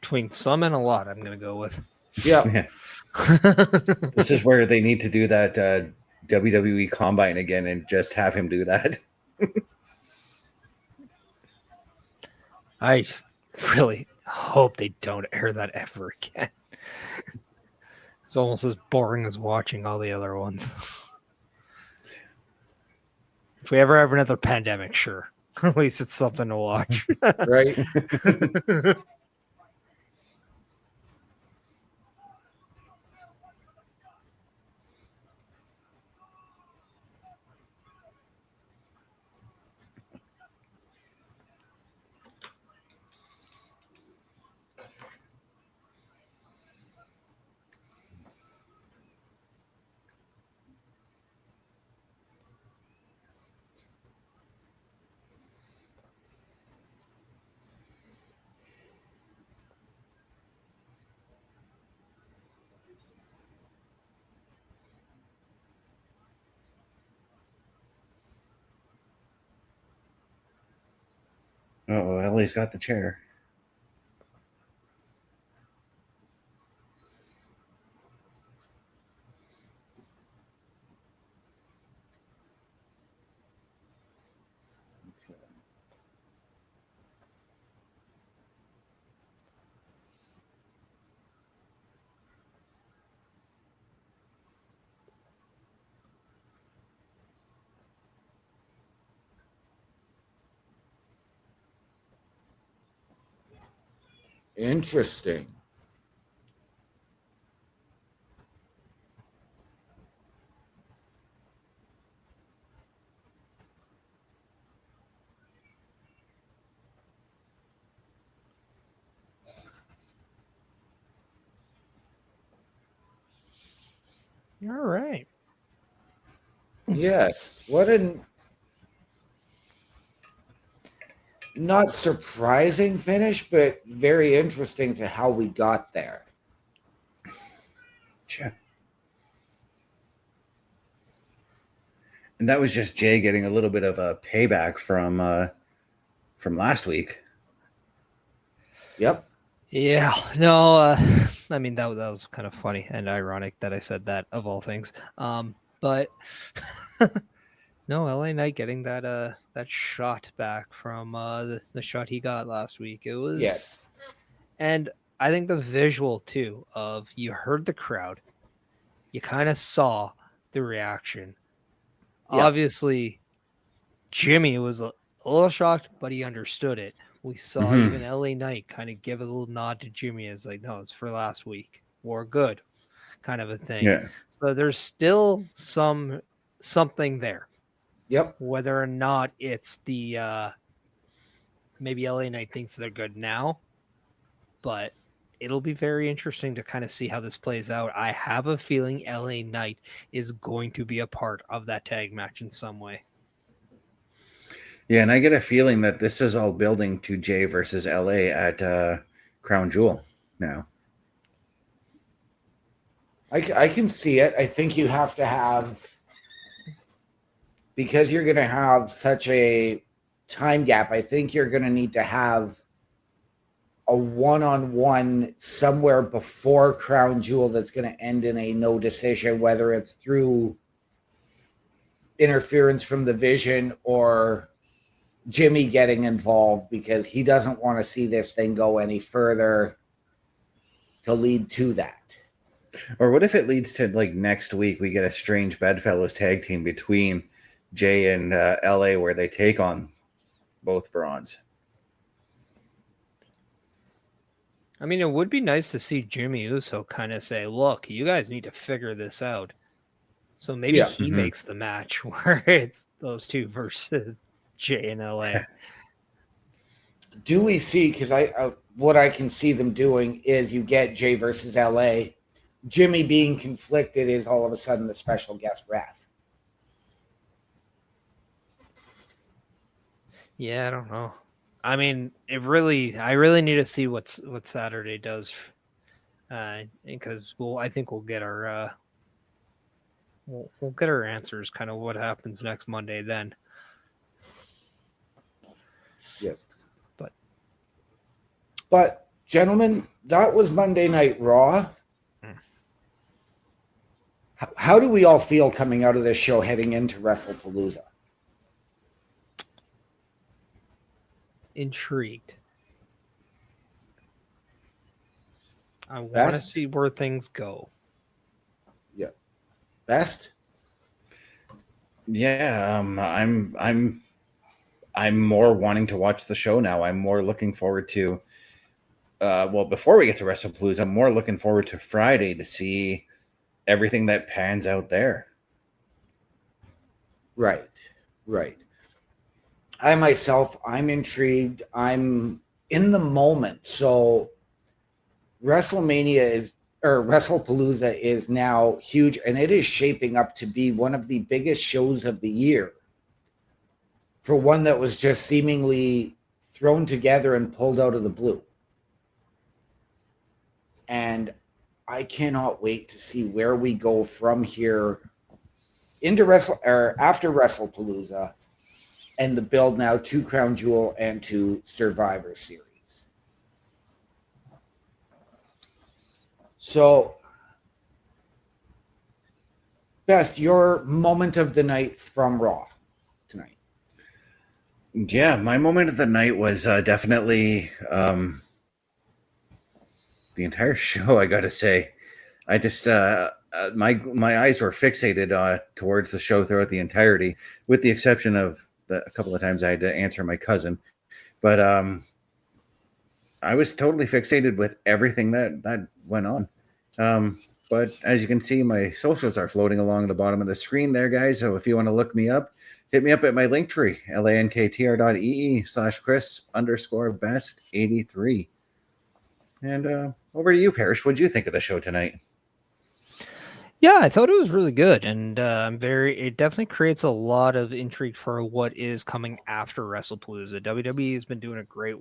Between some and a lot, I'm going to go with. Yeah. This is where they need to do that WWE Combine again and just have him do that. I really hope they don't air that ever again. It's almost as boring as watching all the other ones. If we ever have another pandemic, sure. At least it's something to watch. Right? Uh-oh, Ellie's got the chair. Interesting. All right. Yes. What a not surprising finish, but very interesting to how we got there. Sure. And that was just Jay getting a little bit of a payback from last week. Yep. Yeah. No. I mean that was kind of funny and ironic that I said that of all things. But no, LA Knight getting that shot back from the shot he got last week. It was Yes. And I think the visual too of you heard the crowd, you kind of saw the reaction. Yeah. Obviously, Jimmy was a little shocked, but he understood it. We saw even LA Knight kind of give a little nod to Jimmy as like, no, it's for last week. We're good, kind of a thing. Yeah. So there's still something there. Yep. Whether or not it's the maybe LA Knight thinks they're good now, but it'll be very interesting to kind of see how this plays out. I have a feeling LA Knight is going to be a part of that tag match in some way. Yeah, and I get a feeling that this is all building to Jay versus LA at Crown Jewel now. I can see it. I think you have to have, because you're going to have such a time gap, I think you're going to need to have a one-on-one somewhere before Crown Jewel that's going to end in a no decision, whether it's through interference from the Vision or Jimmy getting involved, because he doesn't want to see this thing go any further to lead to that. Or what if it leads to, like, next week we get a strange Bedfellows tag team between Jay and LA where they take on both Brons? I mean, it would be nice to see Jimmy Uso kind of say, look, you guys need to figure this out. So maybe he makes the match where it's those two versus Jay and LA. Do we see, because what I can see them doing is you get Jay versus LA. Jimmy being conflicted is all of a sudden the special guest ref. Yeah, I don't know. I mean, I really need to see what Saturday does, because I think we'll get our we'll get our answers. Kind of what happens next Monday then. Yes, but gentlemen, that was Monday Night Raw. How do we all feel coming out of this show heading into WrestlePalooza? Intrigued. I want to see where things go. Yeah. Best? Yeah, I'm more wanting to watch the show now. I'm more looking forward to before we get to WrestlePalooza, I'm more looking forward to Friday to see everything that pans out there. Right. I myself, I'm intrigued. I'm in the moment. So WrestlePalooza is now huge, and it is shaping up to be one of the biggest shows of the year. For one that was just seemingly thrown together and pulled out of the blue. And I cannot wait to see where we go from here into after WrestlePalooza and the build now to Crown Jewel and to Survivor Series. So, Best, your moment of the night from Raw tonight. Yeah, my moment of the night was definitely the entire show, I gotta say. I just my eyes were fixated towards the show throughout the entirety, with the exception of a couple of times I had to answer my cousin. But I was totally fixated with everything that went on. But as you can see, my socials are floating along the bottom of the screen there, guys. So if you want to look me up, hit me up at my link tree, lanktr.ee/Chris_best83. And over to you, Parrish. What'd you think of the show tonight? Yeah, I thought it was really good, and it definitely creates a lot of intrigue for what is coming after WrestlePalooza. WWE has been doing a great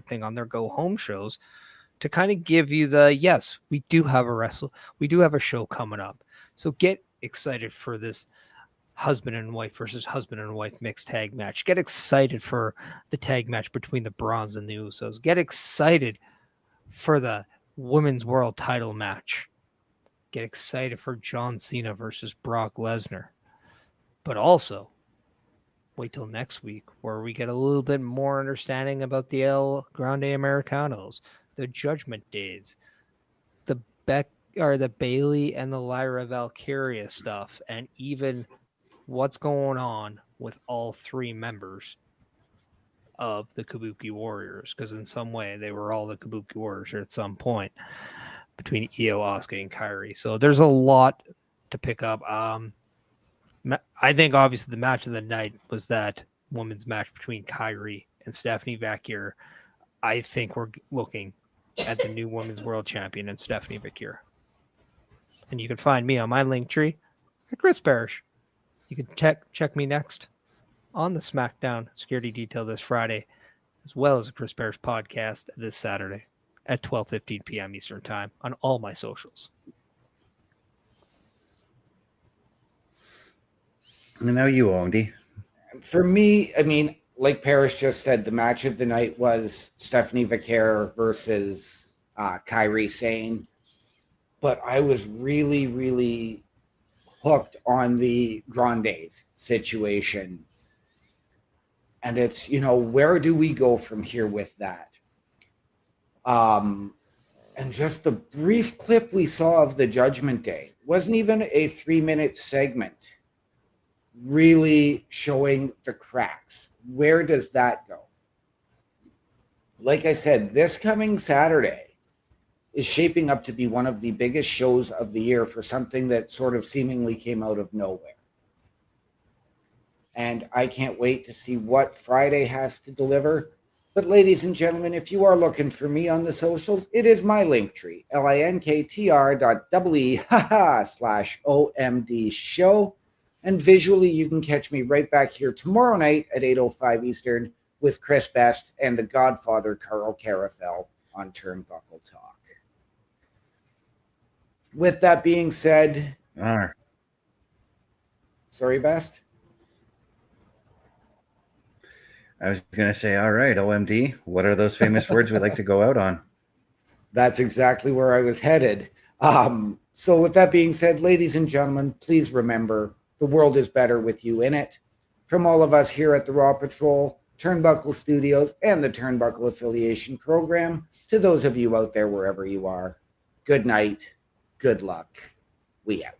thing on their go home shows to kind of give you yes, we do have a show coming up. So get excited for this husband and wife versus husband and wife mixed tag match. Get excited for the tag match between the Brons and the Usos. Get excited for the women's world title match. Get excited for John Cena versus Brock Lesnar. But also, wait till next week where we get a little bit more understanding about the El Grande Americanos, the Judgment Days, the Bailey and the Lyra Valkyria stuff, and even what's going on with all three members of the Kabuki Warriors, because in some way they were all the Kabuki Warriors at some point between Io, Asuka, and Kairi. So there's a lot to pick up. I think obviously the match of the night was that women's match between Kairi and Stephanie VAQUER. I think we're looking at the new women's world champion and Stephanie VAQUER. And you can find me on my link tree at Chris Parrish. You can check me next on the SmackDown Security Detail this Friday, as well as a Chris Parrish podcast this Saturday at 12:15 p.m. Eastern Time on all my socials. And now you, Andy. For me, I mean, like Parrish just said, the match of the night was Stephanie VAQUER versus Kairi Sane. But I was really, really hooked on the Grandes situation. And it's, where do we go from here with that? And just the brief clip we saw of the Judgment Day wasn't even a 3-minute segment, really showing the cracks. Where does that go? Like I said, this coming Saturday is shaping up to be one of the biggest shows of the year for something that sort of seemingly came out of nowhere. And I can't wait to see what Friday has to deliver. But ladies and gentlemen, if you are looking for me on the socials, it is my link tree, linktr.ee/OMD show. And visually, you can catch me right back here tomorrow night at 8:05 Eastern with Chris Best and the Godfather Karl Karufel on Turnbuckle Talk. With that being said, sorry, Best? I was going to say, all right, OMD, what are those famous words we like to go out on? That's exactly where I was headed. So with that being said, ladies and gentlemen, please remember, the world is better with you in it. From all of us here at the Raw Patrol, Turnbuckle Studios, and the Turnbuckle Affiliation Program, to those of you out there wherever you are, good night, good luck, we out.